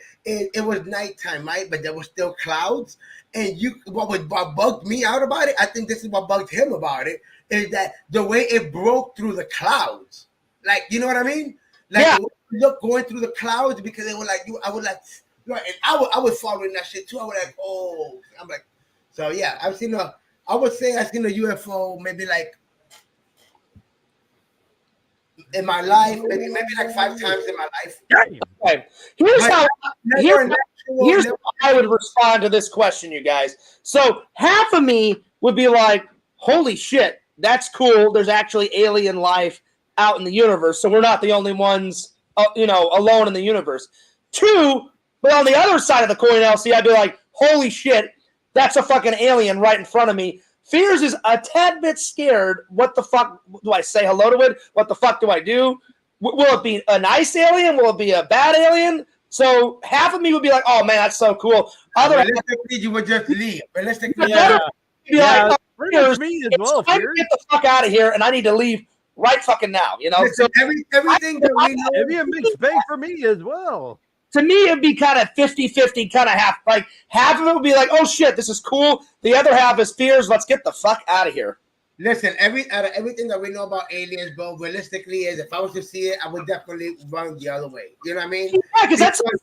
was nighttime, right? But there was still clouds. And what bugged me out about it, I think this is what bugged him about it, is that the way it broke through the clouds. Like, you know what I mean? Like, yeah. Look, going through the clouds, because they were like, I was following that shit too. I was like, oh, I'm like, so yeah, I seen a UFO maybe like in my life, maybe like 5 times in my life. Okay. Here's how I would respond to this question, you guys. So half of me would be like, holy shit, that's cool. There's actually alien life out in the universe, so we're not the only ones, alone in the universe. 2, but on the other side of the coin, LC, I'd be like, holy shit, that's a fucking alien right in front of me. Fears is a tad bit scared. What the fuck do I say hello to it? What the fuck do I do? Will it be a nice alien? Will it be a bad alien? So half of me would be like, oh man, that's so cool. Realistically, you would just leave. Realistically, be like, oh, pretty much me as well. It's time to get the fuck out of here, and I need to leave right fucking now. You know, Listen, everything that we know. It'd be a mixed bag for me as well. To me, it'd be kind of 50-50, kind of half. Like half of it would be like, oh shit, this is cool. The other half is fears. Let's get the fuck out of here. Listen, out of everything that we know about aliens, bro, realistically, is if I was to see it, I would definitely run the other way. You know what I mean? Yeah, because that's one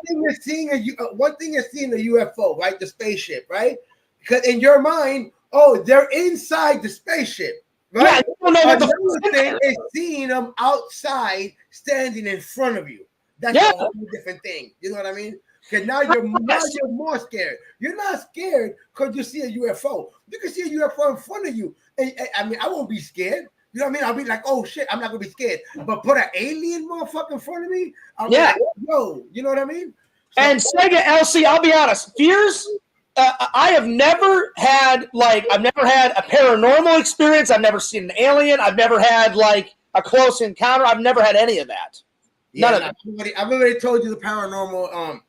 thing is seeing a UFO, right? The spaceship, right? Because in your mind, oh, they're inside the spaceship, right? Yeah, you don't know what Another thing is seeing them outside, standing in front of you. That's a whole different thing. You know what I mean? Because now you're more scared. You're not scared because you see a UFO. You can see a UFO in front of you. And, I mean, I won't be scared. You know what I mean? I'll be like, oh shit, I'm not gonna be scared. But put an alien motherfucker in front of me, I'll be like, yo, you know what I mean? So, and Sega LC, I'll be honest, fears. I have never had a paranormal experience. I've never seen an alien. I've never had like a close encounter. I've never had any of that. None of that. I've already told you the paranormal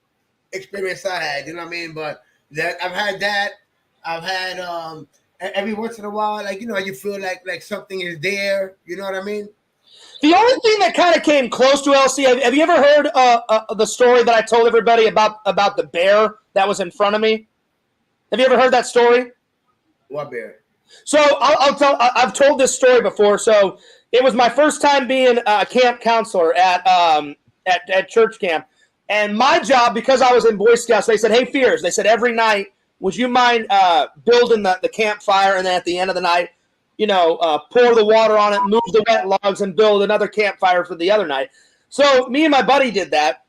experience I had. You know what I mean? But that I've had that. I've had every once in a while, like you feel like something is there. You know what I mean? The only thing that kind of came close to LC. Have you ever heard the story that I told everybody about the bear that was in front of me? Have you ever heard that story? What bear? So I'll tell. I've told this story before. So it was my first time being a camp counselor at church camp, and my job, because I was in Boy Scouts, they said, "Hey, Fears," they said, every night, would you mind building the campfire, and then at the end of the night, pour the water on it, move the wet logs, and build another campfire for the other night. So me and my buddy did that,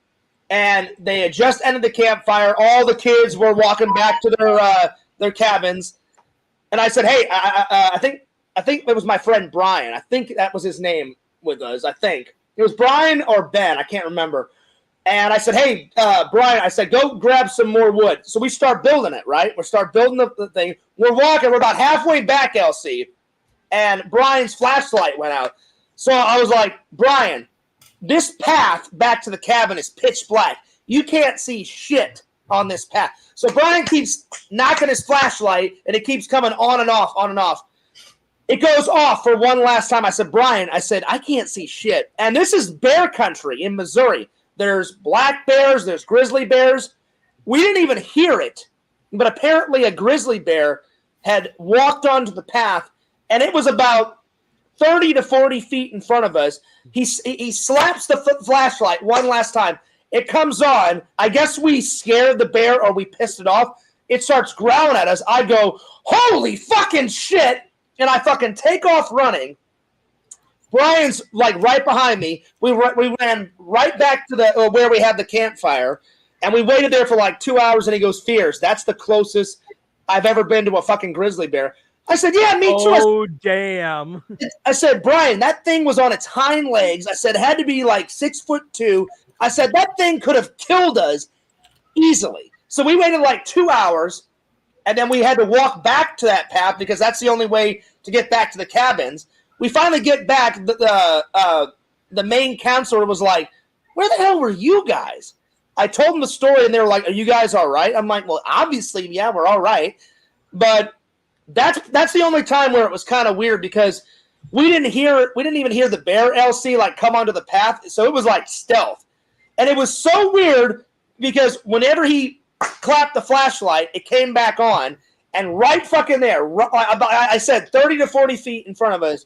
and they had just ended the campfire. All the kids were walking back to their cabins, and I said, "Hey, I think it was my friend Brian. I think that was his name with us. I think it was Brian or Ben. I can't remember." And I said, "Hey, Brian," I said, "go grab some more wood." So we start building it, right? We start building the thing. We're walking. We're about halfway back, LC, and Brian's flashlight went out. So I was like, "Brian, this path back to the cabin is pitch black. You can't see shit on this path." So Brian keeps knocking his flashlight, and it keeps coming on and off, on and off. It goes off for one last time. I said, "Brian," I said, "I can't see shit." And this is bear country in Missouri. There's black bears. There's grizzly bears. We didn't even hear it, but apparently a grizzly bear had walked onto the path, and it was about 30 to 40 feet in front of us. He slaps the flashlight one last time. It comes on. I guess we scared the bear or we pissed it off. It starts growling at us. I go, "Holy fucking shit!" And I fucking take off running. Brian's like right behind me. We ran right back to where we had the campfire, and we waited there for like 2 hours. And he goes, "Fears, that's the closest I've ever been to a fucking grizzly bear." I said, "Yeah, me too." Oh, damn. I said, "Brian, that thing was on its hind legs." I said, "It had to be like 6'2". I said, "That thing could have killed us easily." So we waited like 2 hours, and then we had to walk back to that path because that's the only way to get back to the cabins. We finally get back. The main counselor was like, "Where the hell were you guys?" I told them the story, and they were like, "Are you guys all right?" I'm like, "Well, obviously, yeah, we're all right." But that's the only time where it was kind of weird because we didn't even hear the bear LC like come onto the path. So it was like stealth. And it was so weird because whenever he clapped the flashlight, it came back on. And right fucking there, I said 30 to 40 feet in front of us,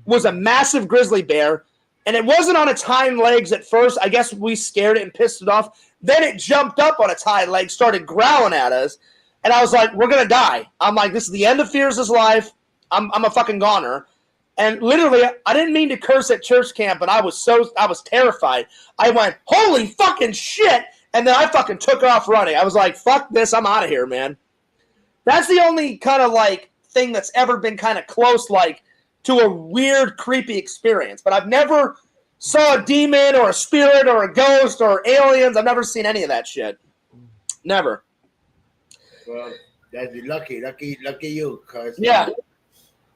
was a massive grizzly bear. And it wasn't on its hind legs at first. I guess we scared it and pissed it off. Then it jumped up on its hind legs, started growling at us. And I was like, "We're going to die." I'm like, "This is the end of Fears' life. I'm a fucking goner." And literally, I didn't mean to curse at church camp, but I was terrified. I went, "Holy fucking shit." And then I fucking took off running. I was like, "Fuck this. I'm out of here, man." That's the only kind of like thing that's ever been kind of close, like to a weird, creepy experience. But I've never saw a demon or a spirit or a ghost or aliens. I've never seen any of that shit. Never. Well, that's lucky you, cause Yeah.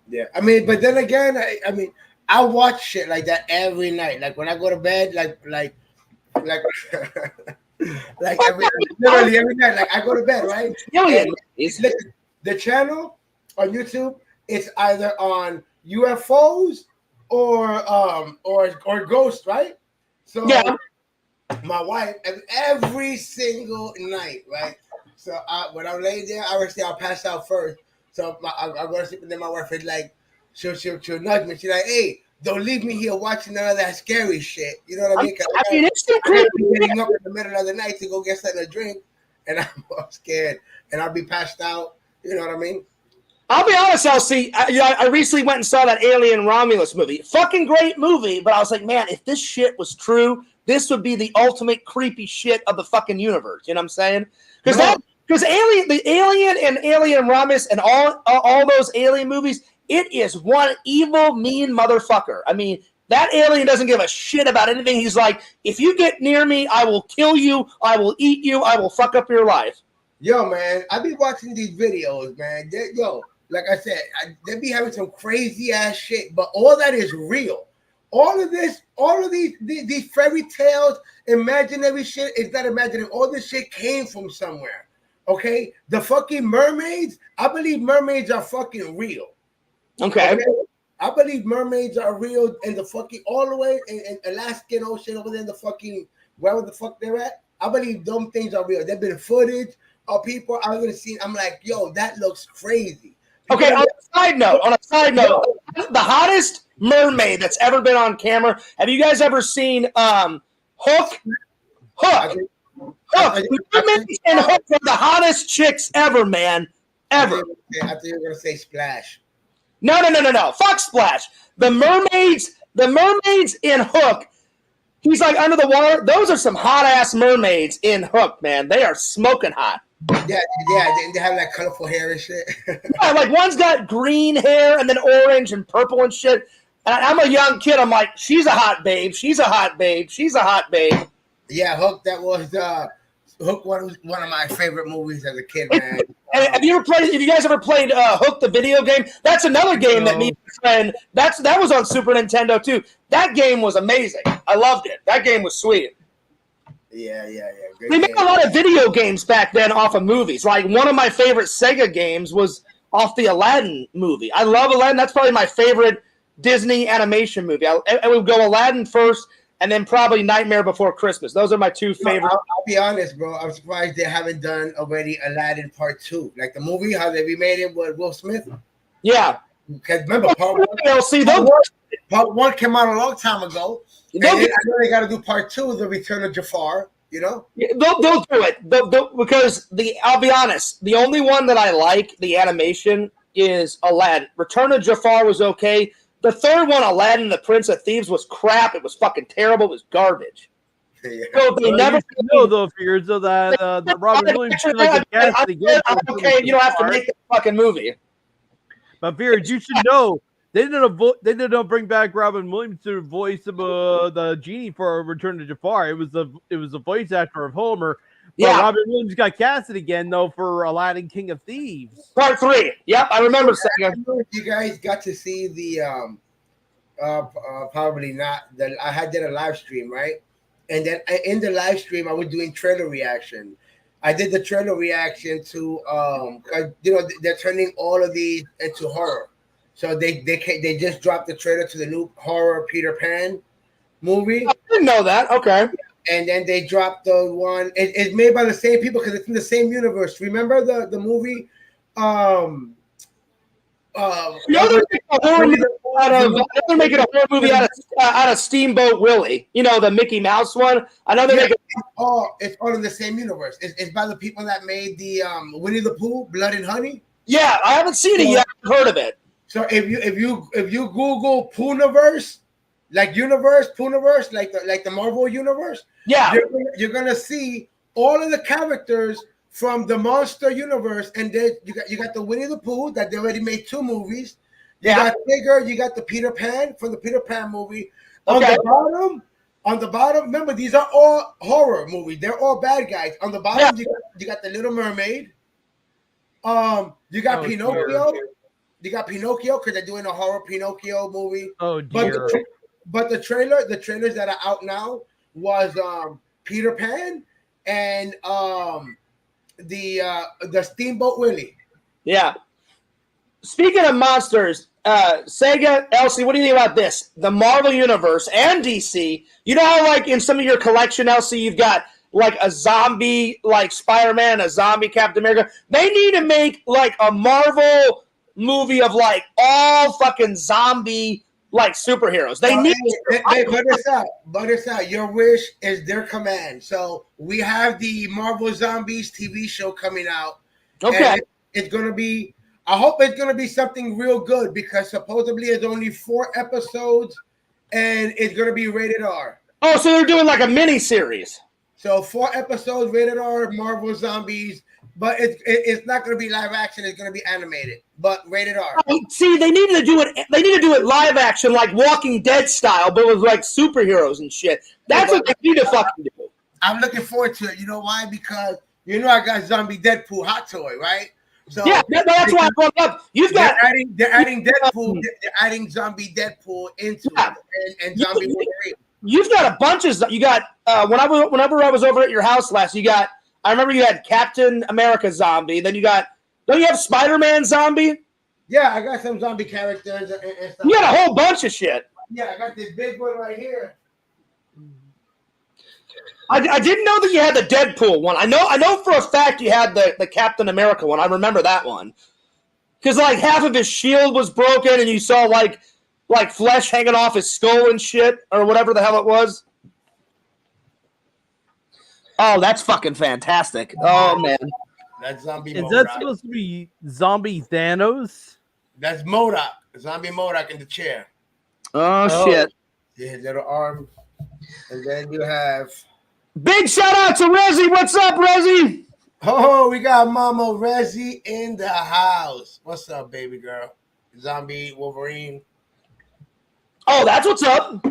Yeah. I mean, but then again, I mean, I watch shit like that every night. Like when I go to bed, like literally every night. Like I go to bed, right? Alien. Listen, the channel on YouTube, it's either on UFOs or ghosts, right? So Yeah. my wife every single night, right? So when I'm laying there, I'll pass out first. So I'll go to sleep, and then my wife is like, she'll nudge me. She's like, "Hey, don't leave me here watching none of that scary shit." You know what I mean? I mean, it's still I gotta creepy. be getting up in the middle of the night to go get something to drink, and I'm scared, and I'll be passed out. You know what I mean? I'll be honest, LC. I recently went and saw that Alien Romulus movie. Fucking great movie, but I was like, man, if this shit was true, this would be the ultimate creepy shit of the fucking universe. You know what I'm saying? Because the Alien and Alien Romulus and all those Alien movies, it is one evil, mean motherfucker. I mean, that alien doesn't give a shit about anything. He's like, if you get near me, I will kill you, I will eat you, I will fuck up your life. Yo, man, I be watching these videos, man. Like I said, they be having some crazy ass shit, but all that is real. All of these fairy tales, imaginary shit is not imaginary. All this shit came from somewhere. Okay? The fucking mermaids, I believe mermaids are fucking real. Okay? I believe mermaids are real, and the fucking all the way in Alaskan Ocean over there in the fucking wherever the fuck they're at. I believe them things are real. There've been footage of people I've gonna see. I'm like, yo, that looks crazy. Okay, on a side note, the hottest mermaid that's ever been on camera. Have you guys ever seen Hook? Mermaids and Hook are the hottest chicks ever, man. Ever. I thought you were gonna say Splash. No. Fuck Splash. The mermaids in Hook. He's like under the water. Those are some hot ass mermaids in Hook, man. They are smoking hot. Yeah, they have like colorful hair and shit. Yeah, like one's got green hair and then orange and purple and shit. And I'm a young kid. I'm like, she's a hot babe. She's a hot babe. She's a hot babe. Yeah, Hook. That was Hook. One of my favorite movies as a kid, man. And have you guys ever played Hook the video game? That's another game that me and my friend. That was on Super Nintendo too. That game was amazing. I loved it. That game was sweet. Yeah. We made a lot of video games back then off of movies. Like one of my favorite Sega games was off the Aladdin movie. I love Aladdin. That's probably my favorite Disney animation movie. I would go Aladdin first, and then probably Nightmare Before Christmas. Those are my two favorite. I'll be honest, bro. I'm surprised they haven't done already Aladdin Part 2. Like the movie, how they remade it with Will Smith. Yeah. Because remember, Part 1 came out a long time ago. And I know they got to do Part 2, The Return of Jafar. You know, they'll do it because I'll be honest, the only one that I like the animation is Aladdin. Return of Jafar was okay. The third one, Aladdin, the Prince of Thieves, was crap. It was fucking terrible. It was garbage. Yeah. So they never know though, Fears, so that the Robin Williams like okay, you don't have to make the fucking movie. But Fears, you should know. They didn't bring back Robin Williams to voice the genie for Return to Jafar. It was the voice actor of Homer. But Yeah. Robin Williams got casted again though for Aladdin King of Thieves. Part 3. Yep, I remember saying. You guys got to see the probably not. I did a live stream, right? And then in the live stream, I was doing trailer reaction. I did the trailer reaction to they're turning all of these into horror. So they just dropped the trailer to the new horror Peter Pan movie. I didn't know that. Okay. And then they dropped the one. It's made by the same people because it's in the same universe. Remember the movie? They're making a horror movie out of Steamboat Willie. You know, the Mickey Mouse one. I know they're making. It's all in the same universe. It's by the people that made the Winnie the Pooh, Blood and Honey. Yeah, I haven't seen it yet. I've heard of it. So if you Google Poohniverse, like universe, Poohniverse, like the Marvel universe, yeah, you're gonna see all of the characters from the monster universe, and then you got the Winnie the Pooh that they already made 2 movies. You got Tigger, you got the Peter Pan from the Peter Pan movie. Okay. On the bottom, remember these are all horror movies. They're all bad guys. On the bottom, you got the Little Mermaid. You got Pinocchio. Dear. You got Pinocchio because they're doing a horror Pinocchio movie. Oh dear. But the trailers that are out now was Peter Pan and the Steamboat Willie. Yeah. Speaking of monsters, Sega, Elsie, what do you think about this? The Marvel Universe and DC. You know how, like, in some of your collection, Elsie, you've got, like, a zombie, like, Spider-Man, a zombie Captain America. They need to make, like, a Marvel movie of, like, all fucking zombie, like, superheroes. They need Hey, but it's out. Your wish is their command. So we have the Marvel Zombies TV show coming out. Okay. It's going to be, I hope it's going to be something real good because supposedly it's only 4 episodes and it's going to be rated R. Oh, so they're doing like a mini series. So 4 episodes rated R, Marvel Zombies, but it's not going to be live action. It's going to be animated, but rated R. See, they need to do it. They need to do it live action, like Walking Dead style, but with like superheroes and shit. That's what they need to fucking do. I'm looking forward to it. You know why? Because you know I got Zombie Deadpool hot toy, right? So yeah, that's why I brought it up. They're adding Deadpool. They're adding Zombie Deadpool into it and Zombie Wolverine. You've got a bunch of. You got whenever I was over at your house last, I remember you had Captain America zombie. Then you got. Don't you have Spider-Man zombie? Yeah, I got some zombie characters and stuff. You got a whole bunch of shit. Yeah, I got this big one right here. I didn't know that you had the Deadpool one. I know for a fact you had the Captain America one. I remember that one. Because like half of his shield was broken and you saw like flesh hanging off his skull and shit or whatever the hell it was. Oh, that's fucking fantastic. Oh man. That's zombie Is MODOK. that supposed to be zombie Thanos? That's MODOK. Zombie MODOK in the chair. Oh shit. Yeah, little arm. And then you have Big shout out to Rezzy. What's up, Rezzy? oh, we got Mama Rezzy in the house. What's up, baby girl? Zombie Wolverine. Oh, that's what's up.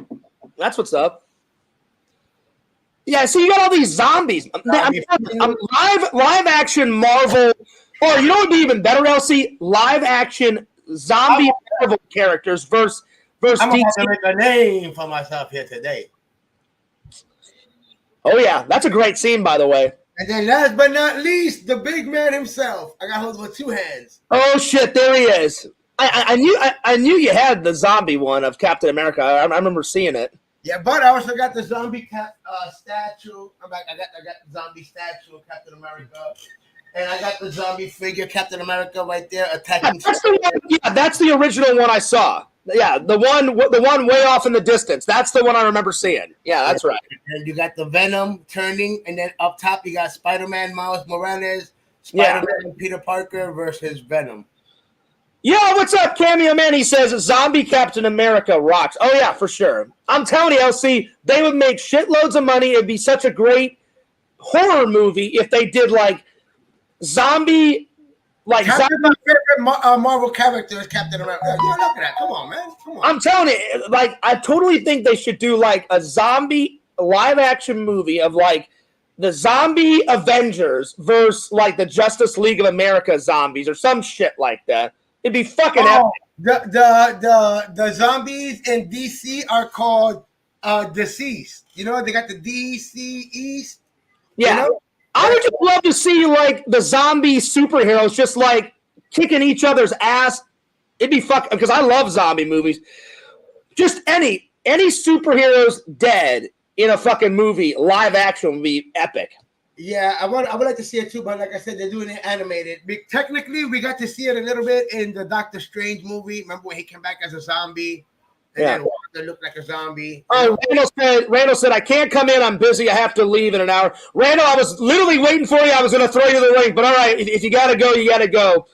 That's what's up. Yeah, so you got all these zombies. Live action Marvel, or you know what would be even better, LC? Live action zombie Marvel characters versus I'm DC. going to make a name for myself here today. Oh yeah, that's a great scene, by the way. And then last but not least, the big man himself. I got hold with 2 hands. Oh shit, there he is. I knew you had the zombie one of Captain America. I remember seeing it. Yeah, but I also got the zombie statue. I got the zombie statue of Captain America, and I got the zombie figure Captain America right there attacking. That's the original one I saw. Yeah, the one way off in the distance. That's the one I remember seeing. Yeah, that's right. And you got the Venom turning, and then up top you got Spider-Man Miles Morales, Spider-Man Peter Parker versus Venom. Yo, what's up, Cameo Man? He says zombie Captain America rocks. Oh yeah, for sure. I'm telling you, LC, they would make shitloads of money. It'd be such a great horror movie if they did like zombie. Like my favorite Marvel character is Captain America. Yeah, look at that. Come on, man. Come on. I'm telling you, like I totally think they should do like a zombie live action movie of like the zombie Avengers versus like the Justice League of America zombies or some shit like that. It'd be fucking epic. The zombies in DC are called deceased. You know, they got the DC East. Yeah. You know? I would just love to see like the zombie superheroes just like kicking each other's ass. It'd be fucking because I love zombie movies. Just any superheroes dead in a fucking movie, live action would be epic. Yeah, I would like to see it too, but like I said, they're doing it animated. Technically, we got to see it a little bit in the Doctor Strange movie. Remember when he came back as a zombie? And then Wanda looked like a zombie. Oh, Randall said, I can't come in. I'm busy. I have to leave in an hour. Randall, I was literally waiting for you. I was going to throw you the link, but all right, if you got to go, you got to go.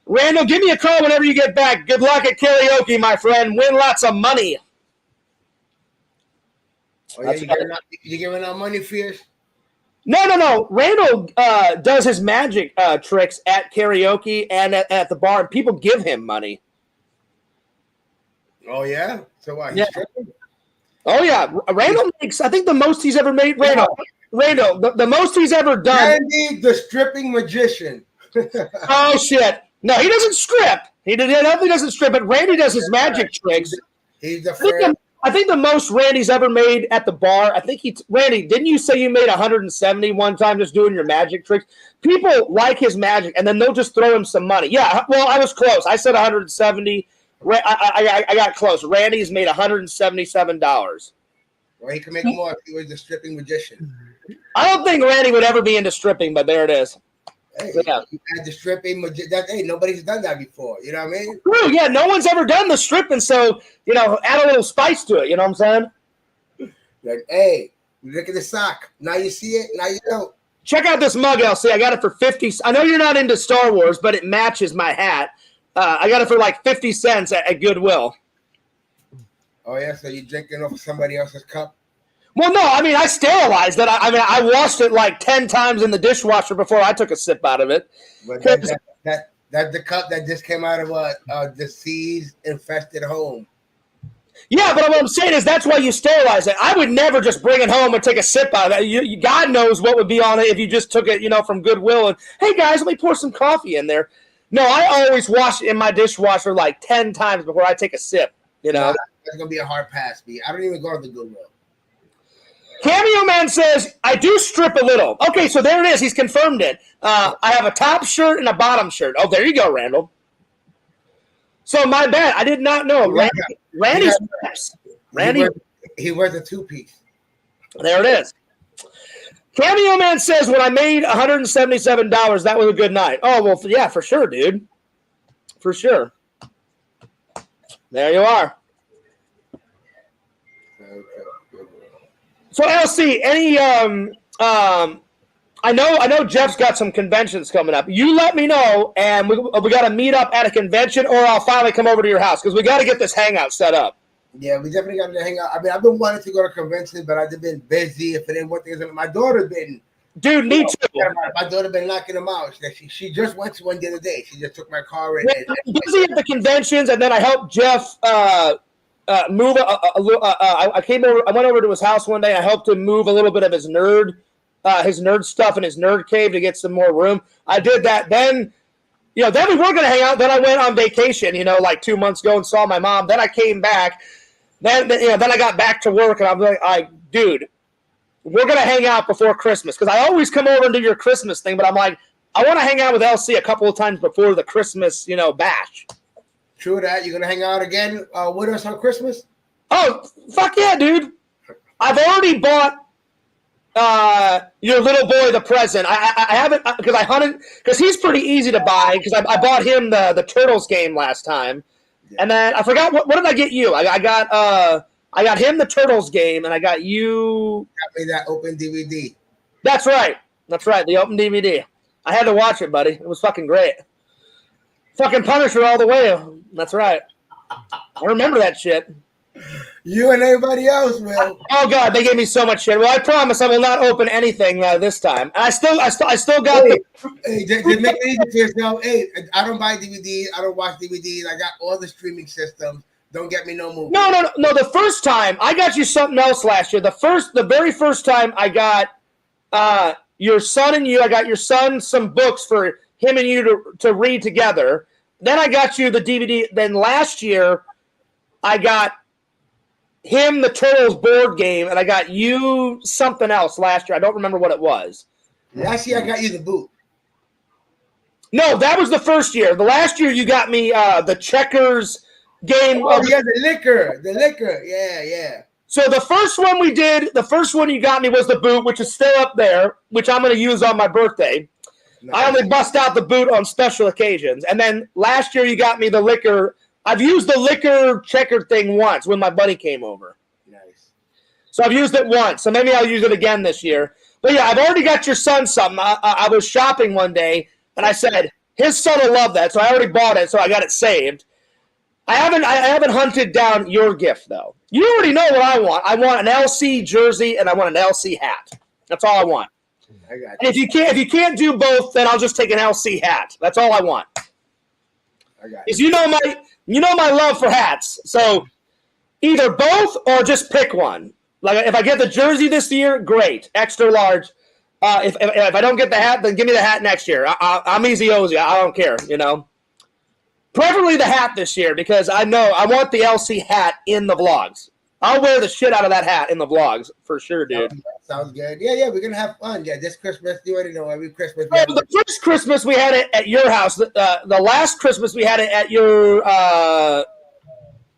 Randall, give me a call whenever you get back. Good luck at karaoke, my friend. Win lots of money. Oh, yeah, you giving out money, Fierce? No. Randall does his magic tricks at karaoke and at the bar, and people give him money. Oh, yeah? So what? Yeah. Oh, yeah. Randall makes, I think, the most he's ever made. Randall, the most he's ever done. Randy, the stripping magician. Oh, shit. No, he doesn't strip. He definitely doesn't strip, but Randy does his magic tricks. He's the first. I think the most Randy's ever made at the bar. I think Randy, didn't you say you made 170 one time just doing your magic tricks? People like his magic, and then they'll just throw him some money. Yeah, well, I was close. I said 170. I got close. Randy's made $177. Well, he could make more if he was the stripping magician. I don't think Randy would ever be into stripping, but there it is. Hey, yeah. You had the stripping magician. Hey, nobody's done that before. You know what I mean? True, yeah. No one's ever done the stripping, so, add a little spice to it. You know what I'm saying? Like, hey, look at the sock. Now you see it. Now you don't. Check out this mug, LC. I got it for 50. I know you're not into Star Wars, but it matches my hat. I got it for like 50 cents at Goodwill. Oh, yeah? So you're drinking off of somebody else's cup? Well, no. I mean, I sterilized it. I washed it like 10 times in the dishwasher before I took a sip out of it. But that's the cup that just came out of a disease-infested home. Yeah, but what I'm saying is that's why you sterilize it. I would never just bring it home and take a sip out of it. God knows what would be on it if you just took it, from Goodwill and, hey, guys, let me pour some coffee in there. No, I always wash it in my dishwasher like 10 times before I take a sip, That's going to be a hard pass, B. I don't even go to the Goodwill. Cameo Man says, I do strip a little. Okay, so there it is. He's confirmed it. I have a top shirt and a bottom shirt. Oh, there you go, Randall. So my bad. I did not know. Randy strips. Randy. He wears a two-piece. There it is. Cameo Man says, when I made $177, that was a good night. Oh, well, yeah, for sure, dude. For sure. There you are. So, LC, I know Jeff's got some conventions coming up. You let me know, and we got to meet up at a convention, or I'll finally come over to your house, because we got to get this hangout set up. Yeah, we definitely got to hang out. I mean, I've been wanting to go to conventions, but I've been busy. If it ain't one thing, my daughter's been. Dude, me too. My daughter been knocking them out. She just went to one the other day. She just took my car and busy at the conventions, and then I helped Jeff move I came over. I went over to his house one day. And I helped him move a little bit of his nerd stuff in his nerd cave to get some more room. I did that. Then we were going to hang out. Then I went on vacation, like 2 months ago and saw my mom. Then I came back. Then I got back to work, and I'm like, dude, we're going to hang out before Christmas. Because I always come over and do your Christmas thing, but I'm like, I want to hang out with LC a couple of times before the Christmas, bash. True that. You're going to hang out again with us on Christmas? Oh, fuck yeah, dude. I've already bought your little boy the present. I haven't, because I hunted, because he's pretty easy to buy, because I bought him the Turtles game last time. Yeah. And then I forgot, what did I get you? I got him the Turtles game, and I got you. Got me that open DVD. That's right. The open DVD. I had to watch it, buddy. It was fucking great. Fucking Punisher all the way. That's right. I remember that shit. You and everybody else, man. Oh God, they gave me so much shit. Well, I promise I will not open anything this time. And I still got Hey, just make it easy for yourself. Hey, I don't buy DVDs. I don't watch DVDs. I got all the streaming systems. Don't get me no movie. No. The first time I got you something else last year. The very first time I got your son and you. I got your son some books for him and you to read together. Then I got you the DVD. Then last year I got him the Turtles board game, and I got you something else last year. I don't remember what it was. Last year I got you the boot. No, that was the first year. The last year you got me the Checkers game. Oh, yeah, the liquor. Yeah. So the first one you got me was the boot, which is still up there, which I'm going to use on my birthday. Nice. I only bust out the boot on special occasions. And then last year you got me the liquor. I've used the liquor checker thing once when my buddy came over. Nice. So I've used it once. So maybe I'll use it again this year. But yeah, I've already got your son something. I was shopping one day, and I said, his son will love that. So I already bought it, so I got it saved. I haven't hunted down your gift, though. You already know what I want. I want an LC jersey, and I want an LC hat. That's all I want. I got you. And if you can't do both, then I'll just take an LC hat. That's all I want. I got you. Because you know my love for hats. So either both or just pick one. Like if I get the jersey this year, great, extra large. If I don't get the hat, then give me the hat next year. I'm easy Ozy. I don't care. Preferably the hat this year because I know I want the LC hat in the vlogs. I'll wear the shit out of that hat in the vlogs for sure, dude. Sounds good. Yeah, we're gonna have fun. Yeah, this Christmas, you already know every Christmas. The first Christmas we had it at your house. The last Christmas we had it at your.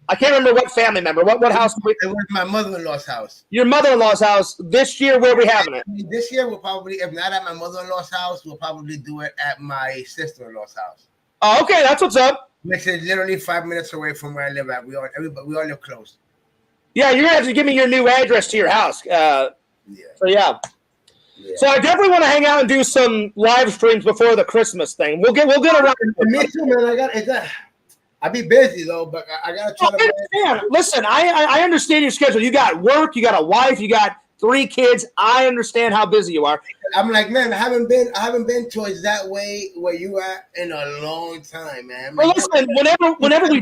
I can't remember what family member. What house? It was my mother-in-law's house. Your mother-in-law's house. This year, where are we having it? This year, we'll probably, if not at my mother-in-law's house, we'll probably do it at my sister-in-law's house. Oh, okay, that's what's up. Which is literally 5 minutes away from where I live at. We all live close. Yeah, you're gonna have to give me your new address to your house. Yeah. So yeah. So I definitely want to hang out and do some live streams before the Christmas thing. We'll get around. Me too, man. I be busy though, but I gotta try to. Listen, I understand your schedule. You got work, you got a wife, you got 3 kids. I understand how busy you are. I'm like, man, I haven't been towards that way where you at in a long time, man. Well, listen, whenever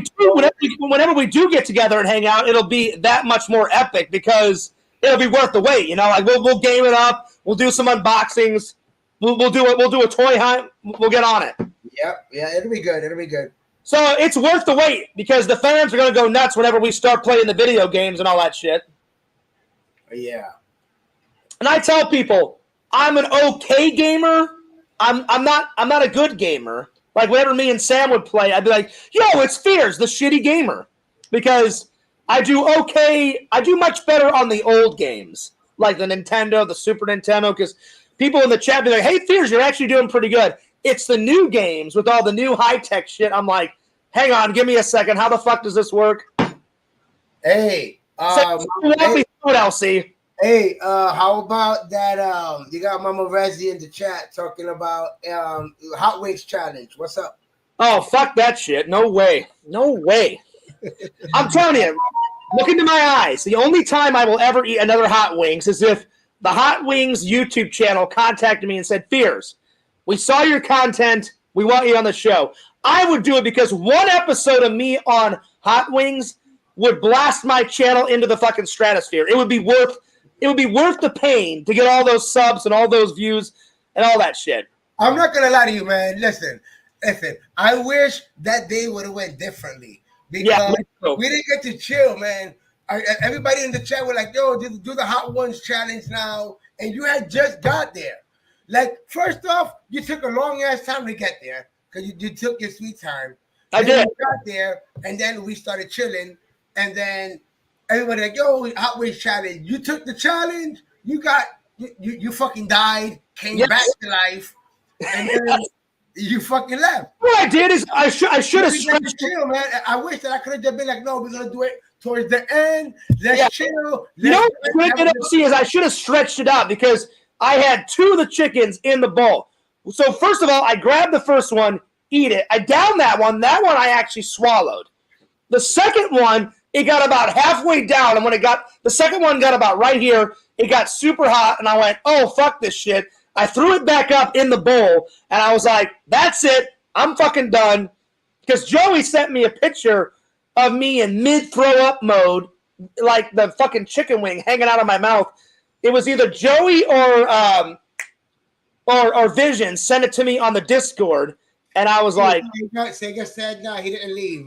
we do get together and hang out, it'll be that much more epic because it'll be worth the wait. You know, like we'll game it up. We'll do some unboxings. We'll do it. We'll do a toy hunt. We'll get on it. Yep. Yeah, it'll be good. So it's worth the wait because the fans are going to go nuts whenever we start playing the video games and all that shit. Yeah. And I tell people, I'm an okay gamer. I'm not a good gamer. Like whenever me and Sam would play, I'd be like, "Yo, it's Fears, the shitty gamer," because I do okay. I do much better on the old games, like the Nintendo, the Super Nintendo, because people in the chat be like, "Hey, Fears, you're actually doing pretty good." It's the new games with all the new high-tech shit. I'm like, hang on, give me a second. How the fuck does this work? Hey, LC. Hey, how about that? You got Mama Rezzy in the chat talking about Hot Wings challenge. What's up? Oh, fuck that shit. No way. I'm telling you, look into my eyes. The only time I will ever eat another Hot Wings is if the Hot Wings YouTube channel contacted me and said, "Fears, we saw your content. We want you on the show." I would do it because one episode of me on Hot Wings would blast my channel into the fucking stratosphere. It would be worth the pain to get all those subs and all those views and all that shit. I'm not gonna lie to you, man. Listen. I wish that day would have went differently because we didn't get to chill, man. Everybody in the chat were like, "Yo, do the Hot Ones challenge now," and you had just got there. Like, first off, you took a long ass time to get there because you took your sweet time. I did. You got there, and then we started chilling, and then everybody like, "Yo, Hot Wings challenge." You took the challenge. You fucking died, came back to life, and then you fucking left. What I did is I should have stretched. Chill, man. I wish that I could have just been like, "No, we're gonna do it towards the end. Let's chill." You know what I see is I should have stretched it out because I had 2 of the chickens in the bowl. So first of all, I grabbed the first one, eat it. I downed that one. That one I actually swallowed. The second one, it got about halfway down, and when the second one got about right here, it got super hot, and I went, "Oh, fuck this shit." I threw it back up in the bowl, and I was like, "That's it. I'm fucking done." Because Joey sent me a picture of me in mid-throw-up mode, like the fucking chicken wing hanging out of my mouth. It was either Joey or Vision sent it to me on the Discord, and I was like, Sega said no, he didn't leave.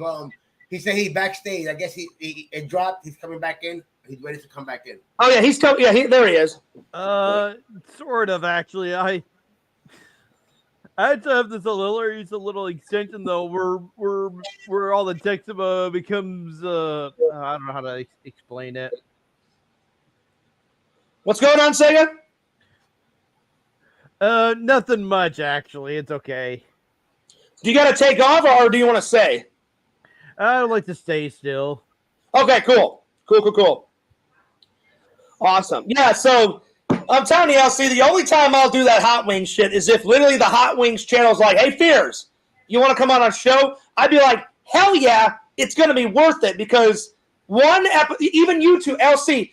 He said he backstage. I guess it dropped. He's coming back in. He's ready to come back in. Oh yeah, he's coming. Yeah, there he is. Sort of actually. I had to have this a little extension though, where all the text becomes I don't know how to explain it. What's going on, Sega? Nothing much actually. It's okay. Do you got to take off, or do you want to stay? I would like to stay still. Okay, cool. Awesome. Yeah, so I'm telling you, LC, the only time I'll do that Hot Wings shit is if literally the Hot Wings channel's like, "Hey, Fears, you want to come on our show?" I'd be like, hell yeah, it's going to be worth it because even you two, LC,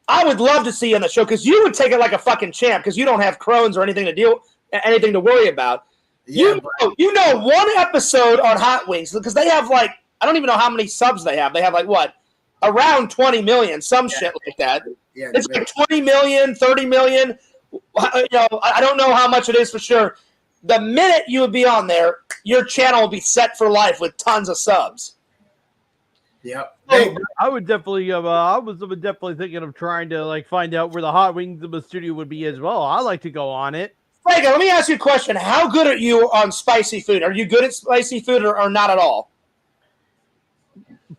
I would love to see you on the show because you would take it like a fucking champ because you don't have Crohn's or anything to worry about. Yeah, you know one episode on Hot Wings because they have like, I don't even know how many subs they have. They have like what? Around 20 million, shit like that. Yeah, it's like 20 million, 30 million. I don't know how much it is for sure. The minute you would be on there, your channel will be set for life with tons of subs. Yep. I would definitely. I was definitely thinking of trying to like find out where the hot wings of the studio would be as well. I like to go on it. Sega, let me ask you a question. How good are you on spicy food? Are you good at spicy food or not at all?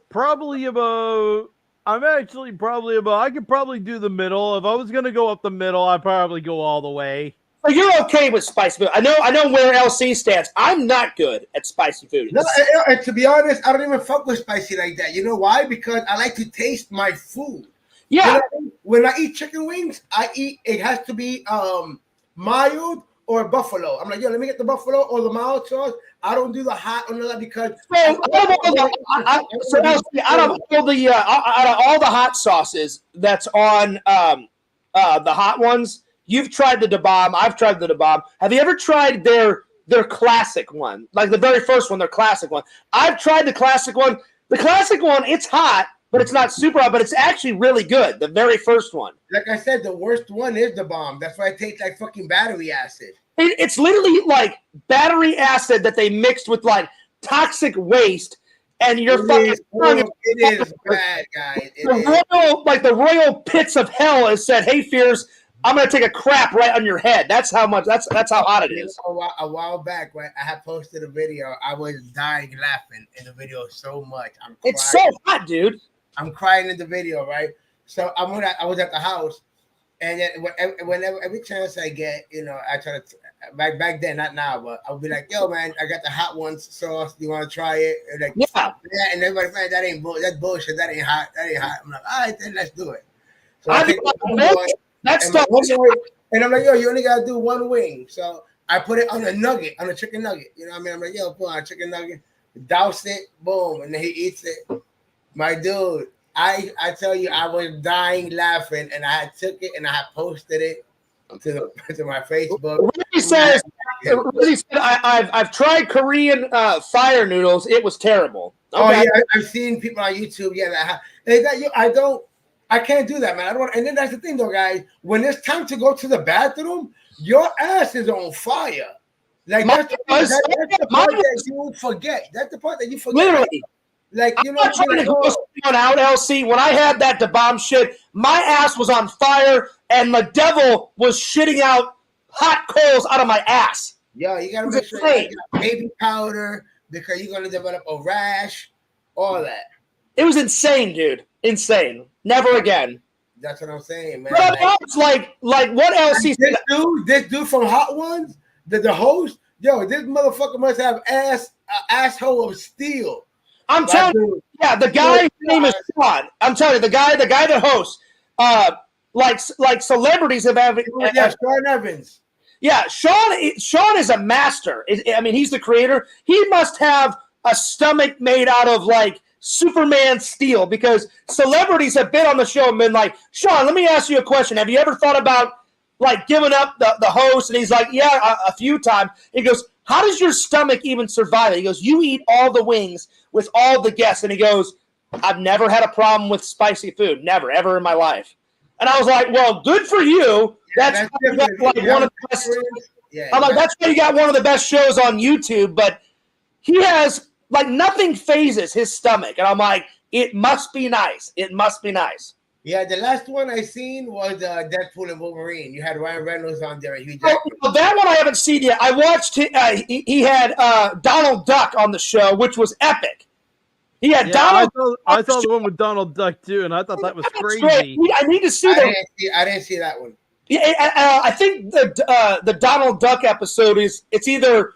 Probably about. I'm actually probably about. I could probably do the middle. If I was gonna go up the middle, I'd probably go all the way. So you're okay with spicy food. I know where LC stands. I'm not good at spicy food. No, and to be honest, I don't even fuck with spicy like that. You know why? Because I like to taste my food. Yeah. You know, when I eat chicken wings, it has to be mild or buffalo. I'm like, yo, let me get the buffalo or the mild sauce. I don't do the hot or none of that because out of all the hot sauces that's on the hot ones, you've tried the Da Bomb. I've tried the Da Bomb. Have you ever tried their classic one, like the very first one, their classic one? I've tried the classic one. The classic one, it's hot, but it's not super hot, but it's actually really good. The very first one. Like I said, the worst one is the bomb. That's why it tastes like fucking battery acid. It's literally like battery acid that they mixed with like toxic waste, and you're fucking. It is bad, guys. The royal pits of hell has said, "Hey, Fears, I'm gonna take a crap right on your head." That's how much. That's how hot it is. A while back, when I had posted a video, I was dying laughing in the video so much. It's so hot, dude. I'm crying in the video, right? So I was at the house, and then whenever every chance I get, I try to back then, not now, but I'll be like, "Yo, man, I got the hot ones sauce. Do you want to try it?" And like, yeah, and everybody's like, that's bullshit. That ain't hot. That ain't hot. I'm like, all right, then let's do it. So that's stuff. And I'm like, yo, you only gotta do one wing. So I put it on a nugget, on a chicken nugget. You know what I mean? I'm like, yo, put on a chicken nugget, douse it, boom, and then he eats it. My dude, I tell you, I was dying laughing, and I had took it and I had posted it to my Facebook. Really said, I've tried Korean fire noodles. It was terrible. Okay. Oh yeah, I've seen people on YouTube. Yeah, I can't do that, man. I don't want. And then that's the thing, though, guys. When it's time to go to the bathroom, your ass is on fire. Like that's the part that you forget. That's the part that you forget. Literally. Like, I'm not trying to go out, LC. When I had that Da Bomb shit, my ass was on fire, and the devil was shitting out hot coals out of my ass. Yo, you gotta make sure you got baby powder because you're gonna develop a rash, all that. It was insane, dude. Insane. Never again. That's what I'm saying, man. But it's like what else? This dude from Hot Ones, the host, yo, this motherfucker must have asshole of steel. I'm telling you, yeah, the guy's name is Sean. I'm telling you, the guy that hosts, like celebrities have Sean Evans. Yeah, Sean is a master. I mean, he's the creator. He must have a stomach made out of like Superman steel, because celebrities have been on the show and been like, Sean, let me ask you a question. Have you ever thought about like giving up the host? And he's like, yeah, a few times. He goes, how does your stomach even survive it? He goes, you eat all the wings with all the guests. And he goes, I've never had a problem with spicy food. Never, ever in my life. And I was like, well, good for you. That's one of the best. I'm like, that's why you got one of the best shows on YouTube. But he has like nothing phases his stomach, and I'm like, it must be nice. It must be nice. Yeah, the last one I seen was Deadpool and Wolverine. You had Ryan Reynolds on there. That one I haven't seen yet. I watched. He had Donald Duck on the show, which was epic. He had Donald. I saw the one with Donald Duck too, and I thought that was crazy. I need to see that. I didn't see that one. Yeah, I think the Donald Duck episode it's either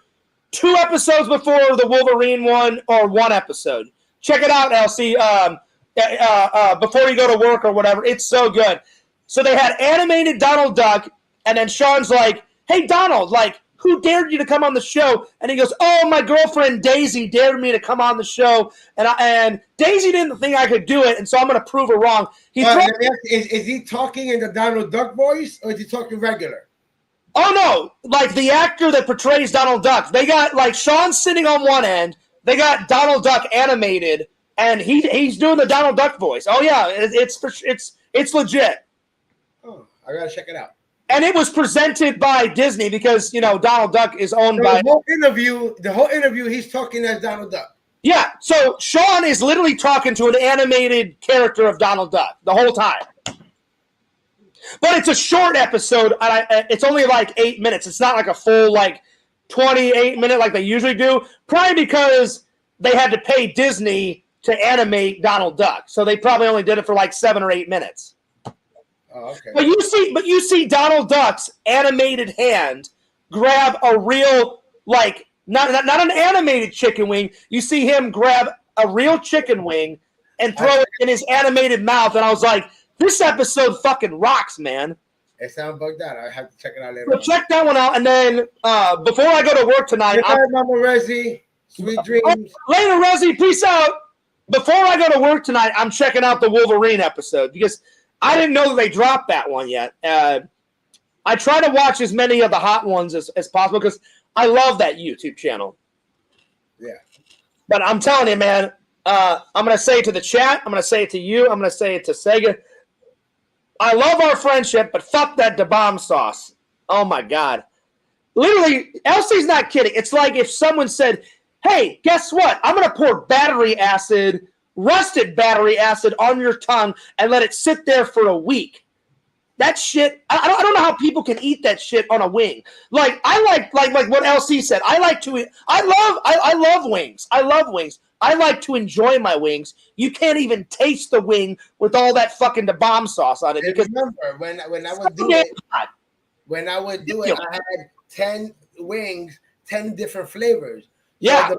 2 episodes before the Wolverine one or 1 episode. Check it out, LC. Before you go to work or whatever, it's so good. So they had animated Donald Duck, and then Sean's like, "Hey Donald, like, who dared you to come on the show?" And he goes, "Oh, my girlfriend Daisy dared me to come on the show, and Daisy didn't think I could do it, and so I'm going to prove her wrong." Is he talking in the Donald Duck voice, or is he talking regular? Oh no! Like the actor that portrays Donald Duck, they got like Sean sitting on one end. They got Donald Duck animated, and he's doing the Donald Duck voice. Oh yeah, it's legit. Oh, I gotta check it out. And it was presented by Disney because Donald Duck is owned by. The whole interview, he's talking as Donald Duck. Yeah, so Sean is literally talking to an animated character of Donald Duck the whole time. But it's a short episode. It's only like 8 minutes. It's not like a full 28-minute like they usually do. Probably because they had to pay Disney to animate Donald Duck, so they probably only did it for like 7 or 8 minutes. Oh, okay. But you see Donald Duck's animated hand grab a real not an animated chicken wing. You see him grab a real chicken wing and throw it in his animated mouth, and I was like, this episode fucking rocks, man. It sounds bugged out. I have to check it out later. So check that one out, and then before I go to work tonight, good night, Mama Rezi. Sweet dreams. Later, Rezi. Peace out. Before I go to work tonight, I'm checking out the Wolverine episode because I didn't know that they dropped that one yet. I try to watch as many of the hot ones as possible because I love that YouTube channel. Yeah. But I'm telling you, man, I'm going to say it to the chat. I'm going to say it to you. I'm going to say it to Sega. I love our friendship, but fuck that Da Bomb sauce. Oh, my God. Literally, Elsie's not kidding. It's like if someone said, hey, guess what? I'm going to pour rusted battery acid on your tongue and let it sit there for a week. That shit, I don't know how people can eat that shit on a wing. Like what LC said. I love wings. I love wings. I like to enjoy my wings. You can't even taste the wing with all that fucking Da Bomb sauce on it. Because remember when I would do it, I had 10 wings, 10 different flavors. Yeah. So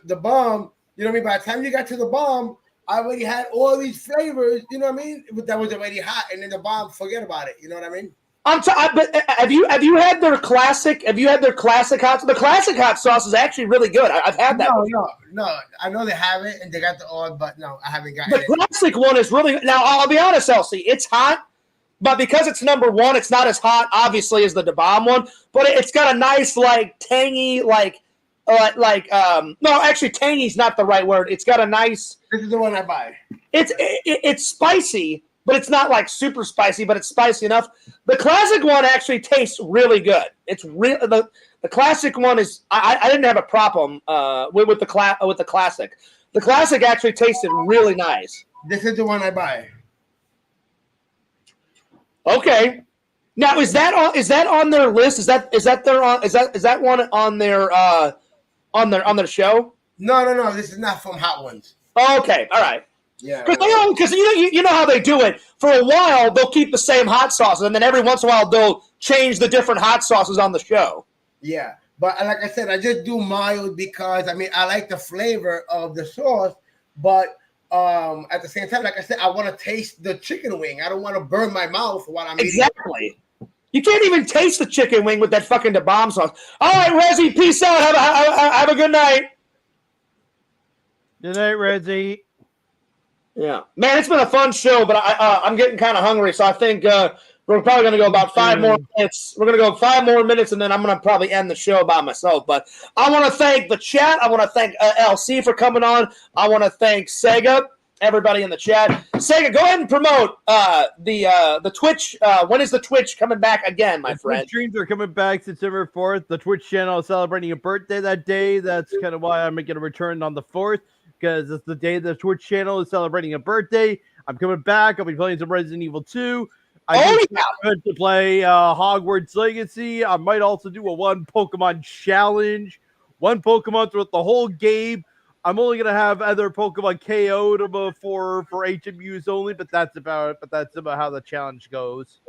the bomb. You know what I mean? By the time you got to the bomb, I already had all these flavors. You know what I mean? That was already hot, and then the bomb, forget about it. You know what I mean? But have you had their classic? Have you had their classic hot? The classic hot sauce is actually really good. I've had that. No. I know they have it, and they got the all, but no, I haven't gotten it. The classic one is really. Now I'll be honest, Elsie, it's hot, but because it's number one, it's not as hot, obviously, as the Da Bomb one. But it's got a nice, tangy, no, actually, tangy's not the right word. It's got a nice. This is the one I buy. It's spicy, but it's not super spicy, but it's spicy enough. The classic one actually tastes really good. It's real. The classic one is. I didn't have a problem with the classic. The classic actually tasted really nice. This is the one I buy. Okay. Now is that on their list? Is that one on their on their show? No. This is not from Hot Ones. Okay, all right. Yeah. Because you know how they do it. For a while, they'll keep the same hot sauces, and then every once in a while, they'll change the different hot sauces on the show. Yeah, but like I said, I just do mild because I like the flavor of the sauce, but at the same time, like I said, I want to taste the chicken wing. I don't want to burn my mouth while I'm eating. Exactly. You can't even taste the chicken wing with that fucking Da Bomb sauce. All right, Rezzy, peace out. Have a good night. Good night, Rezzy. Yeah, man, it's been a fun show, but I'm getting kind of hungry, so I think we're probably going to go about 5 more minutes. We're going to go 5 more minutes, and then I'm going to probably end the show by myself. But I want to thank the chat. I want to thank LC for coming on. I want to thank Sega, everybody in the chat. Sega, go ahead and promote the Twitch. When is the Twitch coming back again, my friend? Twitch streams are coming back September 4th. The Twitch channel is celebrating a birthday that day. That's kind of why I'm making a return on the 4th. Because it's the day the Twitch channel is celebrating a birthday. I'm coming back. I'll be playing some Resident Evil 2. I'm going to play Hogwarts Legacy. I might also do a one Pokemon challenge. One Pokemon throughout the whole game. I'm only going to have other Pokemon KO'd for HMUs only, but that's about how the challenge goes.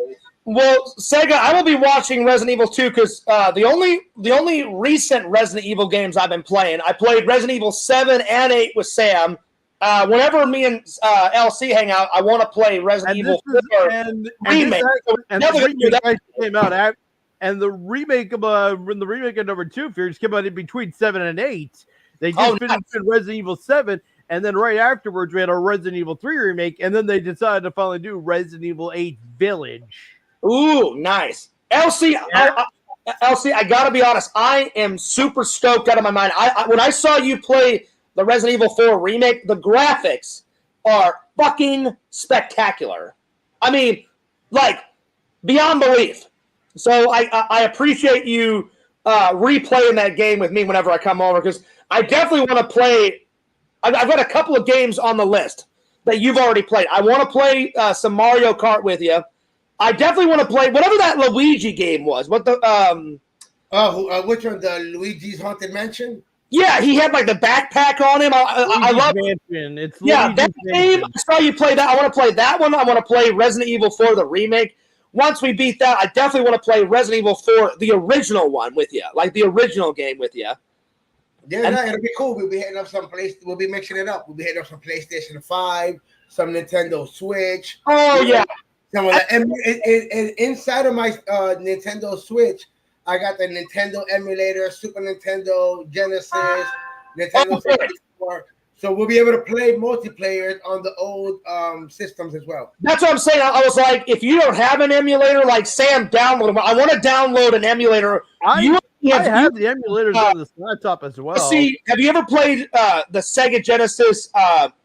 Well, Sega, I will be watching Resident Evil 2 because the only recent Resident Evil games I've been playing, I played Resident Evil 7 and 8 with Sam. Whenever me and LC hang out, I want to play Resident Evil 4 remake. Came out and the remake of number 2 Fears came out in between 7 and 8. They just finished Resident Evil 7, and then right afterwards we had a Resident Evil 3 remake, and then they decided to finally do Resident Evil 8 Village. Ooh, nice. LC, LC, I gotta be honest, I am super stoked out of my mind. When I saw you play the Resident Evil 4 remake, the graphics are fucking spectacular. I mean, beyond belief. So I appreciate you replaying that game with me whenever I come over, because I definitely want to play. I've got a couple of games on the list that you've already played. I want to play some Mario Kart with you. I definitely want to play whatever that Luigi game was. What the which one? The Luigi's Haunted Mansion? Yeah, he had like the backpack on him. I love Mansion. It's that Luigi's game. Mansion. I saw you play that. I want to play that one. I want to play Resident Evil 4, the remake. Once we beat that, I definitely want to play Resident Evil 4, the original one with you, like the original game with you. Yeah, it'll be cool. We'll be hitting up some place. We'll be mixing it up. We'll be hitting up some PlayStation 5, some Nintendo Switch. Oh yeah. Some of the, and inside of my Nintendo Switch, I got the Nintendo emulator, Super Nintendo, Genesis, Nintendo 64. So we'll be able to play multiplayer on the old systems as well. That's what I'm saying. I was like, if you don't have an emulator, like Sam, download them. I want to download an emulator. I have the emulators on this laptop as well. See, have you ever played the Sega Genesis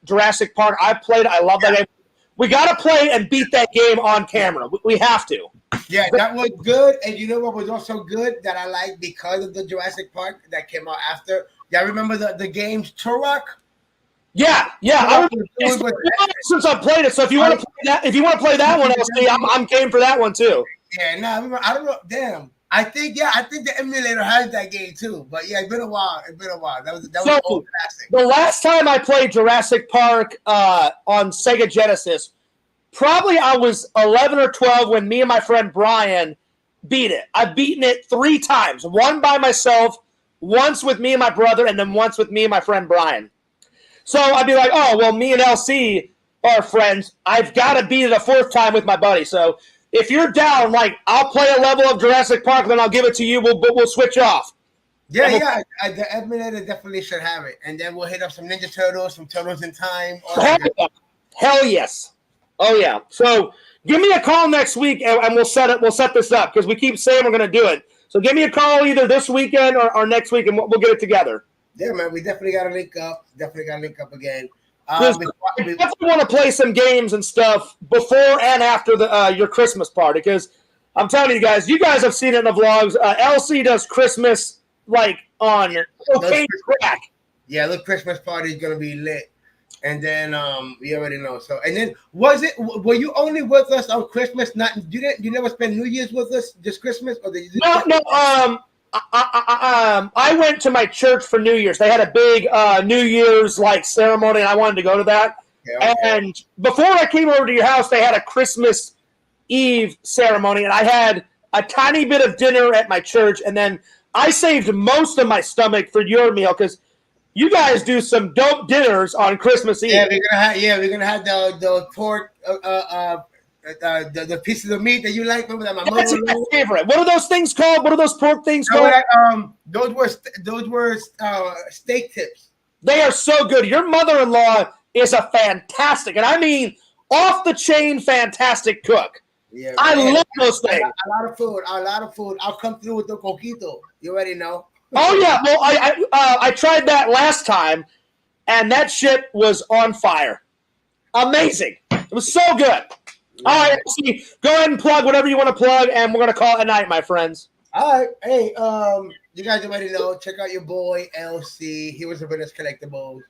Jurassic Park? I played it. I love that game. We got to play and beat that game on camera. We have to. Yeah, that was good. And you know what was also good that I liked because of the Jurassic Park that came out after? Y'all remember the games Turok? Yeah. Since I played it, so if you want to play that one, I'm game for that one too. Yeah, I don't know. Damn, I think the emulator has that game too. But yeah, it's been a while. That was old classic. The last time I played Jurassic Park on Sega Genesis, probably I was 11 or 12 when me and my friend Brian beat it. I've beaten it 3 times. One by myself, once with me and my brother, and then once with me and my friend Brian. So I'd be like, oh, well, me and LC are friends. I've got to beat it a 4th time with my buddy. So if you're down, like, I'll play a level of Jurassic Park, then I'll give it to you. We'll switch off. Yeah. The emulator definitely should have it. And then we'll hit up some Ninja Turtles, some Turtles in Time. Hell yes. Oh, yeah. So give me a call next week, and we'll set this up because we keep saying we're going to do it. So give me a call either this weekend or next week, and we'll get it together. Yeah, man, we definitely got to link up. Again. I definitely want to play some games and stuff before and after your Christmas party because I'm telling you guys have seen it in the vlogs. LC does Christmas like on crack. Yeah, the Christmas party is going to be lit. And then we already know. So and then were you only with us on Christmas? You never spend New Year's with us, just Christmas, or did you No. I went to my church for New Year's. They had a big New Year's like ceremony, and I wanted to go to that. Okay. And before I came over to your house, they had a Christmas Eve ceremony, and I had a tiny bit of dinner at my church, and then I saved most of my stomach for your meal because you guys do some dope dinners on Christmas Eve. Yeah, we're gonna have the pork, the pieces of meat that you like. Remember that That's my favorite. What are those things called? What are those pork things called? Those were steak tips. They are so good. Your mother-in-law is a fantastic, and I mean off the chain, fantastic cook. Yeah, I love those things. A lot of food. I'll come through with the coquito. You already know. Oh yeah, well I tried that last time, and that shit was on fire. Amazing. It was so good. Yeah. All right, see, go ahead and plug whatever you want to plug, and we're gonna call it a night, my friends. All right, hey, you guys already know. Check out your boy LC. He was a Venice Collectibles.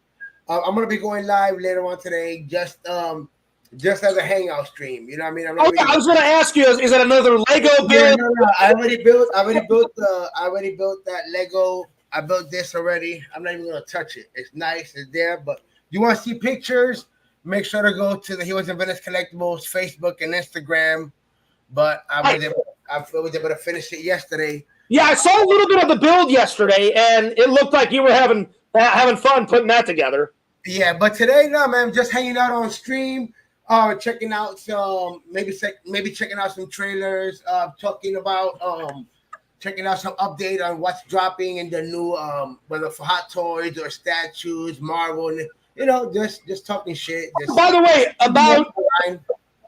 I'm gonna be going live later on today, just as a hangout stream. You know what I mean? I was gonna ask you, is it another Lego build? Yeah, no. I already built that Lego. I built this already. I'm not even gonna touch it. It's nice, it's there. But you want to see pictures? Make sure to go to the He Was in Venice Collectibles Facebook and Instagram. But I was able to finish it yesterday. Yeah, I saw a little bit of the build yesterday, and it looked like you were having fun putting that together. Yeah, but today, no, man, just hanging out on stream. Checking out some maybe checking out some trailers, talking about checking out some update on what's dropping in the new whether for Hot Toys or statues, Marvel, you know, just talking shit. By the way,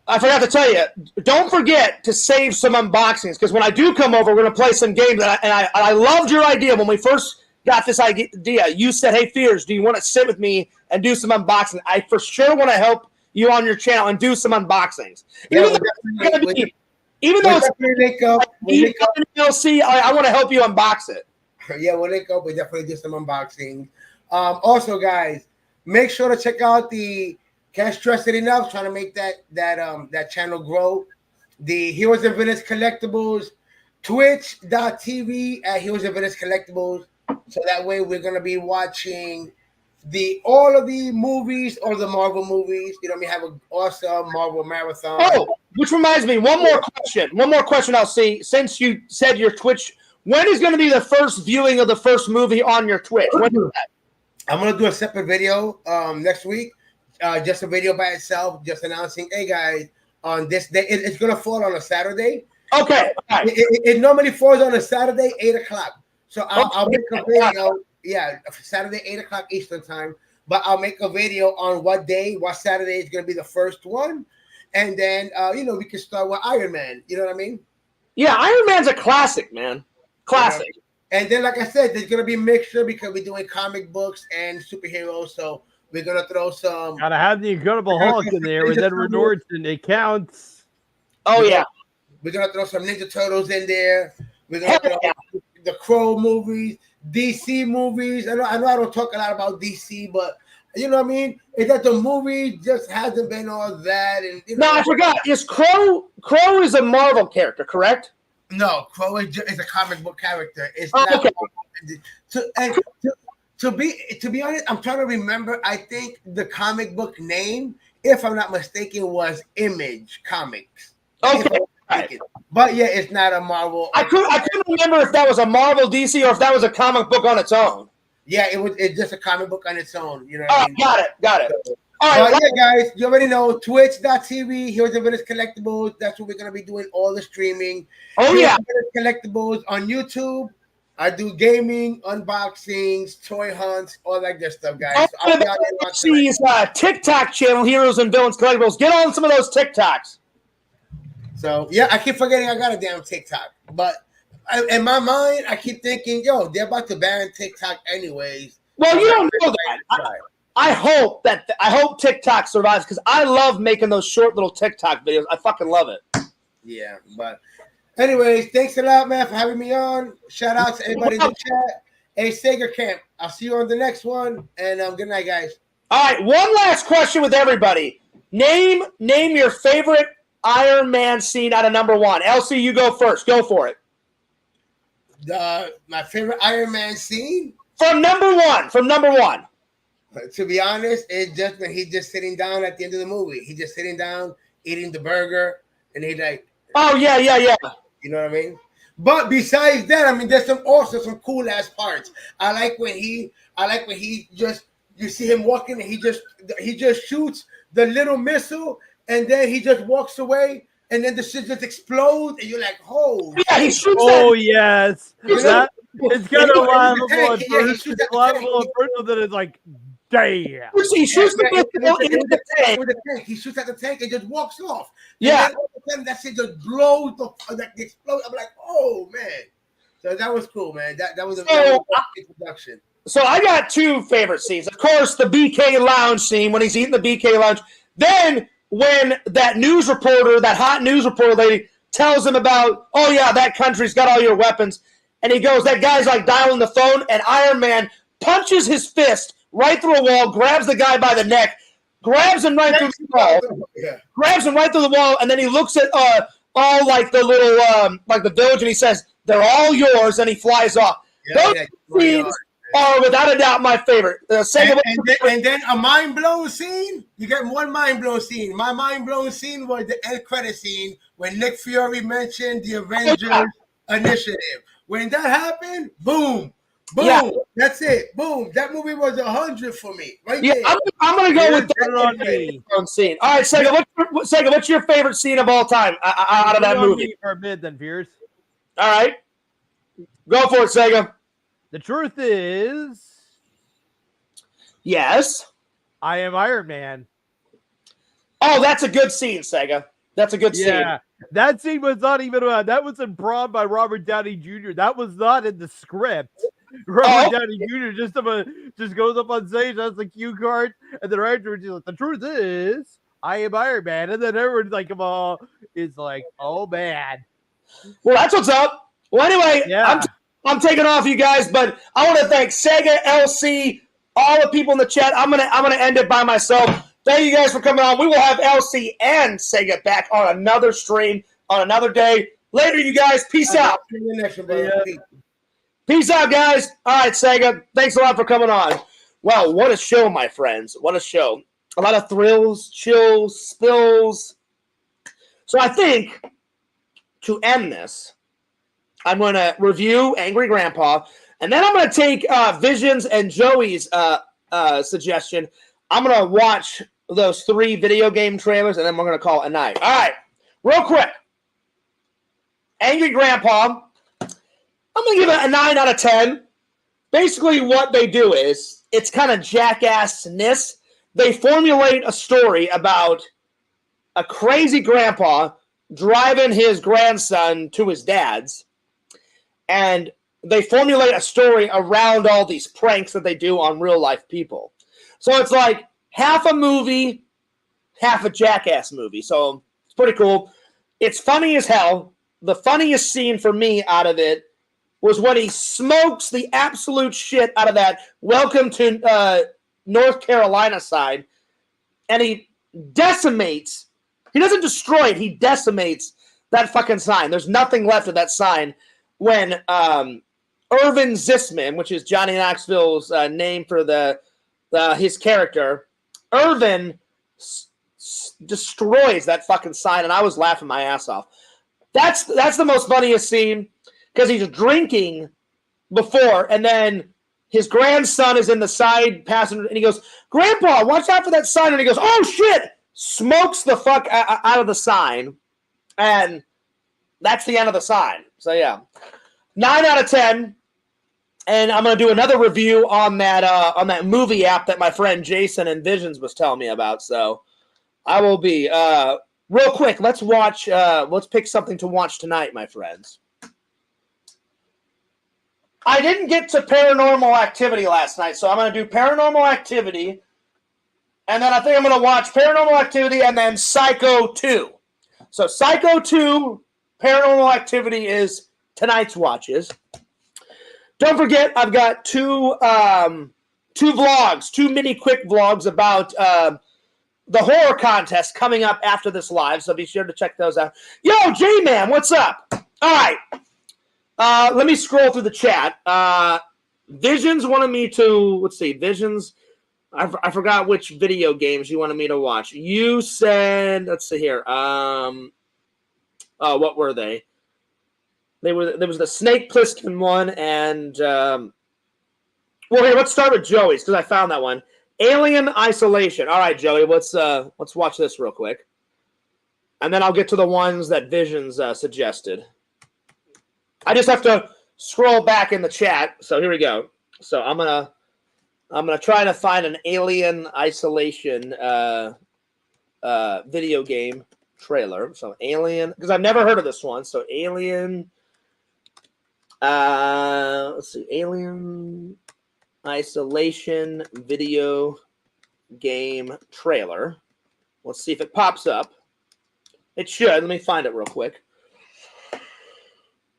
I forgot to tell you, don't forget to save some unboxings because when I do come over, we're gonna play some games. And I loved your idea when we first got this idea. You said, "Hey, Fears, do you want to sit with me and do some unboxing?" I for sure want to help you on your channel and do some unboxings. Even though it's DLC, I want to help you unbox it. Yeah, we'll link up. We definitely do some unboxing. Also, guys, make sure to check out the Can't Stress It Enough. Trying to make that channel grow. The Heroes and Villains Collectibles, Twitch.tv at Heroes and Villains Collectibles. So that way we're gonna be watching all of the movies or the Marvel movies. You know, we have an awesome Marvel marathon. Oh, which reminds me, one more question I'll see. Since you said your Twitch, when is going to be the first viewing of the first movie on your Twitch? When is that? I'm gonna do a separate video next week. Just a video by itself, just announcing, hey guys, on this day, it's gonna fall on a Saturday. Okay. Right. It normally falls on a Saturday, 8:00. So I'll make a video. Yeah, Saturday, 8:00 Eastern time. But I'll make a video on what Saturday is gonna be the first one, and then we can start with Iron Man. You know what I mean? Yeah, Iron Man's a classic, man. Classic. And then, like I said, there's gonna be a mixture because we're doing comic books and superheroes. So we're gonna throw some. Gotta have the Incredible Hulk in there with Edward Norton. It counts. Oh yeah. We're gonna throw some Ninja Turtles in there. We're gonna throw the Crow movies, DC movies. I know I don't talk a lot about DC, but you know what I mean? It's that the movie just hasn't been all that. And no, I forgot. Is Crow is a Marvel character, correct? No, Crow is a comic book character. It's okay. To be honest, I'm trying to remember. I think the comic book name, if I'm not mistaken, was Image Comics. Okay. But yeah, it's not a Marvel. I couldn't remember if that was a Marvel DC or if that was a comic book on its own. Yeah, it's just a comic book on its own. You know. What I mean? Got it. All right, yeah, guys, you already know Twitch.tv. Here's the Villains Collectibles. That's where we're gonna be doing all the streaming. Yeah, Collectibles on YouTube. I do gaming, unboxings, toy hunts, all that good stuff, guys. So his TikTok channel, Heroes and Villains Collectibles. Get on some of those TikToks. So yeah, I keep forgetting I got a damn TikTok, but in my mind, I keep thinking, yo, they're about to ban TikTok anyways. Well, you don't know that. I hope TikTok survives because I love making those short little TikTok videos. I fucking love it. Yeah, but anyways, thanks a lot, man, for having me on. Shout out to everybody in the chat. Hey, Sega Camp, I'll see you on the next one. And good night, guys. All right, one last question with everybody. Name your favorite Iron Man scene out of number one. Elsie, you go first. Go for it. My favorite Iron Man scene? From number one. To be honest, it's just when he's just sitting down at the end of the movie. He's just sitting down, eating the burger, and he's like, oh, yeah. You know what I mean? But besides that, I mean, there's also some cool ass parts. I like when he just, you see him walking and he just shoots the little missile and then he just walks away and then the shit just explodes and you're like, oh. Yeah, he shoots yes. It's kind of laughable at first. It's laughable at first, and then it's like, damn. He shoots the tank. He shoots at the tank and just walks off. Yeah. And all of a sudden that shit just blows the explode. I'm like, oh man. So that was cool, man. That was a very introduction. So I got two favorite scenes. Of course, the BK Lounge scene when he's eating the BK Lounge. Then when that hot news reporter lady tells him about, oh yeah, that country's got all your weapons. And he goes, that guy's like dialing the phone, and Iron Man punches his fist right through a wall, grabs the guy by the neck, grabs him right through the wall, and then he looks at all like the little like the village, and he says, they're all yours, and he flies off. Those scenes are without a doubt my favorite. And then a mind-blown scene. You get one mind-blown scene. My mind-blown scene was the end credit scene when Nick Fury mentioned the Avengers Initiative. When that happened, boom. Yeah. That's it. Boom. That movie was 100 for me. Right there. I'm going to go with that scene. All right, Sega, what's your favorite scene of all time out of that movie? For a bit, then, Fierce. All right. Go for it, Sega. The truth is... Yes? I am Iron Man. Oh, that's a good scene, Sega. That's a good scene. Yeah. That scene was not even that was improv by Robert Downey Jr. That was not in the script. Robert Downey Jr. just goes up on stage, has the cue card, and then afterwards he's like, the truth is, I am Iron Man. And then everyone's like, is like, oh man. Well, that's what's up. Well, anyway, I'm taking off, you guys, but I want to thank Sega, LC, all the people in the chat. I'm gonna end it by myself. Thank you guys for coming on. We will have LC and Sega back on another stream on another day. Later, you guys. Peace out. Peace out, guys. All right, Sega. Thanks a lot for coming on. Wow, what a show, my friends. What a show. A lot of thrills, chills, spills. So I think to end this, I'm going to review Angry Grandpa, and then I'm going to take Visions and Joey's suggestion. I'm going to watch those 3 video game trailers, and then we're going to call it a night. All right, real quick. Angry Grandpa, I'm going to give it a 9 out of 10. Basically, what they do is, it's kind of jackassness. They formulate a story about a crazy grandpa driving his grandson to his dad's, and they formulate a story around all these pranks that they do on real-life people. So it's like half a movie, half a jackass movie. So it's pretty cool. It's funny as hell. The funniest scene for me out of it was when he smokes the absolute shit out of that Welcome to North Carolina sign, and he decimates. He doesn't destroy it. He decimates that fucking sign. There's nothing left of that sign when Irvin Zisman, which is Johnny Knoxville's name for his character, Irvin destroys that fucking sign, and I was laughing my ass off. That's the most funniest scene, because he's drinking before, and then his grandson is in the side passenger, and he goes, "Grandpa, watch out for that sign," and he goes, "Oh, shit!" Smokes the fuck out of the sign, and that's the end of the sign. So, yeah. 9 out of 10, and I'm going to do another review on that movie app that my friend Jason and Visions was telling me about, so I will be. Real quick, let's pick something to watch tonight, my friends. I didn't get to Paranormal Activity last night, so I'm going to do Paranormal Activity, and then I think I'm going to watch Paranormal Activity and then Psycho 2. So Psycho 2, Paranormal Activity is tonight's watches. Don't forget, I've got two vlogs, 2 mini quick vlogs about the horror contest coming up after this live, so be sure to check those out. Yo, J-Man, what's up? All right. Let me scroll through the chat. Visions wanted me to, let's see, Visions, I forgot which video games you wanted me to watch. You said, let's see here. What were they? There was the Snake Plissken one, and well, here, let's start with Joey's, because I found that one. Alien Isolation. All right, Joey, let's watch this real quick, and then I'll get to the ones that Visions suggested. I just have to scroll back in the chat. So here we go. So I'm gonna try to find an Alien Isolation video game trailer. So Alien, because I've never heard of this one. So Alien. Let's see, Alien Isolation video game trailer. Let's see if it pops up. It should. Let me find it real quick.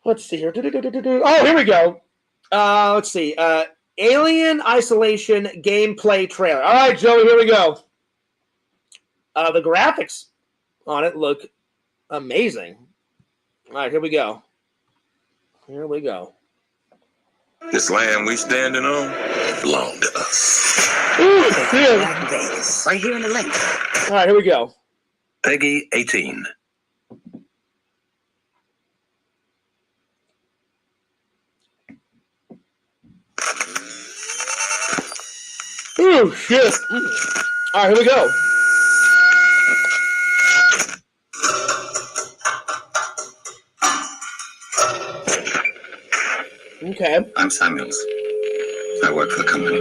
Let's see here. Oh, here we go. Let's see. Alien Isolation gameplay trailer. All right, Joey, here we go. The graphics on it look amazing. All right, here we go. Here we go. This land we standing on belong to us. Ooh, dude. Right here in the link. All right, here we go. Peggy 18. Ooh, shit. All right, here we go. Okay. I'm Samuels. I work for the company.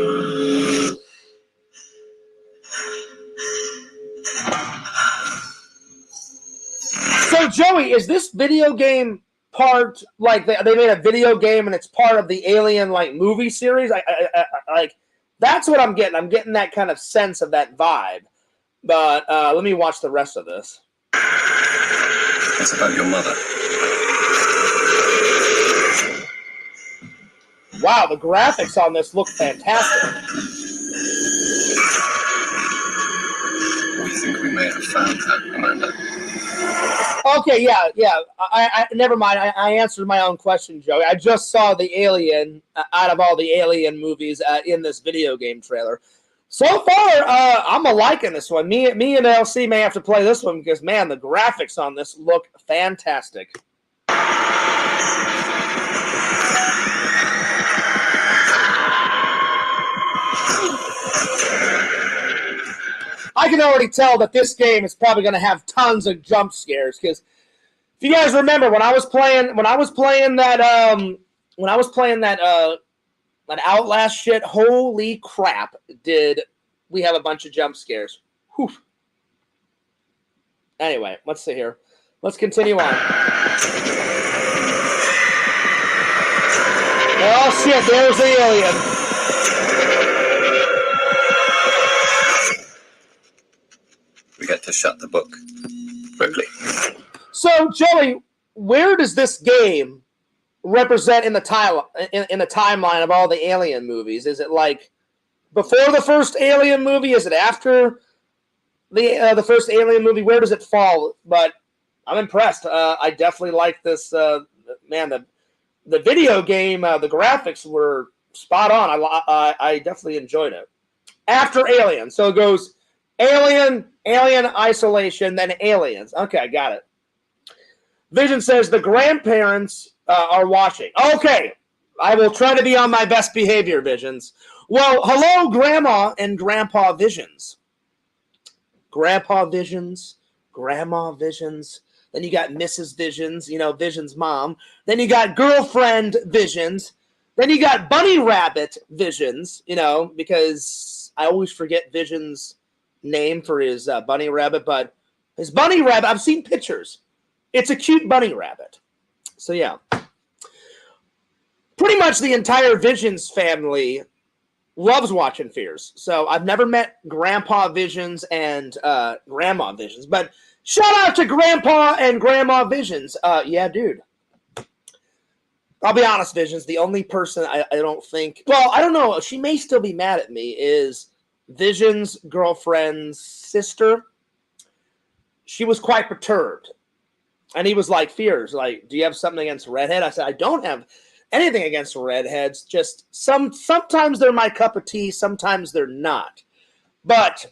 So, Joey, is this video game part, like, they made a video game and it's part of the Alien, like, movie series? I like, that's what I'm getting. I'm getting that kind of sense of that vibe. But let me watch the rest of this. It's about your mother. wow, the graphics on this look fantastic. We think we may have found her, Commander. Okay, yeah. I never mind. I answered my own question, Joey. I just saw the alien out of all the alien movies in this video game trailer. So far, I'm liking this one. Me and LC may have to play this one because, man, the graphics on this look fantastic. I can already tell that this game is probably going to have tons of jump scares because if you guys remember when I was playing that Outlast shit, holy crap, did we have a bunch of jump scares. Whew. Anyway, let's see here. Let's continue on. Oh shit, there's the alien. We got to shut the book. Quickly. So, Joey, where does this game represent in the timeline of all the Alien movies? Is it like before the first Alien movie? Is it after the first Alien movie? Where does it fall? But I'm impressed. I definitely like this. Man, the video game, the graphics were spot on. I definitely enjoyed it. After Alien, so it goes Alien, Isolation, then Aliens. Okay, got it. Vision says the grandparents are watching. Okay, I will try to be on my best behavior, Visions. Well, hello, Grandma and Grandpa Visions. Grandpa Visions, Grandma Visions. Then you got Mrs. Visions, Vision's mom. Then you got Girlfriend Visions. Then you got Bunny Rabbit Visions, because I always forget Vision's name for his bunny rabbit, but his bunny rabbit, I've seen pictures. It's a cute bunny rabbit. So yeah. Pretty much the entire Visions family loves watching Fears. So I've never met Grandpa Visions and Grandma Visions, but shout out to Grandpa and Grandma Visions. Yeah, dude. I'll be honest, Visions, the only person I don't think, well, I don't know, she may still be mad at me, is Vision's girlfriend's sister. She was quite perturbed. And he was like, Fears, like, do you have something against redhead? I said, I don't have anything against redheads. Just sometimes they're my cup of tea, sometimes they're not. But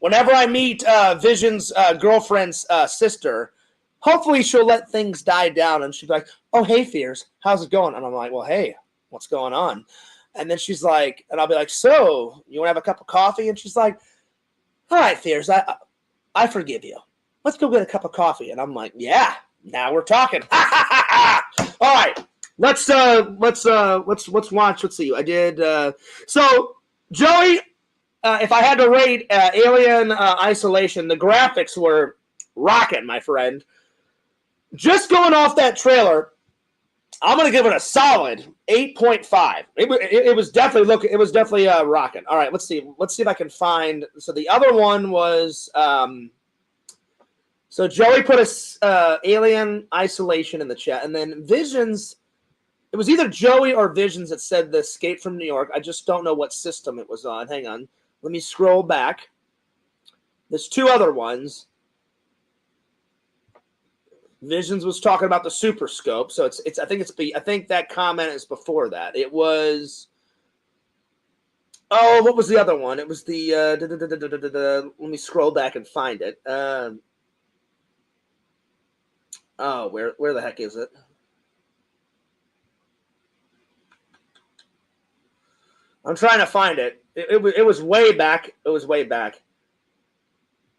whenever I meet Vision's girlfriend's sister, hopefully she'll let things die down and she'll be like, oh, hey, Fears, how's it going? And I'm like, well, hey, what's going on? And then she's like, and I'll be like, so, you want to have a cup of coffee? And she's like, all right, Fears, I forgive you. Let's go get a cup of coffee. And I'm like, yeah, now we're talking. All right, let's watch. Let's see. I did. So, Joey, if I had to rate Alien Isolation, the graphics were rocking, my friend. Just going off that trailer, I'm gonna give it a solid 8.5. It was definitely rocking. All right, let's see if I can find. So the other one was. So Joey put a Alien Isolation in the chat, and then Visions. It was either Joey or Visions that said the Escape from New York. I just don't know what system it was on. Hang on, let me scroll back. There's two other ones. Visions was talking about the Super Scope, so it's. I think that comment is before that. It was. Oh, what was the other one? It was the. Let me scroll back and find it. Oh, where the heck is it? I'm trying to find it. It was way back. It was way back.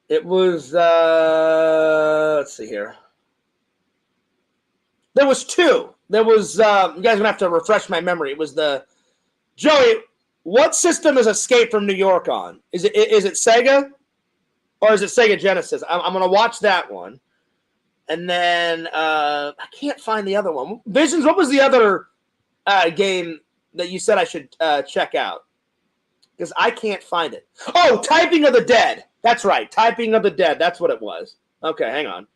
It was let's see here. There was two. There was you guys are gonna have to refresh my memory. It was the Joey. What system is Escape from New York on? Is it Sega, or is it Sega Genesis? I'm gonna watch that one. And then I can't find the other one. Visions, what was the other game that you said I should check out? Because I can't find it. Oh, Typing of the Dead. That's right. Typing of the Dead. That's what it was. Okay, hang on.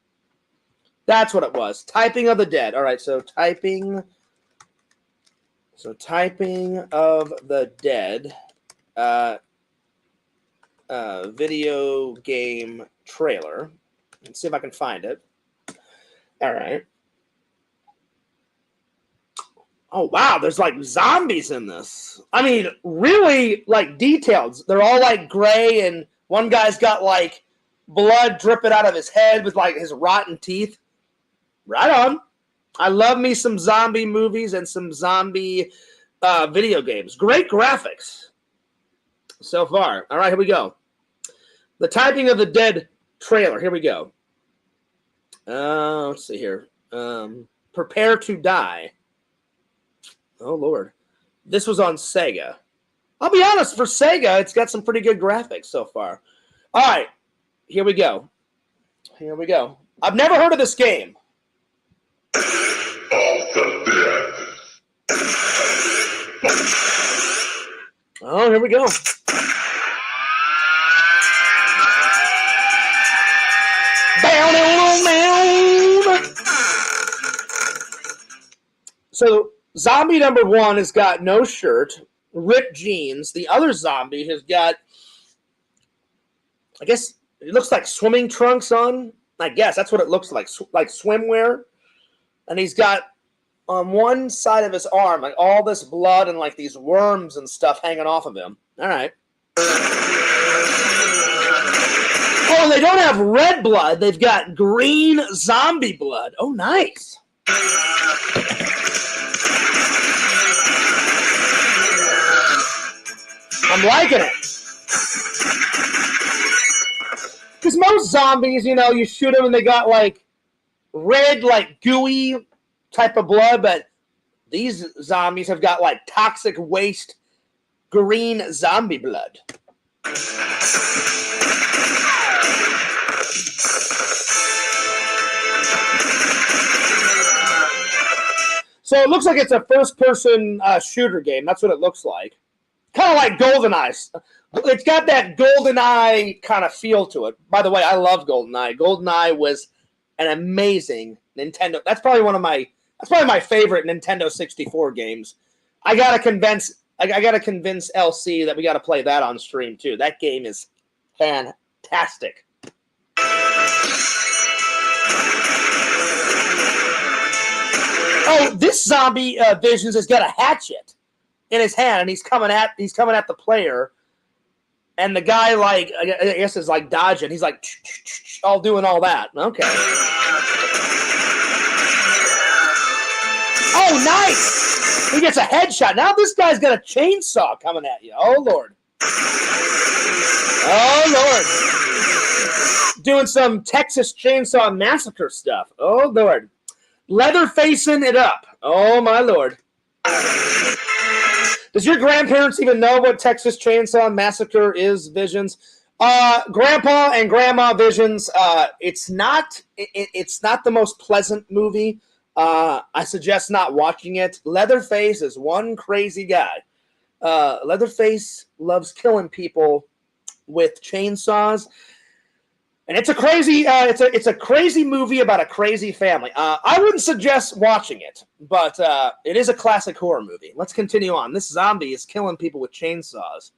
That's what it was. Typing of the Dead. All right, so Typing So Typing of the Dead video game trailer. Let's see if I can find it. All right. Oh, wow. There's like zombies in this. I mean, really like detailed. They're all like gray, and one guy's got like blood dripping out of his head with like his rotten teeth. Right on. I love me some zombie movies and some zombie video games. Great graphics so far. All right, here we go. The Typing of the Dead trailer. Here we go. Let's see here. Prepare to Die. Oh, Lord. This was on Sega. I'll be honest, for Sega, it's got some pretty good graphics so far. All right, here we go. Here we go. I've never heard of this game. Oh, here we go. So, zombie number one has got no shirt, ripped jeans. The other zombie has got, I guess, it looks like swimming trunks on. I guess that's what it looks like swimwear. And he's got on one side of his arm, like all this blood and like these worms and stuff hanging off of him. All right. Oh, they don't have red blood. They've got green zombie blood. Oh, nice. I'm liking it. Because most zombies, you know, you shoot them and they got like red, like gooey type of blood, but these zombies have got like toxic waste green zombie blood. So it looks like it's a first-person shooter game. That's what it looks like. Kind of like GoldenEye. It's got that GoldenEye kind of feel to it. By the way, I love GoldenEye. GoldenEye was an amazing Nintendo. That's probably my favorite Nintendo 64 games. I gotta convince LC that we gotta play that on stream too. That game is fantastic. Oh, this zombie Visions has got a hatchet in his hand, and he's coming at the player, and the guy, like, I guess is like dodging. He's like all doing all that. Okay. Oh, nice! He gets a headshot. Now this guy's got a chainsaw coming at you. Oh, Lord. Oh, Lord. Doing some Texas Chainsaw Massacre stuff. Oh, Lord. Leather facing it up. Oh, my Lord. Does your grandparents even know what Texas Chainsaw Massacre is, Visions? Grandpa and Grandma Visions, it's not the most pleasant movie. I suggest not watching it. Leatherface is one crazy guy. Leatherface loves killing people with chainsaws. And it's a crazy, it's a crazy movie about a crazy family. I wouldn't suggest watching it, but it is a classic horror movie. Let's continue on. This zombie is killing people with chainsaws.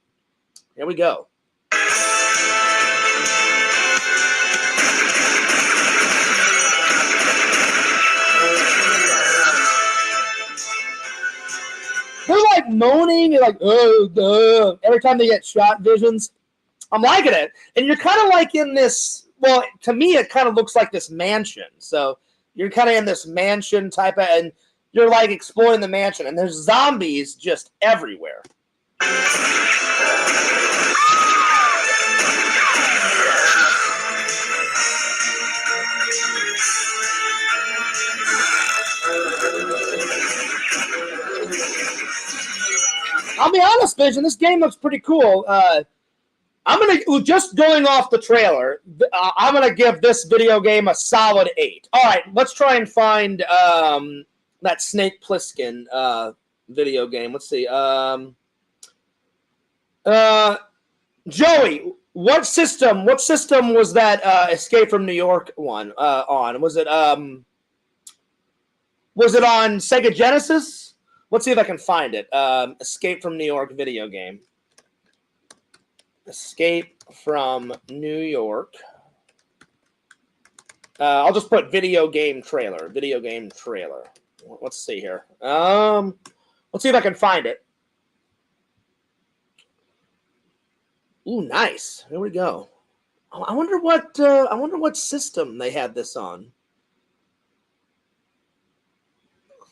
Here we go. They're like moaning, like every time they get shot. Visions. I'm liking it. And you're kind of like in this, well, to me, it kind of looks like this mansion. So you're kind of in this mansion type of, and you're like exploring the mansion, and there's zombies just everywhere. I'll be honest, Vision, this game looks pretty cool. Just going off the trailer, I'm going to give this video game a solid 8. All right, let's try and find that Snake Plissken video game. Let's see. Joey, what system was that Escape from New York one on? Was it on Sega Genesis? Let's see if I can find it. Escape from New York video game. Escape from New York. I'll just put video game trailer. Video game trailer. Let's see here. Let's see if I can find it. Ooh, nice. Here we go. I wonder what system they had this on.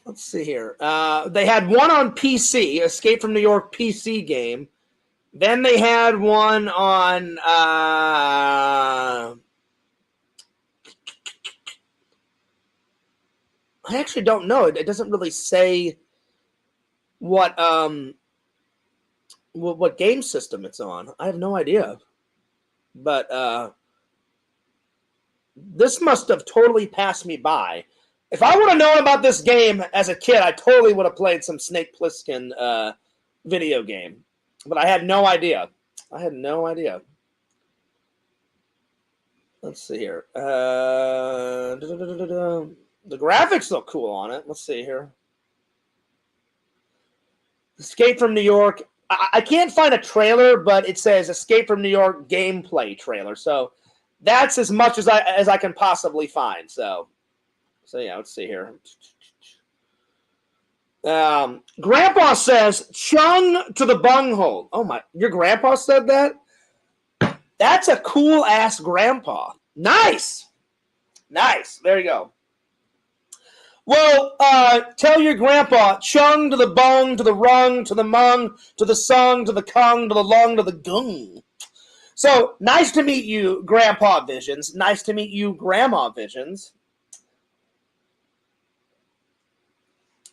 Let's see here. They had one on PC, Escape from New York PC game. Then they had one on I actually don't know. It doesn't really say what game system it's on. I have no idea. But this must have totally passed me by. If I would have known about this game as a kid, I totally would have played some Snake Plissken video game. But I had no idea. I had no idea. Let's see here. The graphics look cool on it. Let's see here. Escape from New York. I can't find a trailer, but it says Escape from New York gameplay trailer. So that's as much as I can possibly find. So yeah, let's see here. Grandpa says chung to the bunghole. Oh my, your grandpa said that? That's a cool ass grandpa. Nice. Nice. There you go. Well, tell your grandpa, chung to the bung, to the rung, to the mung, to the sung, to the kung, to the lung, to the gung. So, nice to meet you, Grandpa Visions. Nice to meet you, Grandma Visions.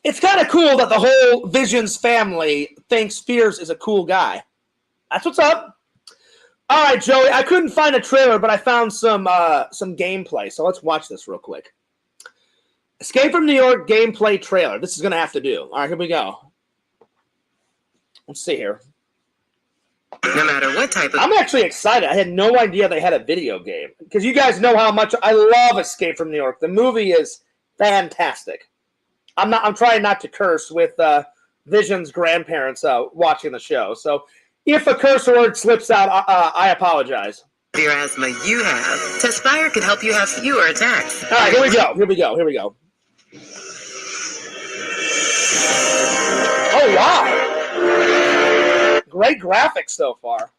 It's kind of cool that the whole Visions family thinks Fears is a cool guy. That's what's up. All right, Joey, I couldn't find a trailer, but I found some gameplay. So let's watch this real quick. Escape from New York gameplay trailer. This is going to have to do. All right, here we go. Let's see here. No matter what type of... I'm actually excited. I had no idea they had a video game. Because you guys know how much I love Escape from New York. The movie is fantastic. I'm trying not to curse with Vision's grandparents watching the show. So if a curse word slips out, I apologize. Your asthma you have, Tespire can help you have fewer attacks. All right, here we go. Here we go. Here we go. Oh, wow. Great graphics so far.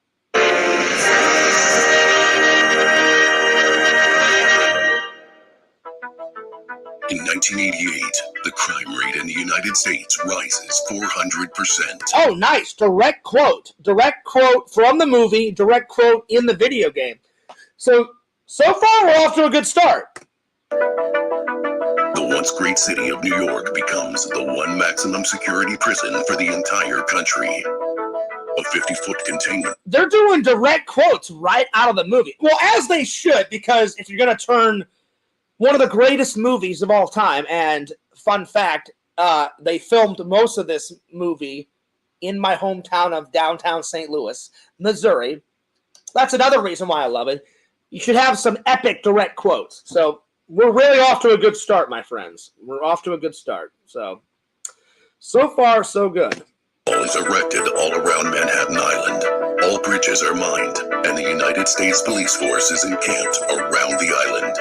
In 1988, the crime rate in the United States rises 400%. Oh, nice. Direct quote. Direct quote from the movie, direct quote in the video game. So far, we're off to a good start. The once great city of New York becomes the one maximum security prison for the entire country. A 50-foot containment. They're doing direct quotes right out of the movie. Well, as they should, because if you're going to turn one of the greatest movies of all time, and fun fact, they filmed most of this movie in my hometown of downtown St. Louis, Missouri. That's another reason why I love it. You should have some epic direct quotes. So we're really off to a good start, my friends. We're off to a good start. So far, so good. Wall is erected all around Manhattan Island. All bridges are mined, and the United States Police Force is encamped around the island.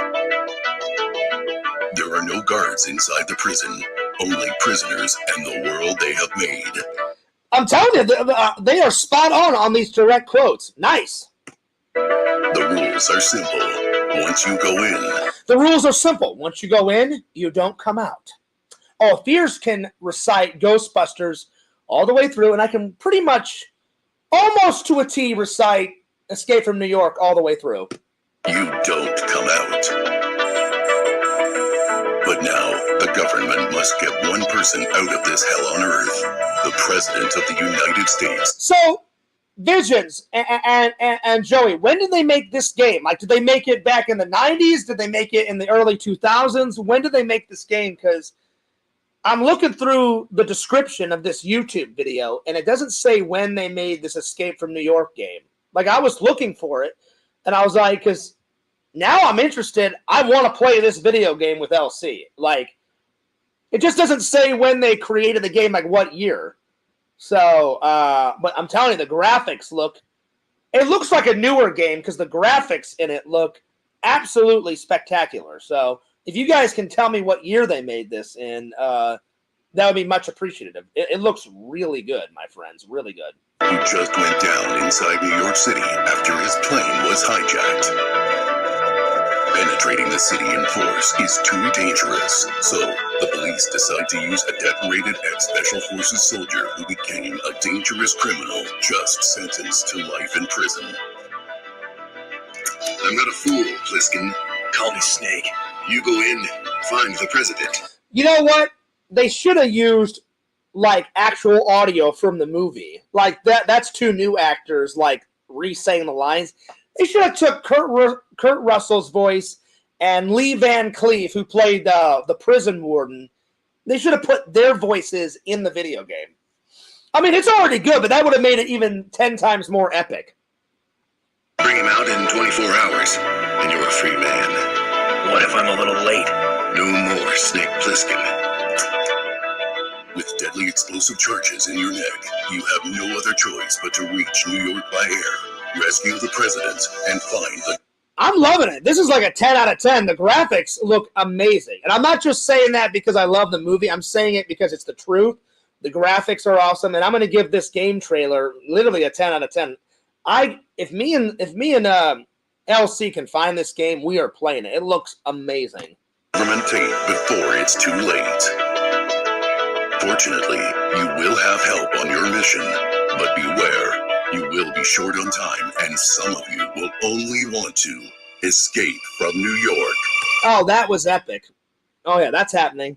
There are no guards inside the prison, only prisoners and the world they have made. I'm telling you, they are spot on these direct quotes. Nice. The rules are simple. Once you go in... The rules are simple. Once you go in, you don't come out. Oh, Fears can recite Ghostbusters all the way through, and I can pretty much, almost to a T, recite Escape from New York all the way through. You don't come out. But now, the government must get one person out of this hell on earth. The President of the United States. So, Visions and Joey, when did they make this game? Like, did they make it back in the 90s? Did they make it in the early 2000s? When did they make this game? Because I'm looking through the description of this YouTube video, and it doesn't say when they made this Escape from New York game. Like, I was looking for it, and I was like, because now I'm interested. I want to play this video game with LC. Like, It just doesn't say when they created the game, like what year. So, but I'm telling you, the graphics it looks like a newer game because the graphics in it look absolutely spectacular. So if you guys can tell me what year they made this in, that would be much appreciative. It looks really good, my friends, really good. Who just went down inside New York City after his plane was hijacked. Penetrating the city in force is too dangerous, so the police decide to use a decorated ex-Special Forces soldier who became a dangerous criminal just sentenced to life in prison. I'm not a fool, Pliskin. Call me Snake. You go in, find the president. You know what? They should have used like actual audio from the movie. Like that's two new actors like re-saying the lines. They should have took Kurt Russell's voice and Lee Van Cleef, who played the prison warden. They should have put their voices in the video game. I mean, it's already good, but that would have made it even 10 times more epic. Bring him out in 24 hours, and you're a free man. What if I'm a little late? No more Snake Plissken. With deadly explosive charges in your neck, you have no other choice but to reach New York by air, rescue the president, and find the... I'm loving it. This is like a 10 out of 10. The graphics look amazing. And I'm not just saying that because I love the movie. I'm saying it because it's the truth. The graphics are awesome, and I'm going to give this game trailer literally a 10 out of 10. If me and LC can find this game, we are playing it. It looks amazing. Government tape before it's too late. Fortunately, you will have help on your mission, but beware, you will be short on time, and some of you will only want to escape from New York. Oh, that was epic. Oh, yeah, that's happening.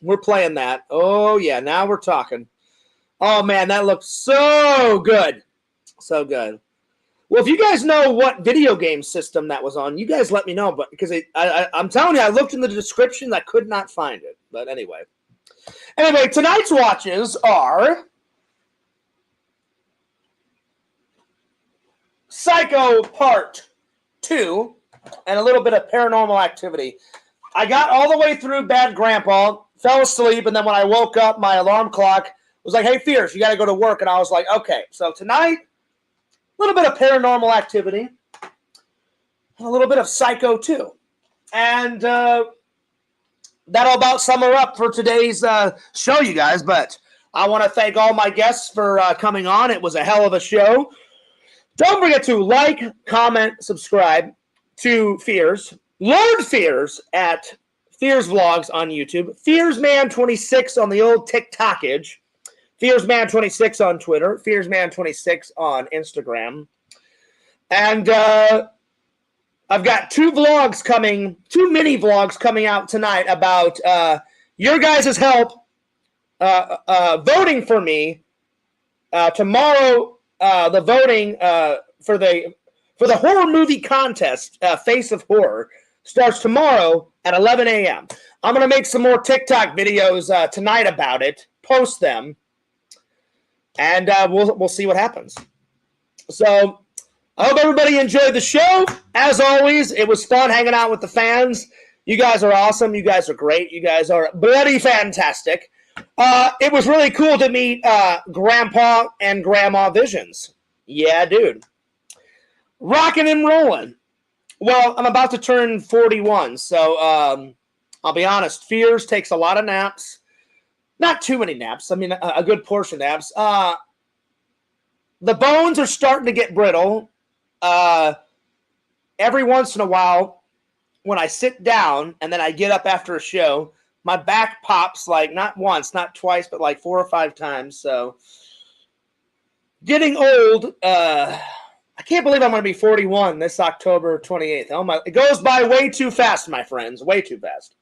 We're playing that. Oh, yeah, now we're talking. Oh, man, that looks so good. So good. Well, if you guys know what video game system that was on, you guys let me know. But because I'm telling you, I looked in the description, I could not find it. But anyway. Anyway, tonight's watches are Psycho Part 2 and a little bit of Paranormal Activity. I got all the way through Bad Grandpa, fell asleep, and then when I woke up, my alarm clock was like, hey, Fierce, you got to go to work. And I was like, okay. So tonight, a little bit of Paranormal Activity and a little bit of Psycho 2. And that'll about sum her up for today's show, you guys. But I want to thank all my guests for coming on. It was a hell of a show. Don't forget to like, comment, subscribe to Fears. Lord Fears at Fears Vlogs on YouTube. FearsMan26 on the old TikTokage. FearsMan26 on Twitter. FearsMan26 on Instagram. And I've got two mini vlogs coming out tonight about your guys' help voting for me. Tomorrow, the voting for the horror movie contest, Face of Horror, starts tomorrow at 11 a.m. I'm going to make some more TikTok videos tonight about it, post them, and we'll see what happens. So I hope everybody enjoyed the show. As always, it was fun hanging out with the fans. You guys are awesome. You guys are great. You guys are bloody fantastic. It was really cool to meet Grandpa and Grandma Visions. Yeah, dude. Rocking and rolling. Well, I'm about to turn 41, so I'll be honest. Fears takes a lot of naps. Not too many naps. I mean, a good portion of naps. The bones are starting to get brittle. Every once in a while, when I sit down and then I get up after a show, my back pops like not once, not twice, but like 4 or 5 times. So getting old. I can't believe I'm going to be 41 this October 28th. Oh my! It goes by way too fast, my friends. Way too fast.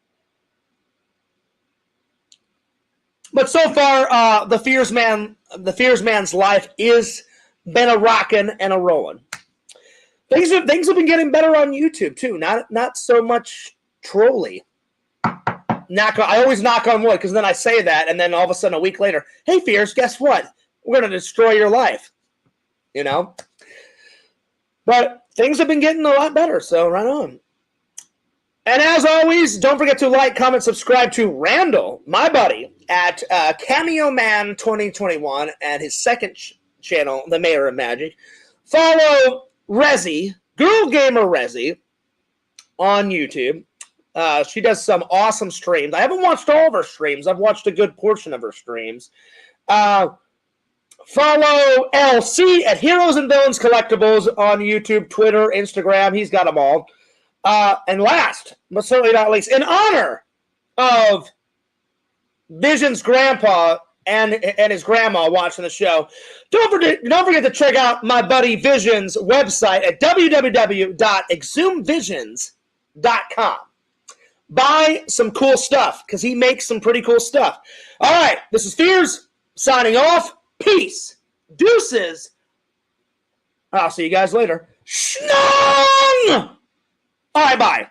But so far, the Fears Man's life is been a rocking and a rolling. Things have been getting better on YouTube too. Not so much trolly. I always knock on wood because then I say that, and then all of a sudden a week later, hey Fears, guess what? We're going to destroy your life. You know. But things have been getting a lot better, so right on. And as always, don't forget to like, comment, subscribe to Randall, my buddy, at Cameo Man 2021 and his second channel, The Mayor of Magic. Follow Rezi, Girl Gamer Rezi, on YouTube. She does some awesome streams. I haven't watched all of her streams. I've watched a good portion of her streams. Follow LC at Heroes and Villains Collectibles on YouTube, Twitter, Instagram. He's got them all. And last, but certainly not least, in honor of Vision's grandpa and his grandma watching the show, don't forget to check out my buddy Vision's website at www.exhumvisions.com. Buy some cool stuff, because he makes some pretty cool stuff. All right, this is Fears, signing off. Peace. Deuces. I'll see you guys later. Schnong! All right, bye.